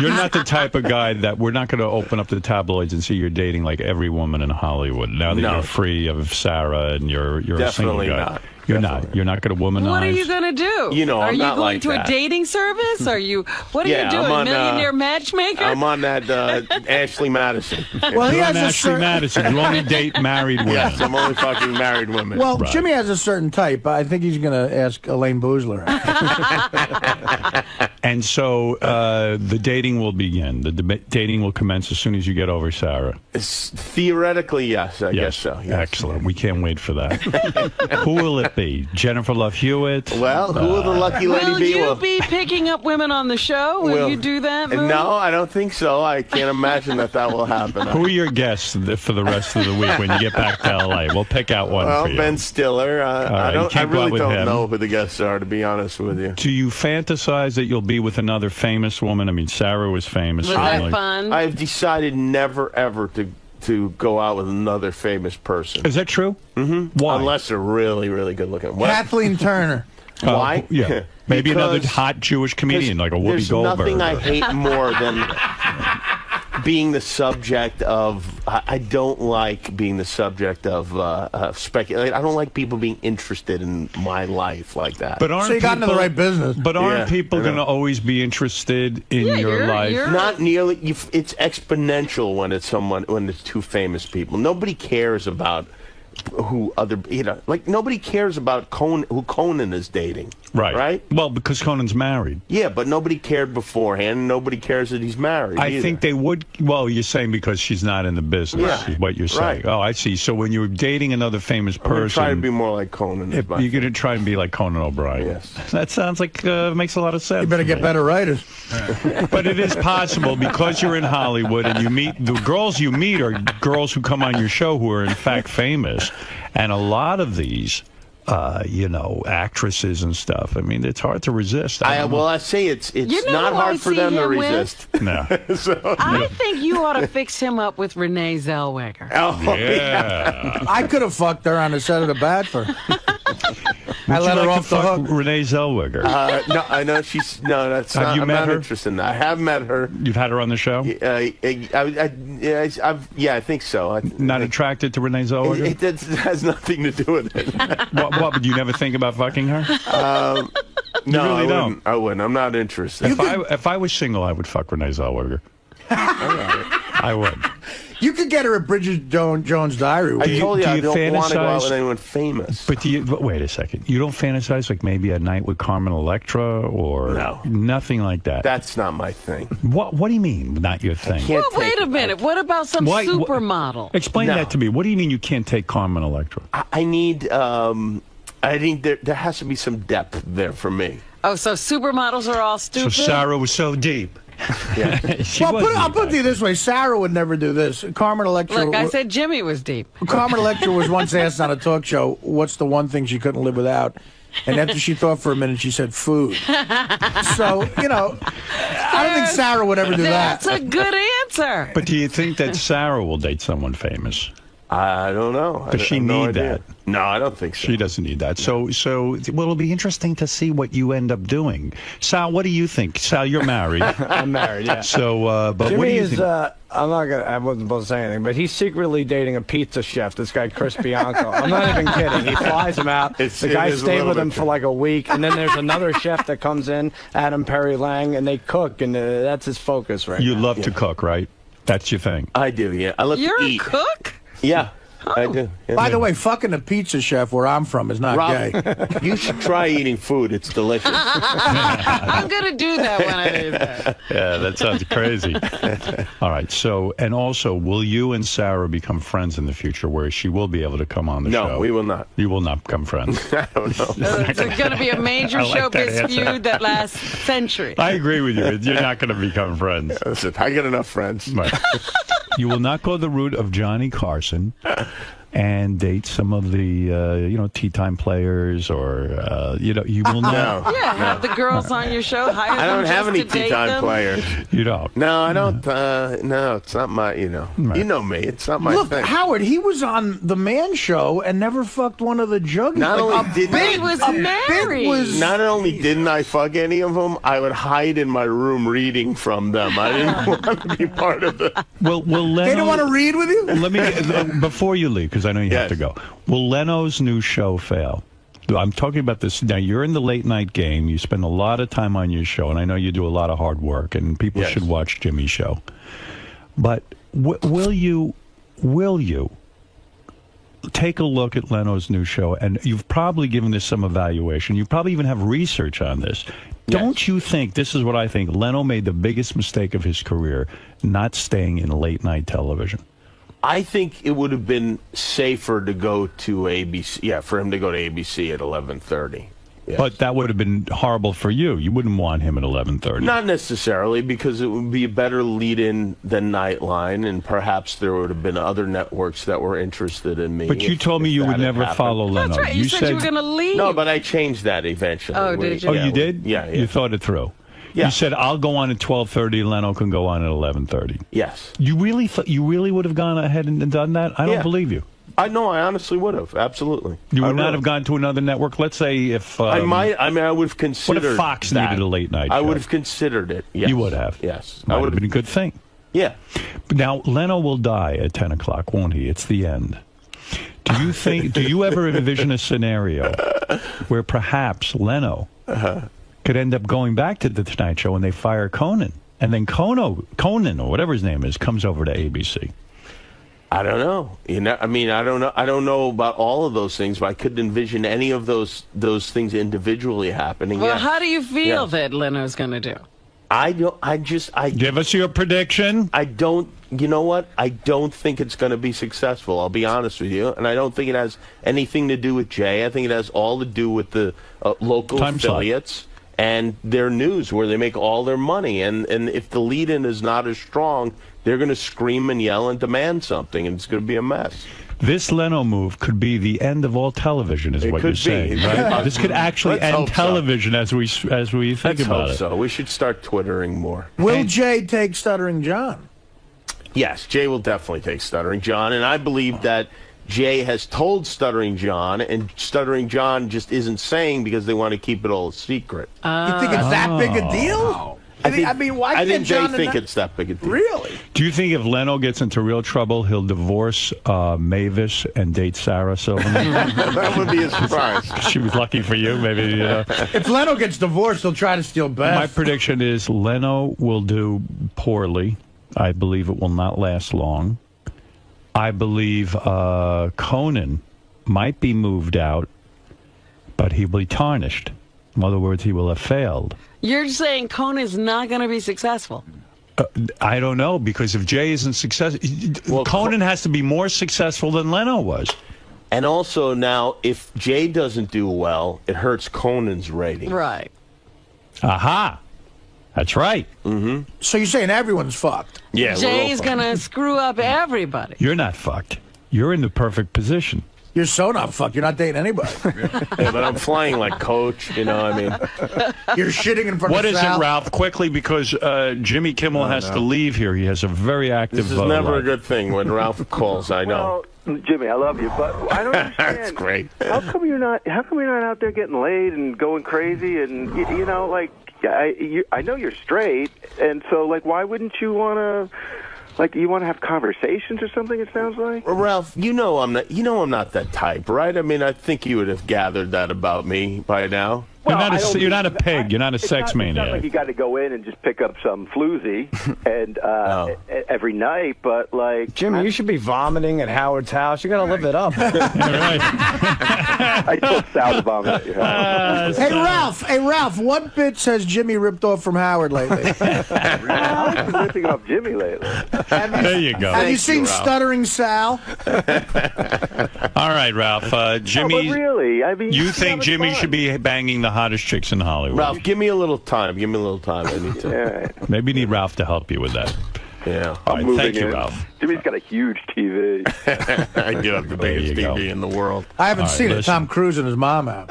You're not the type of guy that we're not going to open up the tabloids and see you're dating like every woman in Hollywood. Now that No. you're free of Sarah and you're Definitely a single guy. not. You're not. You're not going to womanize. What are you going to do? You know, are I'm you not going like to that. a dating service? Are you? What are Yeah, you doing? I'm on, Millionaire matchmaker? I'm on that Ashley Madison. Well, he You're has an a Ashley certain... Madison. You only date married women. Yes, I'm only fucking married women. Well, Right. Jimmy has a certain type. I think he's going to ask Elaine Boozler. And so the dating will begin. The dating will commence as soon as you get over Sarah. Theoretically, yes, I guess so. Yes. Excellent. We can't wait for that. Who will it be? Jennifer Love Hewitt? Well, who will the lucky lady Will be? you be picking up women on the show? Will you do that? Moon? No, I don't think so. I can't imagine that will happen. Who are your guests for the rest of the week when you get back to L.A.? We'll pick out one Well, for you. Ben Stiller. right, I you can't go out really with don't him. know who the guests are, to be honest with you. Do you fantasize that you'll be with another famous woman? I mean, Sarah was famous. Was that fun? I've decided never ever to go out with another famous person. Is that true? Mm-hmm. Why? Unless they're really, really good looking. Kathleen Turner. Why? Yeah. Maybe another hot Jewish comedian like a Whoopi Goldberg. There's nothing I hate more than being the subject of. I don't like being the subject of speculation. I don't like people being interested in my life like that. But aren't so you got into the right business. But aren't people going to always be interested in your life? Not nearly. It's exponential when it's two famous people. Nobody cares about who other, like nobody cares about who Conan is dating. Right? Well, because Conan's married. Yeah, but nobody cared beforehand. Nobody cares that he's married. I think they would. Well, you're saying because she's not in the business, is what you're saying. Right. Oh, I see. So when you're dating another famous person, I'm going to try to be more like Conan. you're going to try and be like Conan O'Brien. Yes. That sounds like makes a lot of sense. You better get better writers. But it is possible because you're in Hollywood and you meet the girls you meet are girls who come on your show who are in fact famous, and a lot of these. Actresses and stuff. I mean, it's hard to resist. I say it's not hard for them to resist. No. I think you ought to fix him up with Renee Zellweger. Oh, yeah. I could have fucked her on the set of The Bachelor. I let her off the hook. Renee Zellweger. No, I know she's. No, that's Have not. you I'm met not her? interested in that. I have met her. You've had her on the show? I think so. Not attracted to Renee Zellweger? It has nothing to do with it. What would you never think about fucking her? No, really don't. I wouldn't. I'm not interested. If I was single, I would fuck Renee Zellweger. I would. You could get her a Bridget Jones' Diary. I told you I do you don't want to go out fantasize- with anyone famous. But wait a second. You don't fantasize like maybe a night with Carmen Electra or nothing like that? That's not my thing. What do you mean, not your thing? Well, wait a minute. What about some supermodel? Explain that to me. What do you mean you can't take Carmen Electra? I need. I think there has to be some depth there for me. Oh, so supermodels are all stupid? So Sarah was so deep. Yeah. I'll put it this way. Sarah would never do this. Carmen Electra. Look, I said Jimmy was deep. Carmen Electra was once asked on a talk show, what's the one thing she couldn't live without? And after she thought for a minute, she said food. So, I don't think Sarah would ever do that. That's a good answer. But do you think that Sarah will date someone famous? I don't know. Does she need that? No, I don't think so. She doesn't need that. So it'll be interesting to see what you end up doing. Sal, what do you think? Sal, you're married. I'm married, yeah. So, but Jimmy what do you is, think? I wasn't supposed to say anything, but he's secretly dating a pizza chef, this guy Chris Bianco. I'm not even kidding. He flies him out. The guy stayed with him for like a week, and then there's another chef that comes in, Adam Perry Lange, and they cook, and that's his focus right now. You love to cook, right? That's your thing. I do, yeah. I love You're to a eat. cook? Yeah. I do. Yeah. By the way, fucking a pizza chef where I'm from is not Rob, gay. You should try eating food. It's delicious. I'm going to do that when I leave there. Yeah, that sounds crazy. All right. So, and also, will you and Sarah become friends in the future where she will be able to come on the show? No, we will not. You will not become friends. I don't know. It's going to be a major I like that showbiz answer. feud that lasts centuries. I agree with you. You're not going to become friends. Listen, I get enough friends. Right. You will not go the route of Johnny Carson and date some of the tea time players or you will not. Yeah, have the girls on your show. Hire I don't them have just any to date tea time them. players. You don't. No, I don't. No, it's not my. You know me. It's not my Look, thing. Howard, he was on the Man Show and never fucked one of the juggies. Not only didn't He was married. Not only didn't I fuck any of them, I would hide in my room reading from them. I didn't want to be part of it. Will Leno, They didn't want to read with you? Let me before you leave because I know you have to go. Will Leno's new show fail? I'm talking about this now. You're in the late night game. You spend a lot of time on your show, and I know you do a lot of hard work. And people should watch Jimmy's show. But will you take a look at Leno's new show? And you've probably given this some evaluation. You probably even have research on this. Don't you think, this is what I think, Leno made the biggest mistake of his career, not staying in late night television? I think it would have been safer to go to ABC. Yeah, for him to go to ABC at 11:30. Yes. But that would have been horrible for you. You wouldn't want him at 11:30. Not necessarily, because it would be a better lead-in than Nightline, and perhaps there would have been other networks that were interested in me. But you told me you would never follow Leno. That's right. You said you were going to leave. No, but I changed that eventually. Oh, did you? Oh, you did? Yeah. You thought it through. Yeah. You said I'll go on at 12:30. Leno can go on at 11:30. Yes. You really would have gone ahead and done that? I don't believe you. I know. I honestly would have. Absolutely. You would not have gone to another network. Let's say if I might. I mean, I would have considered. What if Fox that. needed a late night show? I would have considered it. Yes. You would have. Yes. Might have been a good thing. Yeah. But now Leno will die at 10 o'clock, won't he? It's the end. Do you think? Do you ever envision a scenario where perhaps Leno could end up going back to the Tonight Show and they fire Conan, and then Conan or whatever his name is comes over to ABC? I don't know. You know, I mean, I don't know. I don't know about all of those things, but I couldn't envision any of those things individually happening. Well, Yes. how do you feel Yes. that Leno's going to do? I don't. I give us your prediction. I don't. You know what? I don't think it's going to be successful. I'll be honest with you, and I don't think it has anything to do with Jay. I think it has all to do with the local Time slot. affiliates and their news, where they make all their money. And if the lead-in is not as strong, they're going to scream and yell and demand something, and it's going to be a mess. This Leno move could be the end of all television, is It what could you're saying. be. Right? This could actually Let's end hope so. television as we think Let's about hope it. so. We should start Twittering more. Will Jay take Stuttering John? Yes, Jay will definitely take Stuttering John, and I believe that Jay has told Stuttering John, and Stuttering John just isn't saying because they want to keep it all a secret. You think it's that big a deal? I mean, why I can't think John Jay think it's that big a deal. Really? Do you think if Leno gets into real trouble, he'll divorce Mavis and date Sarah Silverman? That would be a surprise. She was lucky for you, maybe. You know. If Leno gets divorced, he'll try to steal Beth. My prediction is Leno will do poorly. I believe it will not last long. I believe Conan might be moved out, but he will be tarnished. In other words, he will have failed. You're saying Conan's not going to be successful? I don't know, because if Jay isn't successful, Conan has to be more successful than Leno was. And also now, if Jay doesn't do well, it hurts Conan's rating. Right. Aha. That's right. Mm-hmm. So you're saying everyone's fucked? Yeah. Jay's going to screw up everybody. You're not fucked. You're in the perfect position. You're so not fucked. You're not dating anybody. Yeah, but I'm flying like Coach, you know, I mean. You're shitting in front What of is Sal. it, Ralph? Quickly, because Jimmy Kimmel has to leave here. He has a very active This is never life. a good thing when Ralph calls, I know. Well, Jimmy, I love you, but I don't understand. That's great. How come you're not out there getting laid and going crazy and you know, like I know you're straight, and so like why wouldn't you want to? Like, you want to have conversations or something, it sounds like? Well, Ralph, you know I'm not that type, right? I mean, I think you would have gathered that about me by now. You're not a pig. You're not a sex maniac. It's not like you got to go in and just pick up some floozy and every night, but like... Jimmy, you should be vomiting at Howard's house. You got to live it up. I told Sal to vomit at your house. Hey, Ralph, what bits has Jimmy ripped off from Howard lately? I've been ripping off Jimmy lately. There you go. Have you seen Ralph. Stuttering Sal? All right, Ralph. Jimmy, but really, I mean... you think Jimmy should be banging the hottest chicks in Hollywood? Ralph, give me a little time. Give me a little time. I need to. Maybe you need Ralph to help you with that. Yeah. All right, moving thank you, in. Ralph. Jimmy's got a huge TV. I do have the biggest TV in the world. I haven't All right, seen it. listen. Tom Cruise and his mom have.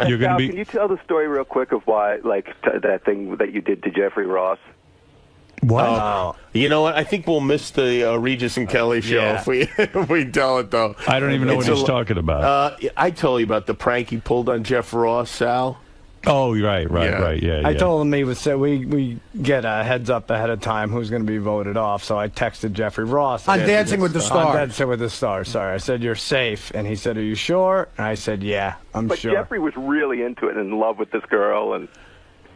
You're going to Sal, be... can you tell the story real quick of why, like, that thing that you did to Jeffrey Ross? What? You know what? I think we'll miss the Regis and Kelly show if we tell it, though. I don't even know what he's talking about. I told you about the prank he pulled on Jeff Ross, Sal. Oh, right. Yeah, I told him we get a heads up ahead of time who's going to be voted off. So I texted Jeffrey Ross On Dancing with the Stars. On Dancing with the Stars. Sorry, I said you're safe, and he said, "Are you sure?" And I said, "Yeah, I'm But sure." Jeffrey was really into it and in love with this girl, and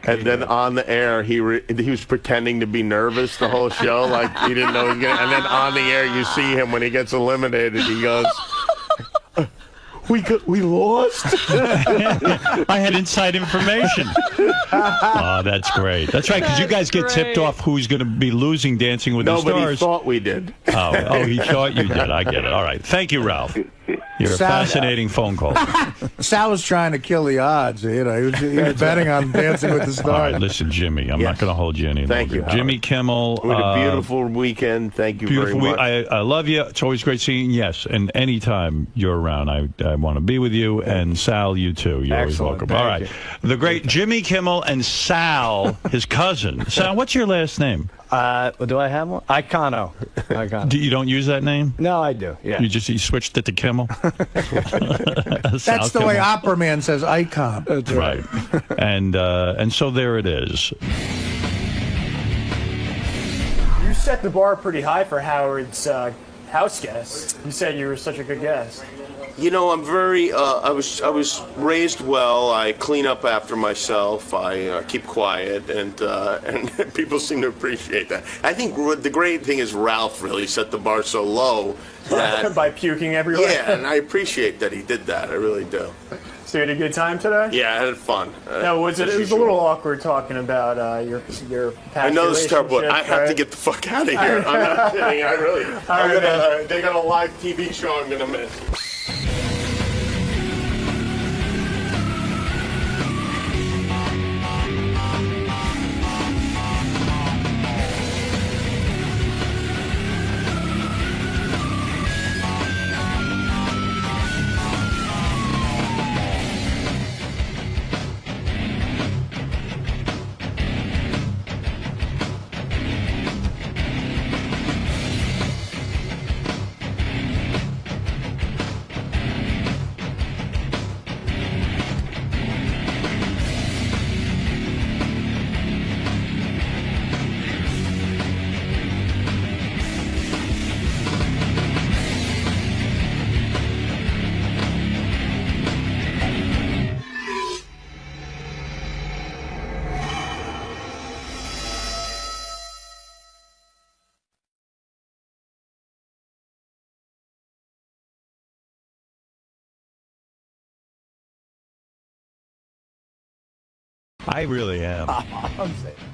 then on the air, he was pretending to be nervous the whole show, like he didn't know he was going to. And then on the air, you see him when he gets eliminated. He goes, "We lost." I had inside information. Oh, that's great. That's right, because you guys get tipped off who's going to be losing Dancing with the Stars. Nobody thought we did. Oh, he thought you did. I get it. All right. Thank you, Ralph. You're a fascinating phone call. Sal was trying to kill the odds. You know, he was betting on Dancing with the Stars. All right, listen, Jimmy, I'm not going to hold you any Thank longer. you, Howard. Jimmy Kimmel. We had a beautiful weekend. Thank you very much. I love you. It's always great seeing you. Yes, and anytime you're around, I want to be with you. And Sal, you too. You're always welcome. All right. The great Jimmy Kimmel and Sal, his cousin. Sal, what's your last name? Do I have one? Icono. You don't use that name? No, I do. Yeah. You switched it to Kimmel? That's the way Opera Man says icon. That's right. And so there it is. You set the bar pretty high for Howard's house guest. You said you were such a good guest. You know, I'm very. I was raised well. I clean up after myself. I keep quiet, and people seem to appreciate that. I think the great thing is Ralph really set the bar so low that by puking everywhere. Yeah, and I appreciate that he did that. I really do. So you had a good time today? Yeah, I had fun. No, it was a little awkward talking about your past I know this is terrible, but I have right? to get the fuck out of here. I'm not kidding. I really. They got a live TV show I'm gonna miss. I really am.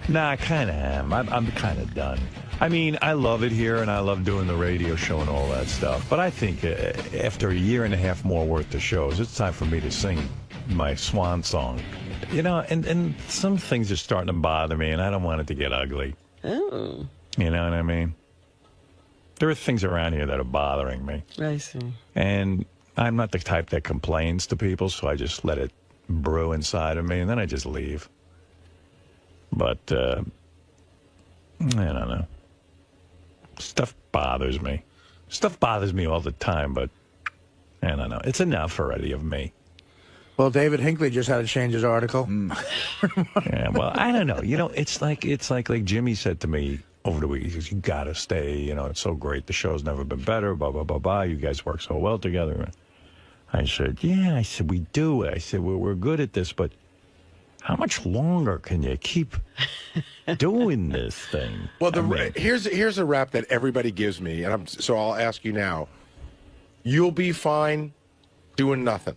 Nah, I kind of am. I'm kind of done. I mean, I love it here, and I love doing the radio show and all that stuff. But I think after a year and a half more worth of shows, it's time for me to sing my swan song. You know, and some things are starting to bother me, and I don't want it to get ugly. Oh. You know what I mean? There are things around here that are bothering me. I see. And I'm not the type that complains to people, so I just let it brew inside of me, and then I just leave. But, I don't know. Stuff bothers me. Stuff bothers me all the time, but I don't know. It's enough already of me. Well, David Hinckley just had to change his article. Yeah, well, I don't know. You know, it's like Jimmy said to me over the week. He goes, "You got to stay. You know, it's so great. The show's never been better. Blah, blah, blah, blah. You guys work so well together." I said, "Yeah." I said, "We do." I said, "We're good at this, but how much longer can you keep doing this thing?" Well, here's a rap that everybody gives me, and so I'll ask you now. You'll be fine doing nothing.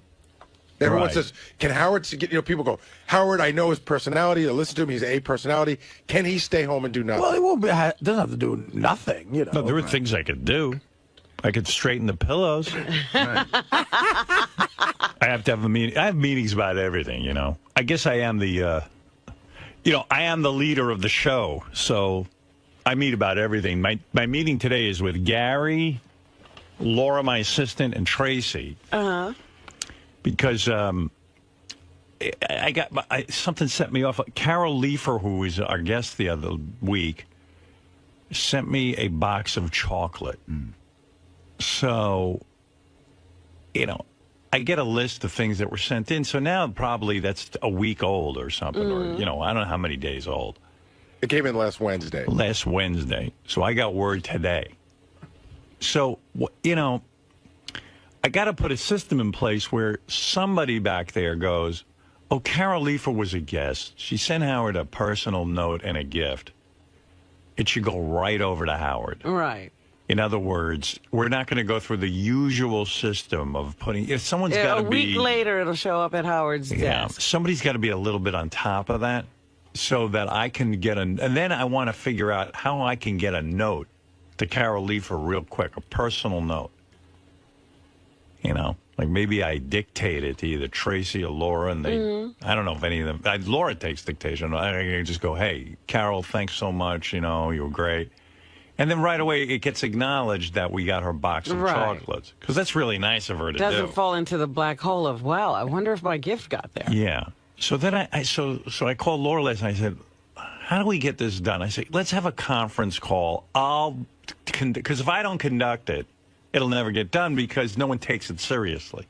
Everyone says, "Can Howard get?" You know, people go, "Howard, I know his personality. I listen to him. He's a personality. Can he stay home and do nothing?" Well, he won't be. Doesn't have to do nothing. You know. No, there are things I could do. I could straighten the pillows. I have to have a meeting. I have meetings about everything, you know. I guess I am the, I am the leader of the show, so I meet about everything. My meeting today is with Gary, Laura, my assistant, and Tracy. Uh-huh. Because something set me off. Carol Leifer, who was our guest the other week, sent me a box of chocolate. So, I get a list of things that were sent in. So now probably that's a week old or something, or, I don't know how many days old. It came in last Wednesday. Last Wednesday. So I got word today. So, I got to put a system in place where somebody back there goes, "Oh, Carol Leifer was a guest. She sent Howard a personal note and a gift." It should go right over to Howard. Right. In other words, we're not going to go through the usual system of putting. If someone's got to be a week later, it'll show up at Howard's desk. Somebody's got to be a little bit on top of that, so that I can get and then I want to figure out how I can get a note to Carol Leifer real quick, a personal note. You know, like maybe I dictate it to either Tracy or Laura, and they, I don't know if any of them, Laura takes dictation. I just go, hey, Carol, thanks so much. You know, you were great. And then right away it gets acknowledged that we got her box of chocolates. Because that's really nice of her to do. Doesn't fall into the black hole of, well, I wonder if my gift got there. Yeah. So then I called Laura last night. I said, how do we get this done? I said, let's have a conference call. Because if I don't conduct it, it'll never get done because no one takes it seriously.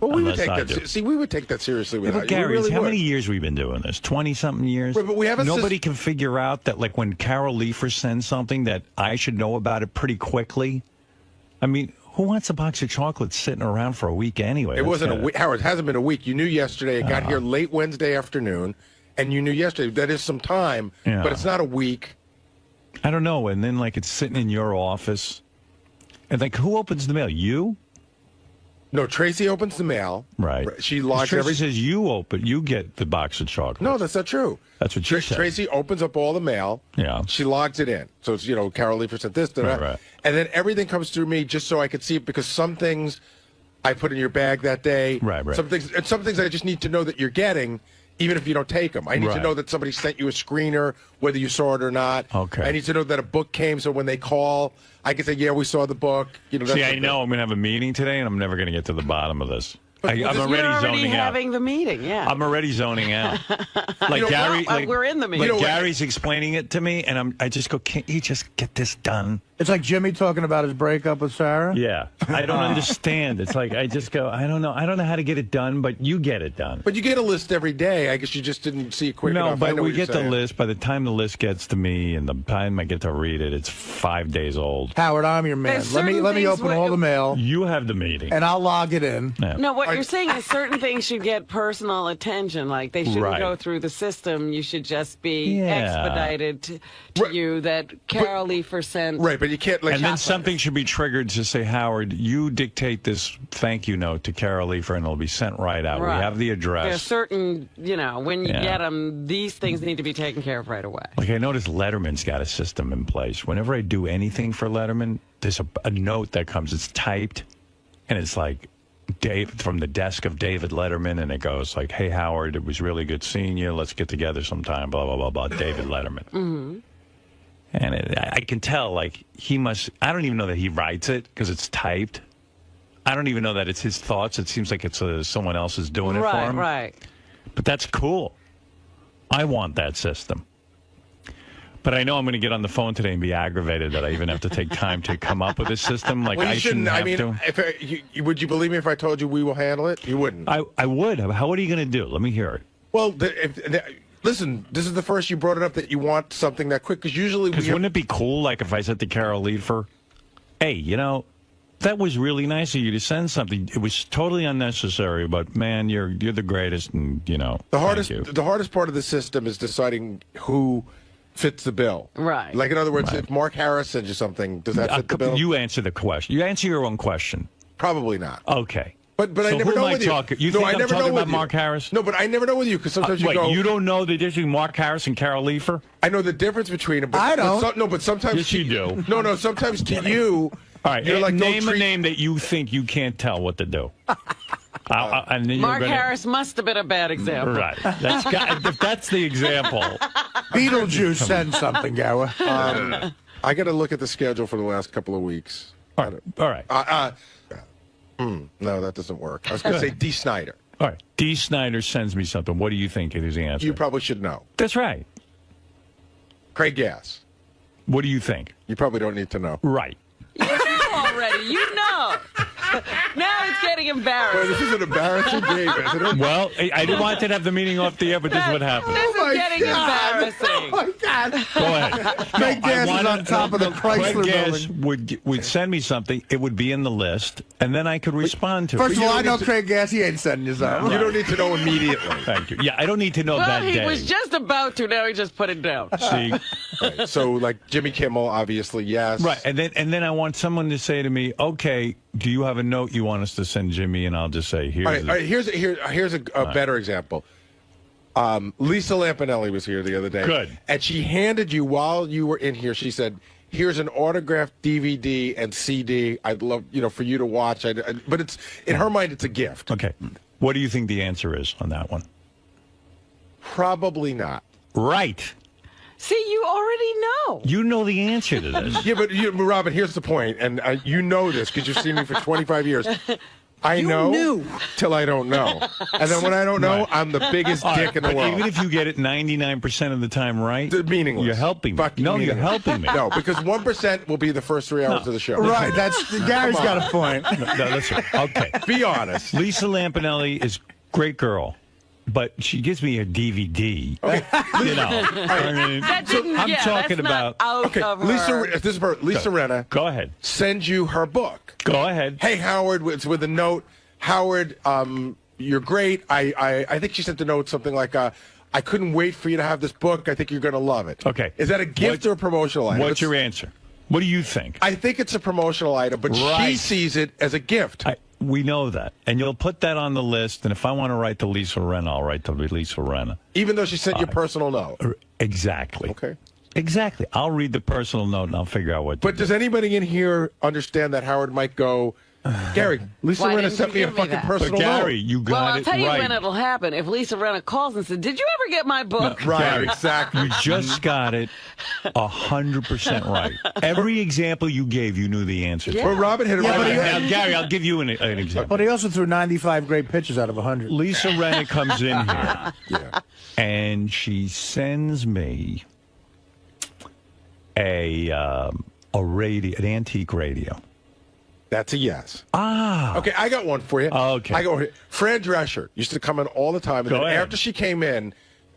Well, we would take that. See, we would take that seriously without but Gary, how many years we've been doing this? 20-something years. Right, but we have nobody can figure out that, like, when Carol Leifer sends something, that I should know about it pretty quickly. I mean, who wants a box of chocolates sitting around for a week anyway? It wasn't a week, Howard. It hasn't been a week. You knew yesterday. It got here late Wednesday afternoon, and you knew yesterday. That is some time, but it's not a week. I don't know. And then, like, it's sitting in your office. And, like, who opens the mail? You? No, Tracy opens the mail. Right. She logs Tracy says you get the box of chocolates. No, that's not true. That's what she said. Tracy opens up all the mail. Yeah. She logs it in. So it's, Carol Leifer sent this, right. And then everything comes through me just so I could see it because some things I put in your bag that day. Right. Some things I just need to know that you're getting, even if you don't take them. I need to know that somebody sent you a screener, whether you saw it or not. Okay. I need to know that a book came, so when they call, I can say, yeah, we saw the book. See, I know I'm going to have a meeting today, and I'm never going to get to the bottom of this. I'm already zoning out. Having the meeting, yeah. I'm already zoning out. Like Gary, we're in the meeting. Like Gary's explaining it to me, and I just go, can't you just get this done? It's like Jimmy talking about his breakup with Sarah. Yeah, I don't understand. It's like I just go, I don't know how to get it done, but you get it done. But you get a list every day. I guess you just didn't see it quick enough. No, but we get the list. By the time the list gets to me, and the time I get to read it, it's 5 days old. Howard, I'm your man. Let me open all the mail. You have the meeting, and I'll log it in. Yeah. No, what you're saying is certain things should get personal attention. Like they shouldn't go through the system. You should just be expedited to you. That Carol Leifer sent. Right, but you can't. And then something should be triggered to say, Howard, you dictate this thank you note to Carol Leifer, and it'll be sent right out. Right. We have the address. There's certain, when you get them, these things need to be taken care of right away. Like I noticed Letterman's got a system in place. Whenever I do anything for Letterman, there's a note that comes. It's typed, and it's like Dave from the desk of David Letterman, and it goes like, "Hey Howard, it was really good seeing you. Let's get together sometime." Blah blah blah blah. David Letterman. Mm-hmm. And I can tell, like, he must... I don't even know that he writes it because it's typed. I don't even know that it's his thoughts. It seems like it's someone else is doing it for him. Right. But that's cool. I want that system. But I know I'm going to get on the phone today and be aggravated that I even have to take time to come up with a system. Like, well, I shouldn't have to. Would you believe me if I told you we will handle it? You wouldn't. I would. How are you going to do it? Let me hear it. Well, listen, this is the first you brought it up that you want something that quick, because usually... Because wouldn't it be cool, like, if I said to Carol Leifer, hey, that was really nice of you to send something. It was totally unnecessary, but, man, you're the greatest, and, The hardest part of the system is deciding who fits the bill. Right. Like, in other words, if Mark Harris sends you something, does that fit the bill? You answer the question. You answer your own question. Probably not. Okay. But so I never who know am with you. you. You think I I'm never talking know about Mark Harris? No, but I never know with you, because sometimes you wait, go... you don't know the difference between Mark Harris and Carol Leifer? I know the difference between them. But, I don't. But sometimes... Yes, you do. No, sometimes to you... All right, you're like, name a name that you think you can't tell what to do. And then Mark Harris must have been a bad example. Right. If that's the example. Beetlejuice sends something, Gower. I got to look at the schedule for the last couple of weeks. All right. No, that doesn't work. I was going to say D. Snyder. All right. D. Snyder sends me something. What do you think is the answer? You probably should know. That's right. Craig Gass. What do you think? You probably don't need to know. Right. You know already. You know. Now it's getting embarrassing. Well, this is an embarrassing game, isn't it? Well, I didn't want to have the meeting off the air, but this is what happened. This is getting embarrassing. Oh, my God. Go ahead. Craig Gass is on top of the Chrysler Craig Gass building. would send me something. It would be in the list, and then I could respond to it. First of all, I know Craig Gass. He ain't sending you something. You don't need to know immediately. Thank you. Yeah, I don't need to know that he day. was just about to. Now he just put it down. See? Right. So, like Jimmy Kimmel, obviously, yes. Right, and then I want someone to say to me, okay, do you have a note you want us to send Jimmy? And I'll just say, here's all right, here's a better example. Lisa Lampanelli was here the other day. Good. And she handed you, while you were in here, she said, here's an autographed DVD and CD. I'd love, for you to watch. But it's in her mind, it's a gift. Okay. What do you think the answer is on that one? Probably not. Right. See, you already know. You know the answer to this. Yeah, but Robin, here's the point, and you know this because you've seen me for 25 years. I know till I don't know. And then when I don't know, I'm the biggest dick in the world. Even if you get it 99% of the time right, meaningless. You're helping me. You're helping me. No, because 1% will be the first 3 hours of the show. Right, Gary's got a point. No, listen. Okay. Be honest. Lisa Lampanelli is great girl. But she gives me a DVD. Okay. I'm talking about. Okay, Lisa. This is for Lisa Renna. Go ahead. Send you her book. Go ahead. Hey Howard, it's with a note. Howard, you're great. I think she sent the note something like, I couldn't wait for you to have this book. I think you're going to love it. Okay. Is that a gift or a promotional item? What's your answer? What do you think? I think it's a promotional item, but she sees it as a gift. We know that. And you'll put that on the list, and if I want to write to Lisa Renna, I'll write to Lisa Renna. Even though she sent you a personal note? Exactly. Okay. Exactly. I'll read the personal note, and I'll figure out what to do. Does anybody in here understand that Howard might go, Gary, Lisa Renna sent me a fucking personal note. Gary, you got I'll it tell you right. when it'll happen. If Lisa Renna calls and says, "Did you ever get my book?" Right, Gary, exactly. You just got it 100% right. Every example you gave, you knew the answer to. Well, Robin hit it right. Now, Gary, I'll give you an example. But he also threw 95 great pitches out of 100. Lisa Renna comes in here, and she sends me an antique radio. That's a yes. Ah. Okay, I got one for you. Okay. I go. Fran Drescher used to come in all the time. And Go then ahead. after she came in,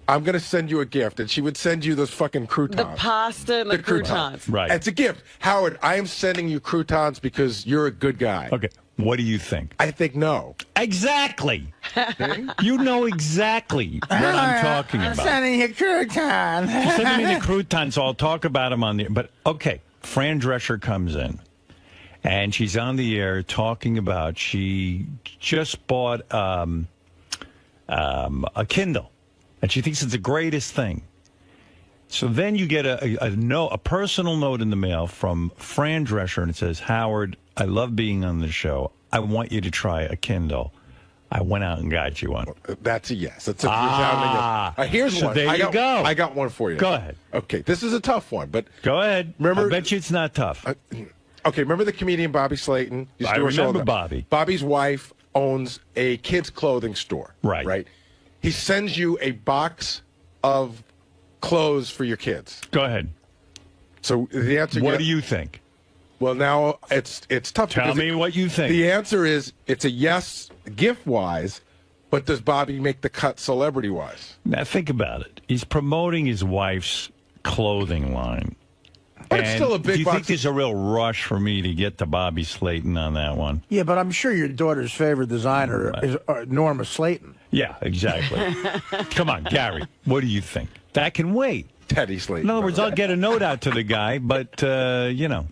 I'm going to send you a gift. And she would send you those fucking croutons. The pasta and the croutons. Right. It's a gift. Howard, I am sending you croutons because you're a good guy. Okay. What do you think? I think no. Exactly. You know exactly what I'm talking about. I'm sending you croutons. Send me the croutons, so I'll talk about them on the... But, okay, Fran Drescher comes in, and she's on the air talking about she just bought a Kindle, and she thinks it's the greatest thing. So then you get a personal note in the mail from Fran Drescher, and it says, Howard, I love being on the show. I want you to try a Kindle. I went out and got you one. That's a yes. That's a resounding yes. Here's so one. There you go. I got one for you. Go ahead. Okay, this is a tough one, but go ahead. Remember, I bet you it's not tough. Okay, remember the comedian Bobby Slayton? I remember Bobby. Bobby's wife owns a kids' clothing store. Right. Right. He sends you a box of clothes for your kids. Go ahead. So the answer. What do you think? Well, now it's tough. Tell me what you think. The answer is it's a yes, gift-wise, but does Bobby make the cut celebrity-wise? Now think about it. He's promoting his wife's clothing line. But it's still a big do you box. think there's a real rush for me to get to Bobby Slayton on that one? Yeah, but I'm sure your daughter's favorite designer is Norma Slayton. Yeah, exactly. Come on, Gary. What do you think? That can wait. Teddy Slayton. In other words, I'll get a note out to the guy, but, you know.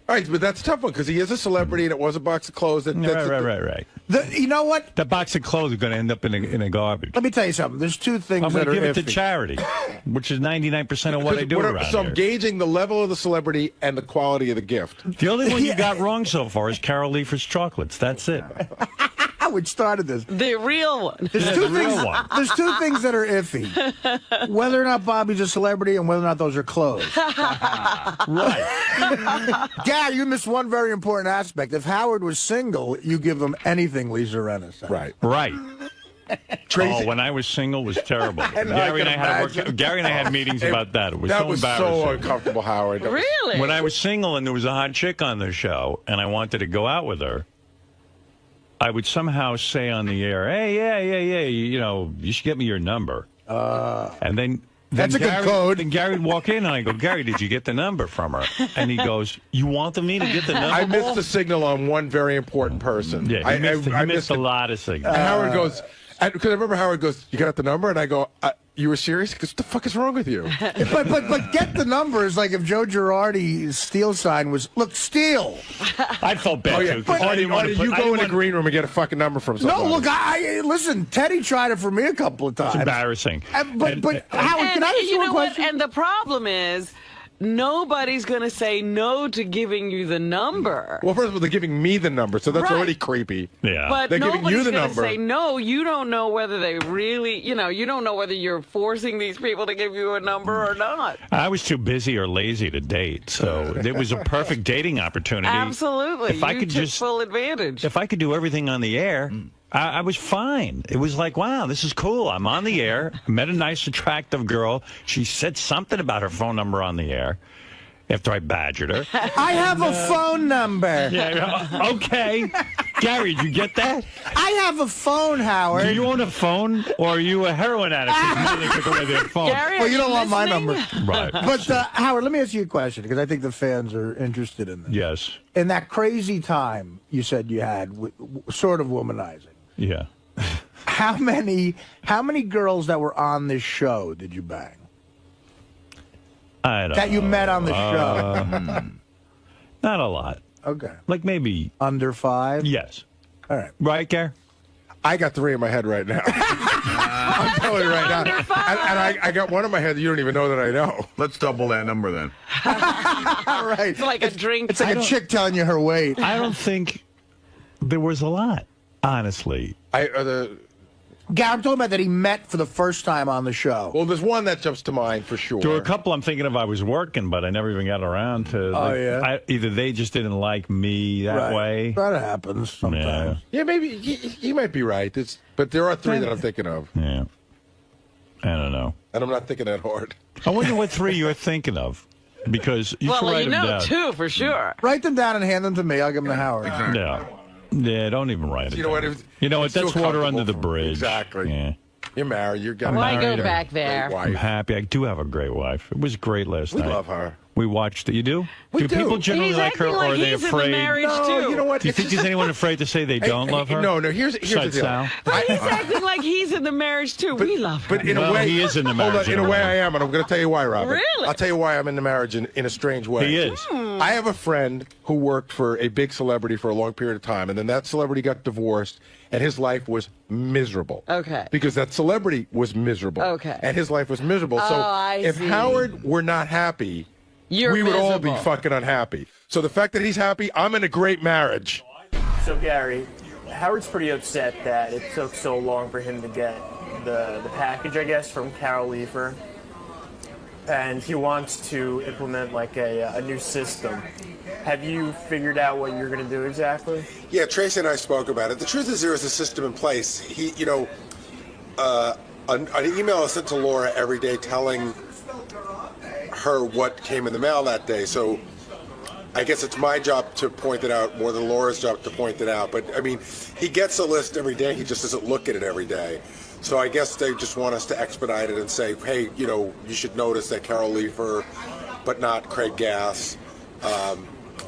All right, but that's a tough one because he is a celebrity and it was a box of clothes. Right. You know what? The box of clothes is going to end up in a garbage. Let me tell you something. There's two things I'm that going are to give it iffy. to charity, which is 99% of what I do around So here. I'm gauging the level of the celebrity and the quality of the gift. The only one you got wrong so far is Carol Leifer's chocolates. That's it. Which started this? The real one. There's two things. There's two things that are iffy: whether or not Bobby's a celebrity and whether or not those are clothes. Right. Gary, you missed one very important aspect. If Howard was single, you give him anything Lisa Renna said. Right. Tracy. Oh, when I was single, it was terrible. I know, Gary I and can I had imagine. Gary and I had meetings about that. It was That so was embarrassing. so uncomfortable, Howard. That was- Really? When I was single and there was a hot chick on the show and I wanted to go out with her, I would somehow say on the air, "Hey, yeah, you know, you should get me your number." And then That's a good Gary, code. Then Gary would walk in and I go, "Gary, did you get the number from her?" And he goes, "You wanted me to get the number?" I missed the signal on one very important person. Yeah, I you missed a it. lot of signals. And Howard goes, because I remember Howard goes, "You got the number?" And I go, "You were serious? Because what the fuck is wrong with you?" But get the number is like if Joe Girardi's steal sign was, look, steal. I felt bad, too. 'cause I didn't want to you put- I go didn't in the want- green room and get a fucking number from somebody. No, look, listen, Teddy tried it for me a couple of times. It's embarrassing. But Howard, can I ask you you one know question? what? And the problem is, nobody's going to say no to giving you the number. Well, first of all, they're giving me the number, so that's Right. already creepy. Yeah. But They're giving you nobody's the going to number. say no. You don't know whether they really, you don't know whether you're forcing these people to give you a number or not. I was too busy or lazy to date, so it was a perfect dating opportunity. Absolutely. If I you could took just full advantage. If I could do everything on the air, I was fine. It was like, wow, this is cool. I'm on the air. I met a nice, attractive girl. She said something about her phone number on the air after I badgered her. I have a phone number. Yeah, okay. Gary, did you get that? I have a phone, Howard. Do you own a phone, or are you a heroin addict? They took away their phone. Gary, well, you are don't want my number. Right. But, Howard, let me ask you a question, because I think the fans are interested in this. Yes. In that crazy time you said you had, sort of womanizing, Yeah. how many girls that were on this show did you bang? I don't That you know. met on the show? Not a lot. Okay. Like maybe under 5? Yes. All right. Right, Gary? I got 3 in my head right now. I'm telling you right now. And I got one in my head that you don't even know that I know. Let's double that number then. All right. It's like a drink. It's like a chick telling you her weight. I don't think there was a lot, honestly. Gary, I'm talking about that he met for the first time on the show. Well, there's one that jumps to mind for sure. There were a couple I'm thinking of I was working, but I never even got around to. Yeah? Either they just didn't like me that way. That happens sometimes. Yeah, maybe you might be right. But there are 3 that I'm thinking of. Yeah. I don't know. And I'm not thinking that hard. I wonder what 3 you're thinking of. Because you should write them down. 2 for sure. Write them down and hand them to me. I'll give them to Howard. Yeah. Yeah, don't even write it. You know what? down. You know what? It's That's still water under comfortable the for me. bridge. Exactly. Yeah. You're married. You're got Why married. go back there? Great wife. I'm happy. I do have a great wife. It was great last We night. love her. We watched it. You do? We do. People generally He's like her, acting or are like they he's in the afraid? marriage, No, too. you know what? Do you think there's anyone afraid to say they don't love her? No. Here's the Besides deal. Sal? But he's acting like he's in the marriage, too. We love her. But in Well, a way, he is in the marriage. Hold on, in a way, I am, and I'm going to tell you why, Robin. Really? I'll tell you why I'm in the marriage in a strange way. He is. I have a friend who worked for a big celebrity for a long period of time, and then that celebrity got divorced, and his life was miserable. Okay. Because that celebrity was miserable. Okay. And his life was miserable. Oh, So I if see. Howard were not happy, You're we would all be miserable. fucking unhappy. So the fact that he's happy, I'm in a great marriage. So Gary, Howard's pretty upset that it took so long for him to get the package, I guess, from 𝗦𝗵cie𝘄, and he wants to implement like a new system. Have you figured out what you're going to do exactly? Yeah, Tracy and I spoke about it. The truth is, there is a system in place. An email is sent to Laura every day telling her what came in the mail that day. So I guess it's my job to point it out more than Laura's job to point it out. But I mean, he gets a list every day. He just doesn't look at it every day. So I guess they just want us to expedite it and say, hey, you should notice that 𝗦𝗫, but not Craig Gass,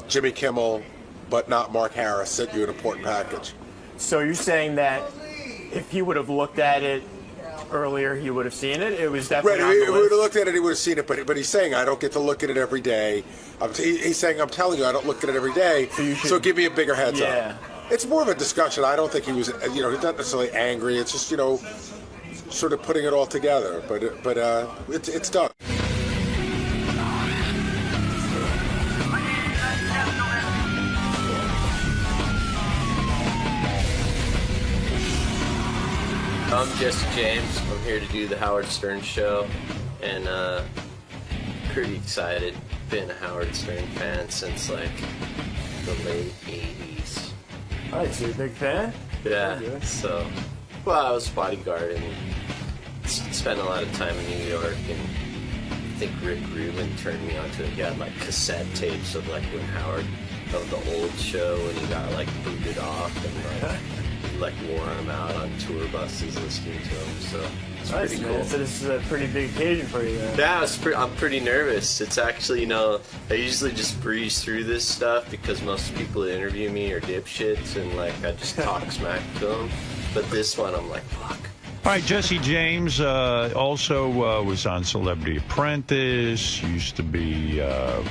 Jimmy Kimmel, but not Mark Harris, sent you an important package. So you're saying that if he would have looked at it earlier, he would have seen it? It was definitely Right, on if the he would list. have looked at it, he would have seen it. But he's saying, I don't get to look at it every day. He's saying, I'm telling you, I don't look at it every day, so give me a bigger heads up. It's more of a discussion. I don't think he was, he's not necessarily angry. It's just, sort of putting it all together. But it's done. I'm Jesse James. I'm here to do the Howard Stern Show, and pretty excited. Been a Howard Stern fan since like the late '80s. All right, so you're a big fan? Yeah. So, well, I was bodyguard and spent a lot of time in New York, and I think Rick Rubin turned me onto it. He had like cassette tapes of like when Howard, of the old show, when he got like booted off and like wore him out on tour buses listening to him. So it's Nice, pretty man. cool. So this is a pretty big occasion for you then. Yeah, I'm pretty nervous. It's actually, I usually just breeze through this stuff because most people that interview me are dipshits and like I just talk smack to them. But this one, I'm like, fuck. All right, Jesse James also was on Celebrity Apprentice, used to be a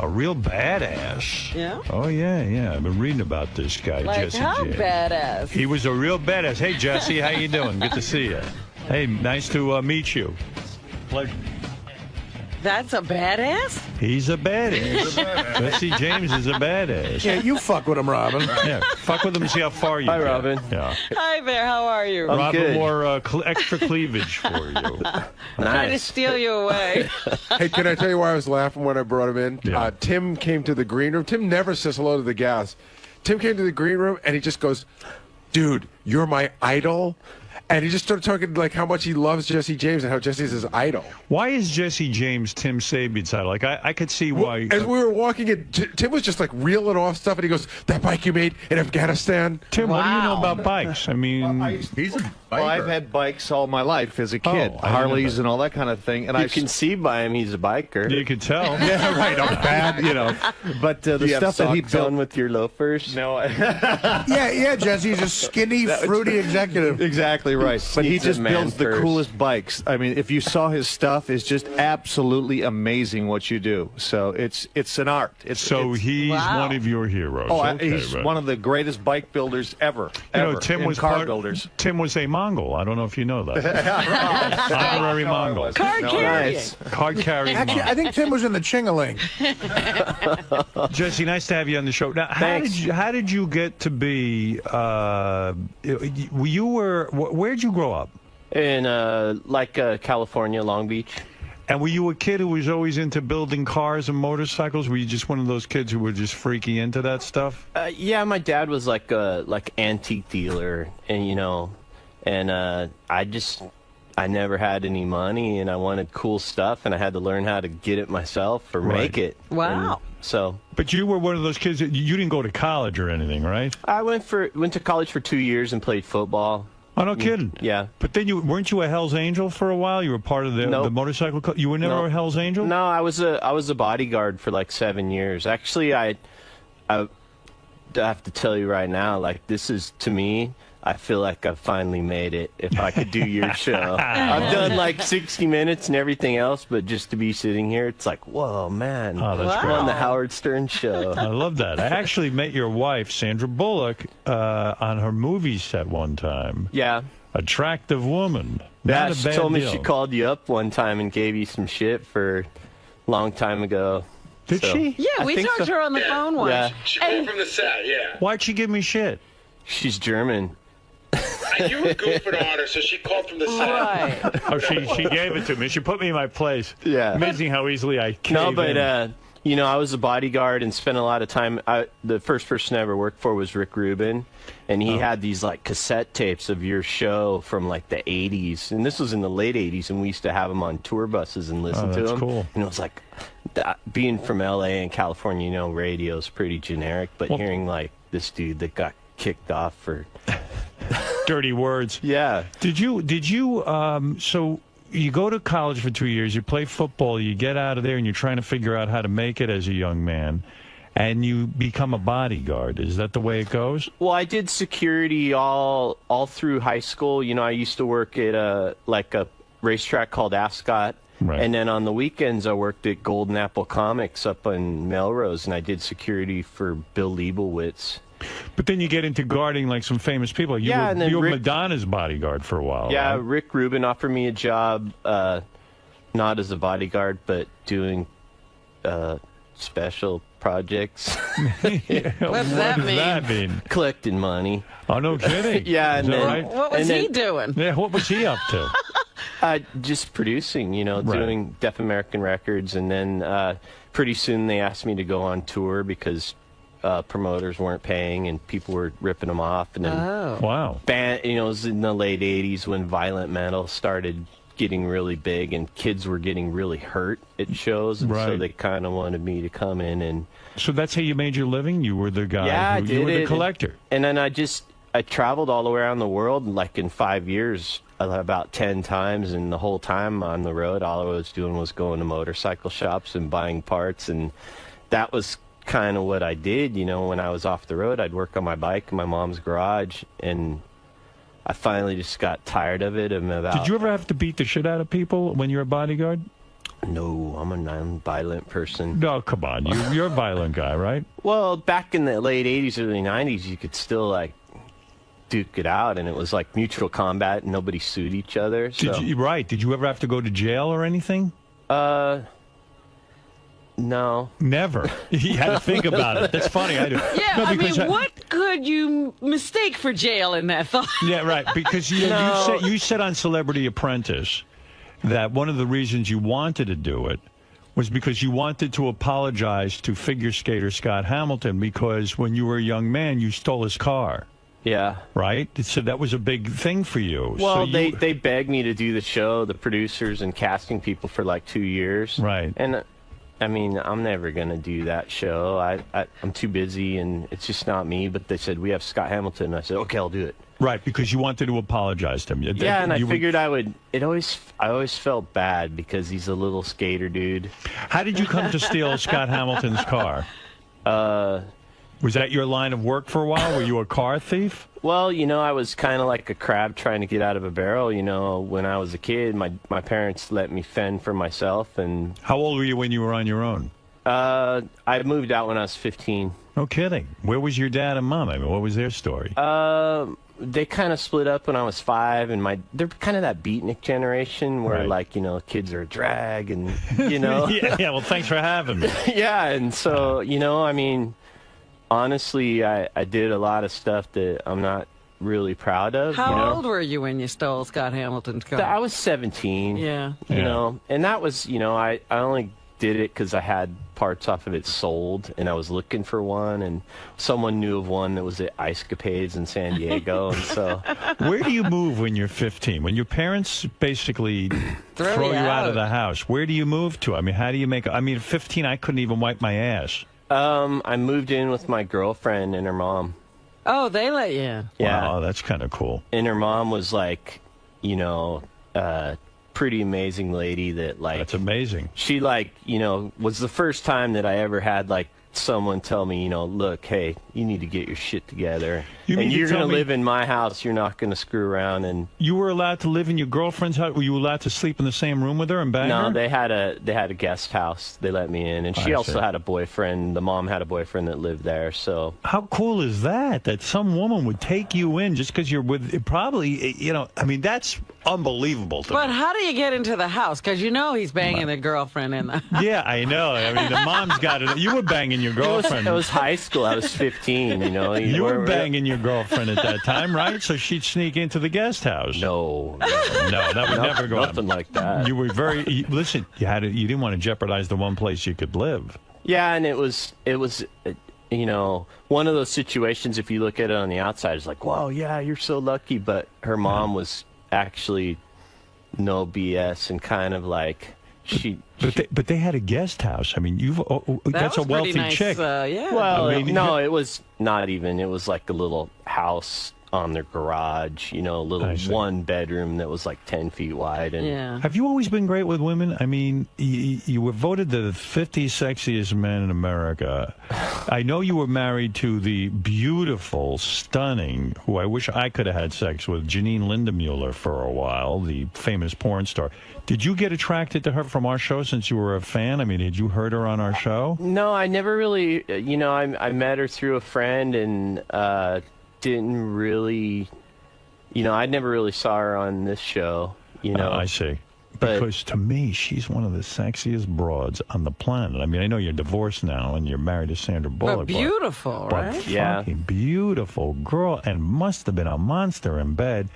real badass. Yeah? Oh, yeah. I've been reading about this guy, Like Jesse how James. badass? He was a real badass. Hey, Jesse, how you doing? Good to see you. Hey, nice to meet you. Pleasure. That's a badass? He's a badass. Jesse James is a badass. Yeah, you fuck with him, Robin. Yeah, fuck with him and see how far you Hi, get. Robin. Yeah. Hi there, how are you? I'm Robin good. more extra cleavage for you. I'm trying to steal you away. Hey, can I tell you why I was laughing when I brought him in? Yeah. Tim came to the green room. Tim never says hello to the gas. Tim came to the green room, and he just goes, dude, you're my idol. And he just started talking like how much he loves Jesse James and how Jesse's his idol. Why is Jesse James Tim Sabian's idol? Like, I could see why. As we were walking in, Tim was just like reeling off stuff, and he goes, that bike you made in Afghanistan? Tim, what do you know about bikes? I mean, He's a biker. Well, I've had bikes all my life as a kid, I didn't know Harleys that. and all that kind of thing. And You can see by him he's a biker. You could tell. yeah, right. I'm bad, you know. But the Do you stuff have that he socks built on with your loafers? No, Yeah, Jesse's a skinny, fruity executive. exactly right. But he Needs a just man builds the first. coolest bikes. I mean, if you saw his stuff, it's just absolutely amazing what you do. So it's an art. It's he's Wow. one of your heroes. Oh, Okay, he's right. one of the greatest bike builders ever. You know, ever, Tim in was car builders. Tim was a Mongol. I don't know if you know that. Honorary Mongol. Card carrying. Card carrying. Actually, I think Tim was in the Chingaling. Jesse, nice to have you on the show. Now, how did you get to be? Where'd you grow up? In California, Long Beach. And were you a kid who was always into building cars and motorcycles? Were you just one of those kids who were just freaky into that stuff? Yeah, my dad was like a antique dealer, and I never had any money, and I wanted cool stuff, and I had to learn how to get it myself or make it. Wow. And but you were one of those kids that you didn't go to college or anything, right? I went to college for 2 years and played football. Oh, no kidding. Yeah. But then weren't you a Hell's Angel for a while? You were part of the motorcycle club? You were never a Hell's Angel? No, I was a bodyguard for like 7 years. Actually, I have to tell you right now, like, this is, to me, I feel like I've finally made it. If I could do your show, I've done like 60 Minutes and everything else, but just to be sitting here, it's like, whoa, man! Oh, that's I'm great. on the Howard Stern show. I love that. I actually met your wife, Sandra Bullock, on her movie set one time. Yeah. Attractive woman. Yeah, Not a she bad told me deal. she called you up one time and gave you some shit for a long time ago. Did she? Yeah, I we think talked so. to her on the phone once. Yeah. She called from the set, yeah. Why'd she give me shit? She's German. You were goofing on her, so she called from the set. Right. Oh, she gave it to me. She put me in my place. Yeah. Amazing how easily I cave No, but in. I was a bodyguard and spent a lot of time. The first person I ever worked for was Rick Rubin, and he had these like cassette tapes of your show from like the 80s, and this was in the late 80s, and we used to have them on tour buses and listen to that's them. cool. And it was like, being from LA and California, radio's pretty generic, but hearing like this dude that got kicked off for dirty words. Yeah. Did you so you go to college for 2 years, you play football, you get out of there and you're trying to figure out how to make it as a young man, and you become a bodyguard. Is that the way it goes? Well, I did security all through high school. I used to work at a racetrack called Ascot. Right. And then on the weekends, I worked at Golden Apple Comics up in Melrose, and I did security for Bill Leibowitz. But then you get into guarding like some famous people. You Yeah, were, and then you were Rick- Madonna's bodyguard for a while. Yeah, right? Rick Rubin offered me a job, not as a bodyguard, but doing special projects. What's that What does that mean? Collecting money. Oh, no kidding. Yeah, Is and that then, right? What was and he then- doing? Yeah, what was he up to? Just producing, Right. doing Deaf American Records, and then pretty soon they asked me to go on tour because promoters weren't paying and people were ripping them off. And then Wow. it was in the late 80s when violent metal started getting really big and kids were getting really hurt at shows, and so Right. they kind of wanted me to come in and So that's how you made your living? You were the guy. yeah, I who, did you were it. the collector. And then I traveled all the way around the world, and like in 5 years, about 10 times, and the whole time on the road, all I was doing was going to motorcycle shops and buying parts, and that was kind of what I did. When I was off the road, I'd work on my bike in my mom's garage, and I finally just got tired of it. Did you ever have to beat the shit out of people when you're a bodyguard? No, I'm a non-violent person. No, come on. You're a violent guy, right? Well, back in the late 80s, early 90s, you could still, like, duke it out, and it was like mutual combat, and nobody sued each other. So. Did you ever have to go to jail or anything? No. Never. You had to think about it. That's funny. I do. Yeah, No, I because mean, what could you mistake for jail in that thought? Yeah, right. Because you said on Celebrity Apprentice that one of the reasons you wanted to do it was because you wanted to apologize to figure skater Scott Hamilton because when you were a young man, you stole his car. Yeah. Right? So that was a big thing for you. Well, so they begged me to do the show, the producers and casting people, for like 2 years. Right. And, I mean, I'm never going to do that show. I'm too busy, and it's just not me. But they said, we have Scott Hamilton. And I said, okay, I'll do it. Right, because you wanted to apologize to him. Yeah, and I figured I would. I always felt bad because he's a little skater dude. How did you come to steal Scott Hamilton's car? Was that your line of work for a while? Were you a car thief? Well, I was kind of like a crab trying to get out of a barrel. When I was a kid, my parents let me fend for myself. And how old were you when you were on your own? I moved out when I was 15. No kidding. Where was your dad and mom? I mean, what was their story? They kind of split up when I was 5, and they're kind of that beatnik generation where, kids are a drag, and yeah. Well, thanks for having me. Yeah, and so I mean, honestly, I did a lot of stuff that I'm not really proud of. How old were you when you stole Scott Hamilton's car? I was 17. Yeah. And that was I only did it because I had parts off of it sold, and I was looking for one, and someone knew of one that was at 𝗦𝗁𝐶𝗄𝗿𝗄𝗎 in San Diego, and so. Where do you move when you're 15? When your parents basically throw you out of the house, where do you move to? I mean, how do you make? I mean, at 15, I couldn't even wipe my ass. I moved in with my girlfriend and her mom. Oh, they let you in. Yeah. Wow, that's kind of cool. And her mom was like, pretty amazing lady that that's amazing. She was the first time that I ever had someone tell me, look, hey, you need to get your shit together. You're going to live in my house. You're not going to screw around. And you were allowed to live in your girlfriend's house? Were you allowed to sleep in the same room with her and bang her? No, they had a guest house. They let me in, and she also had a boyfriend. The mom had a boyfriend that lived there. So how cool is that? That some woman would take you in just because you're with? Probably, I mean, that's unbelievable. But how do you get into the house? Because he's banging the girlfriend in the. Yeah, I know. I mean, the mom's got it. You were banging your girlfriend. It was high school. I was 15. You were banging your girlfriend at that time, right? So she'd sneak into the guest house. No, that would never go. Nothing like that. You were listen. You didn't want to jeopardize the one place you could live. Yeah, and it was one of those situations. If you look at it on the outside, it's like, whoa, yeah, you're so lucky. But her mom was actually no BS and kind of like. But they had a guest house. I mean, that's a wealthy nice, chick. Yeah. Well, no, it was not even. It was like a little house on their garage. A little 1 bedroom that was like 10 feet wide. And yeah. Have you always been great with women? I mean, you were voted the 50 sexiest man in America. I know you were married to the beautiful, stunning, who I wish I could have had sex with, Janine Lindemuller for a while, the famous porn star. Did you get attracted to her from our show since you were a fan? I mean, had you heard her on our show? No, I never really, I met her through a friend and didn't really, I never really saw her on this show, I see. Because to me, she's one of the sexiest broads on the planet. I mean, I know you're divorced now and you're married to Sandra Bullock. But beautiful, right? But fucking beautiful girl, and must have been a monster in bed.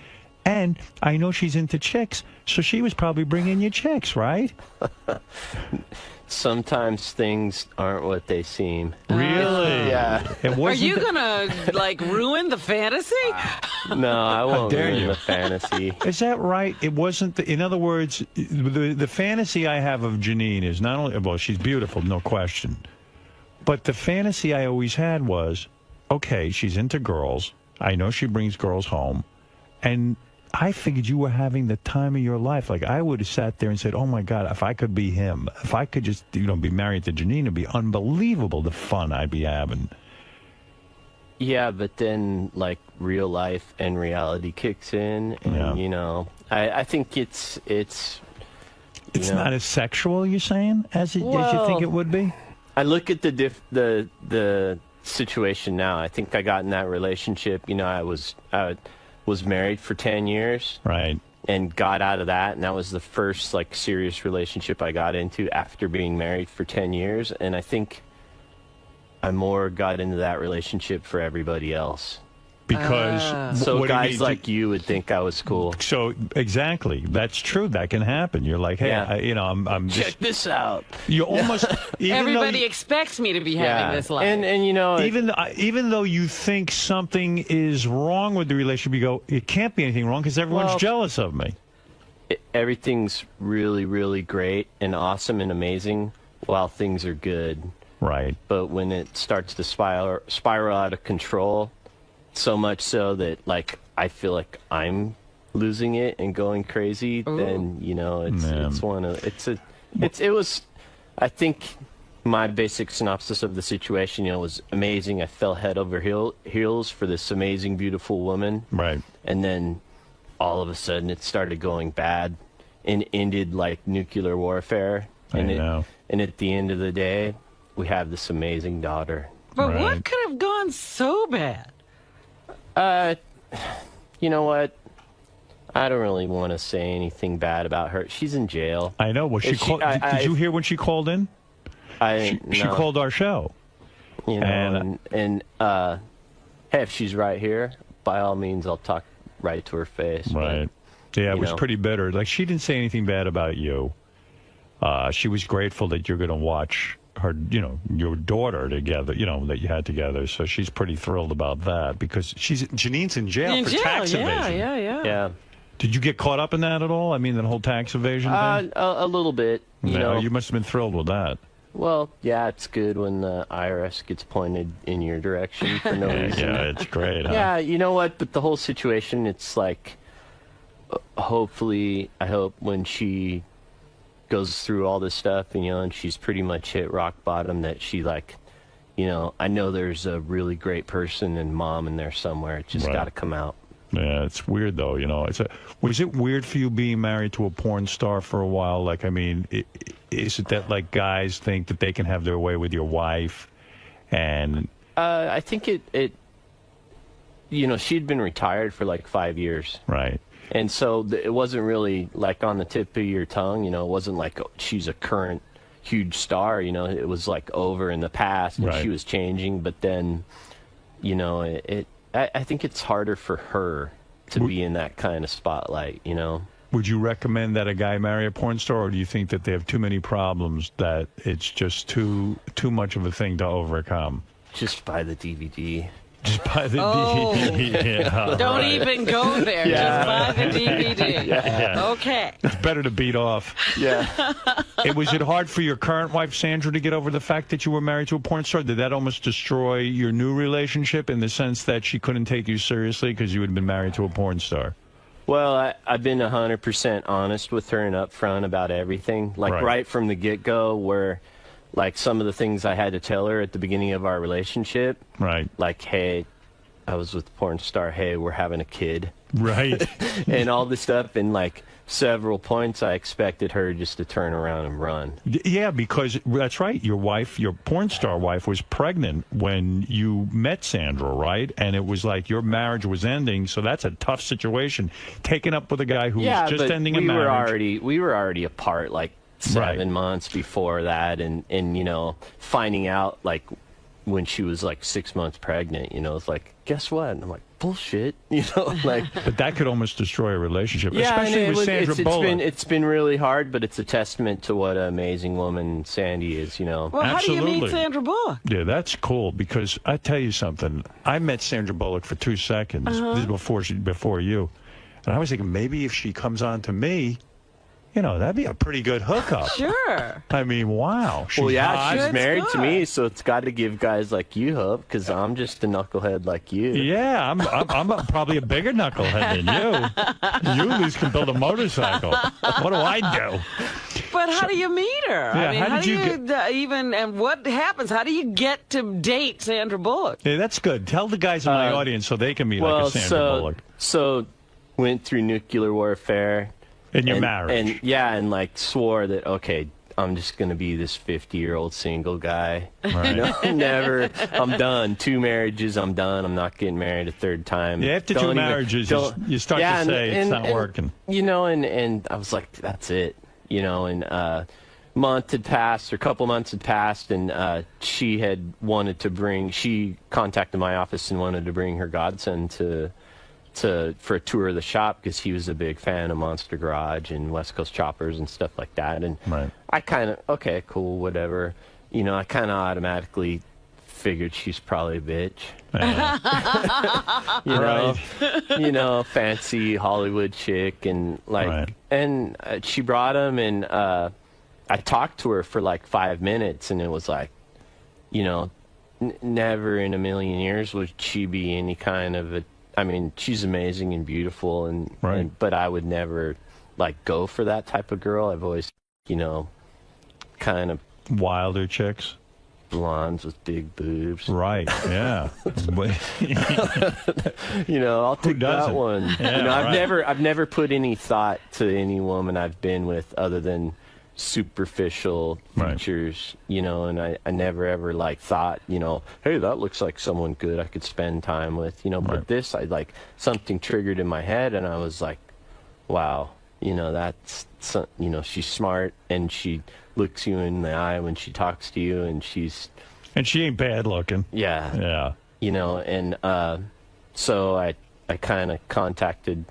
And I know she's into chicks, so she was probably bringing you chicks, right? Sometimes things aren't what they seem. Really? Yeah. Are you gonna ruin the fantasy? No, I won't ruin the fantasy. Is that right? It wasn't. In other words, the fantasy I have of Janine is not only, well, she's beautiful, no question, but the fantasy I always had was, okay, she's into girls. I know she brings girls home, and I figured you were having the time of your life. Like, I would have sat there and said, oh, my God, if I could be him, if I could just, be married to Janine, it'd be unbelievable the fun I'd be having. Yeah, but then, real life and reality kicks in. And, I think it's not as sexual, you're saying, as you think it would be? I look at the situation now. I think I got in that relationship. I was married for 10 years. Right. and got out of that, and that was the first like serious relationship I got into after being married for 10 years, and I think I more got into that relationship for everybody else. Because so guys like you would think I was cool. So exactly, that's true. That can happen. You're like, hey, I'm check just, this out. You almost Everybody expects me to be having this life. And you know, even though you think something is wrong with the relationship, you go, it can't be anything wrong because everyone's jealous of me. Everything's really, really great and awesome and amazing while things are good. Right. But when it starts to spiral out of control, so much so that like I feel like I'm losing it and going crazy, then you know it was. I think my basic synopsis of the situation, you know, was amazing. I fell head over heels for this amazing, beautiful woman. Right. And then all of a sudden it started going bad and ended like nuclear warfare. And and at the end of the day, we have this amazing daughter. But what could have gone so bad? You know what? I don't really want to say anything bad about her. She's in jail. I know. Well, did you hear when she called in? She called our show. You know, and hey, if she's right here, by all means, I'll talk right to her face. Right. Yeah, it was pretty bitter. Like, she didn't say anything bad about you. She was grateful that you're going to watch her, you know, your daughter together, you know, that you had together. So she's pretty thrilled about that because Janine's in jail for tax evasion. Yeah. Did you get caught up in that at all? I mean, the whole tax evasion thing? A little bit. You know, you must have been thrilled with that. Well, yeah, it's good when the IRS gets pointed in your direction for no reason. Yeah, it's great. Huh? Yeah, you know what? But the whole situation, it's like, hopefully, I hope when she goes through all this stuff, and, you know, and she's pretty much hit rock bottom, that she, like, you know, I know there's a really great person and mom in there somewhere. It's just got to come out. Yeah, it's weird, though, you know. Was it weird for you being married to a porn star for a while? Like, I mean, is it that, like, guys think that they can have their way with your wife? And I think it you know, she'd been retired for, like, 5 years. Right. And so it wasn't really, like, on the tip of your tongue, you know. It wasn't like she's a current huge star, you know. It was, like, over in the past, and she was changing. But then, you know, I think it's harder for her to be in that kind of spotlight, you know. Would you recommend that a guy marry a porn star, or do you think that they have too many problems, that it's just too much of a thing to overcome? Just buy the DVD. Just buy the DVD. Yeah, don't even go there. Just buy the DVD. Okay. It's better to beat off. Yeah. Was it hard for your current wife, Sandra, to get over the fact that you were married to a porn star? Did that almost destroy your new relationship in the sense that she couldn't take you seriously because you had been married to a porn star? Well, I've been 100% honest with her and upfront about everything. Like, right from the get-go, where, like, some of the things I had to tell her at the beginning of our relationship. Right. Like, hey, I was with the porn star. Hey, we're having a kid. Right. And all this stuff. And, like, several points I expected her just to turn around and run. Yeah, because that's right. Your wife, your porn star wife, was pregnant when you met Sandra, right? And it was like your marriage was ending, so that's a tough situation. Taking up with a guy who's just ending a marriage. We were already apart, like, 7 months before that, and you know, finding out, like, when she was like 6 months pregnant, you know, it's like, guess what? And I'm like, bullshit, you know, like. But that could almost destroy a relationship, yeah, especially with Sandra Bullock. It's been really hard, but it's a testament to what an amazing woman Sandy is, you know. Well, how do you meet Sandra Bullock? Yeah, that's cool, because I tell you something. I met Sandra Bullock for 2 seconds this is before you, and I was thinking maybe if she comes on to me, you know, that'd be a pretty good hookup. Sure. I mean, wow. Well, yeah, she's married to me, so it's got to give guys like you hope, because I'm just a knucklehead like you. Yeah, I'm probably a bigger knucklehead than you. You at least can build a motorcycle. What do I do? But how do you meet her? Yeah, I mean, how do you even, and what happens? How do you get to date Sandra Bullock? Yeah, that's good. Tell the guys in my audience so they can meet like a Sandra Bullock. So, went through nuclear warfare. In your marriage. And yeah, and like swore that, okay, I'm just going to be this 50-year-old single guy. Right. Never. I'm done. 2 marriages, I'm done. I'm not getting married a 3rd time. Yeah, after 2 marriages, you start to say it's not working. And I was like, that's it. And month had passed, or a couple months had passed, and she contacted my office and wanted to bring her godson for a tour of the shop because he was a big fan of Monster Garage and West Coast Choppers and stuff like that. And I kind of, okay, cool, whatever. I kind of automatically figured she's probably a bitch. Fancy Hollywood chick, and and she brought him, and I talked to her for like 5 minutes, and it was like, never in a million years would she be any kind of a. I mean, she's amazing and beautiful, but I would never like go for that type of girl. I've always, kind of wilder chicks, blondes with big boobs. Right? Yeah. I'll take that one. Yeah, I've never put any thought to any woman I've been with other than superficial features, and I never ever like thought, hey, that looks like someone good I could spend time with, but this, I like something triggered in my head, and I was like, wow, that's, she's smart, and she looks you in the eye when she talks to you, and she ain't bad looking. Yeah. So I kind of contacted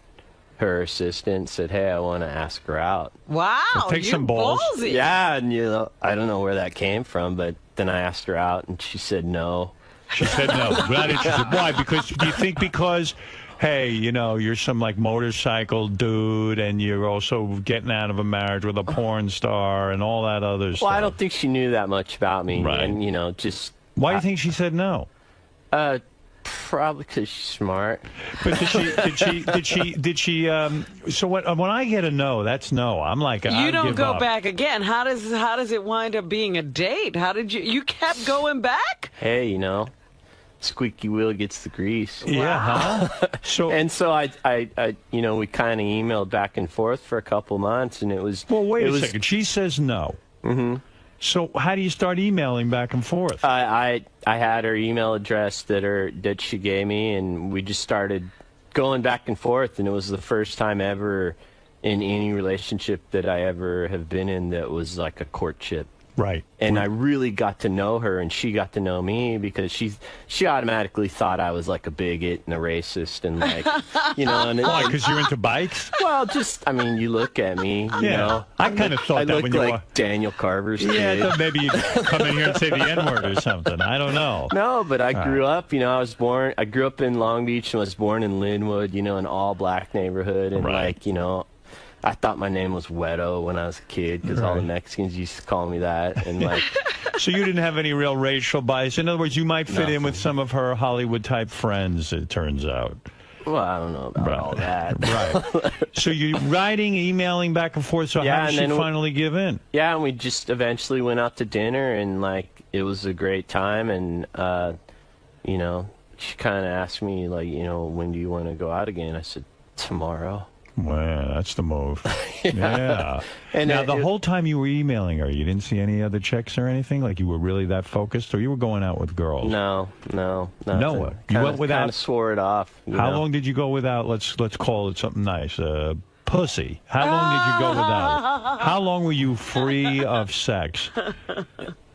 her assistant, said, hey, I want to ask her out. Wow, take some balls. Ballsy. Yeah, and I don't know where that came from, but then I asked her out, and she said no. She said no. Not interested. Why? Do you think because, hey, you're some like motorcycle dude, and you're also getting out of a marriage with a porn star and all that other stuff? Well, I don't think she knew that much about me, and just. Why do you think she said no? Probably because she's smart. But did she? So when I get a no, that's no. I'm like, you don't go back again. How does it wind up being a date? How did you kept going back? Hey, squeaky wheel gets the grease. Yeah. Huh? So I we kind of emailed back and forth for a couple months, and it was. Well, wait a second. She says no. Mm-hmm. So how do you start emailing back and forth? I had her email address that she gave me, and we just started going back and forth, and it was the first time ever in any relationship that I ever have been in that was like a courtship. Right. And I really got to know her, and she got to know me because she automatically thought I was like a bigot and a racist, and like, And why? Because you're into bikes? Well, you look at me, I kind of thought I that look when you like were Daniel Carver's kid. Yeah, I thought maybe you'd come in here and say the N-word or something. I don't know. No, but I grew up, I grew up in Long Beach and was born in Linwood, an all-black neighborhood, and I thought my name was Wedo when I was a kid because all the Mexicans used to call me that, and like. So you didn't have any real racial bias. In other words, you might fit in with some of her Hollywood-type friends. It turns out. Well, I don't know about all that. Right. So you're writing, emailing back and forth. So how did she finally give in? Yeah, and we just eventually went out to dinner, and like it was a great time, and she kind of asked me like, when do you want to go out again? I said tomorrow. Well, that's the move. Yeah. And now, the whole time you were emailing her, you didn't see any other chicks or anything? Like you were really that focused, or you were going out with girls? No. No. You went without. Kind of swore it off. How long did you go without? Let's call it something nice. Pussy. How long did you go without? How long were you free of sex?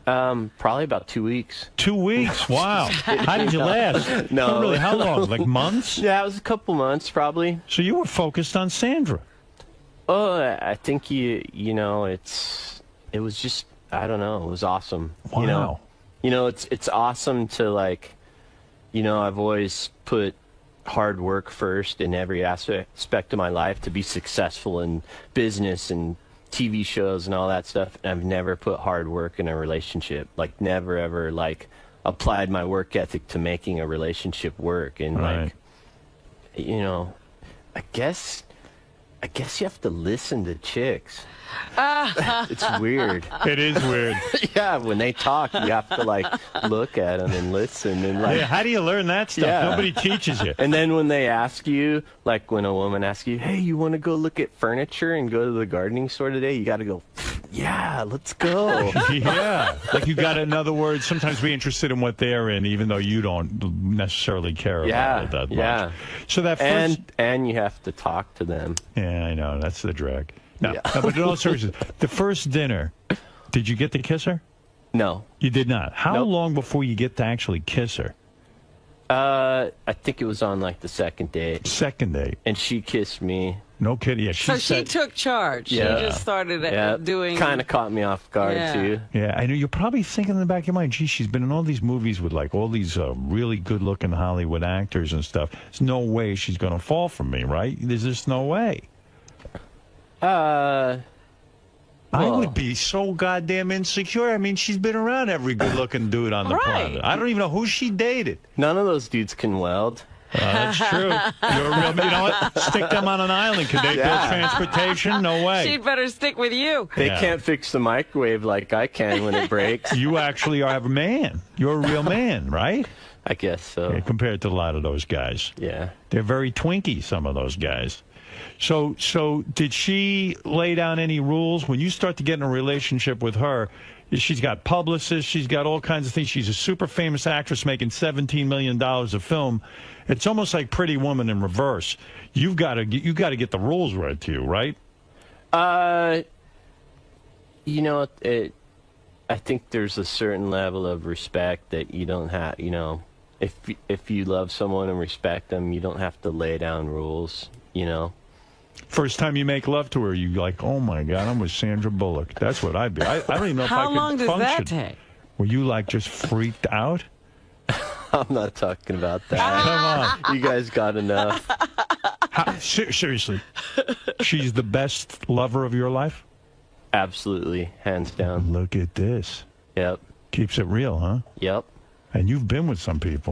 Probably about 2 weeks. 2 weeks? Wow. How did you last? No. Really, how long? Like months? Yeah, it was a couple months, probably. So you were focused on Sandra. Oh, I think it was just, I don't know, it was awesome. Wow. It's awesome to like, I've always put hard work first in every aspect of my life to be successful in business and TV shows and all that stuff. And I've never put hard work in a relationship, like never ever like applied my work ethic to making a relationship work. And like, I guess you have to listen to chicks. It's weird. It is weird. Yeah, when they talk, you have to like look at them and listen and like. Yeah, how do you learn that stuff? Yeah. Nobody teaches you. And then when they ask you, like when a woman asks you, "Hey, you want to go look at furniture and go to the gardening store today?" You got to go. yeah, let's go. Yeah. Like you got, in other words, sometimes be interested in what they're in, even though you don't necessarily care about it that much. So that first... And you have to talk to them. Yeah, I know. That's the drag. No, but in all seriousness, the first dinner, did you get to kiss her? No. You did not. How long before you get to actually kiss her? I think it was on like the second date. Second date. And she kissed me. No kidding. Yeah, she took charge. Yeah. She just started doing... Kind of caught me off guard, too. Yeah, I know. You're probably thinking in the back of your mind, gee, she's been in all these movies with like all these really good-looking Hollywood actors and stuff. There's no way she's going to fall for me, right? There's just no way. I would be so goddamn insecure. I mean, she's been around every good-looking dude on the planet. I don't even know who she dated. None of those dudes can weld. That's true. You're a real, you know what? Stick them on an island. Could they build transportation? No way. She'd better stick with you. They can't fix the microwave like I can when it breaks. You actually are a man. You're a real man, right? I guess so. Yeah, compared to a lot of those guys. Yeah. They're very twinky, some of those guys. So did she lay down any rules? When you start to get in a relationship with her, she's got publicists, she's got all kinds of things. She's a super famous actress making $17 million a film. It's almost like Pretty Woman in reverse. You got to get the rules read to you, right? You know, I think there's a certain level of respect that you don't have, you know, if you love someone and respect them, you don't have to lay down rules, you know. First time you make love to her, you like, oh my God, I'm with Sandra Bullock. That's what I'd be. I don't even know if I could function. How long does that take? Were you like just freaked out? I'm not talking about that. Come on. You guys got enough. Seriously, she's the best lover of your life? Absolutely, hands down. Look at this. Yep. Keeps it real, huh? Yep. And you've been with some people.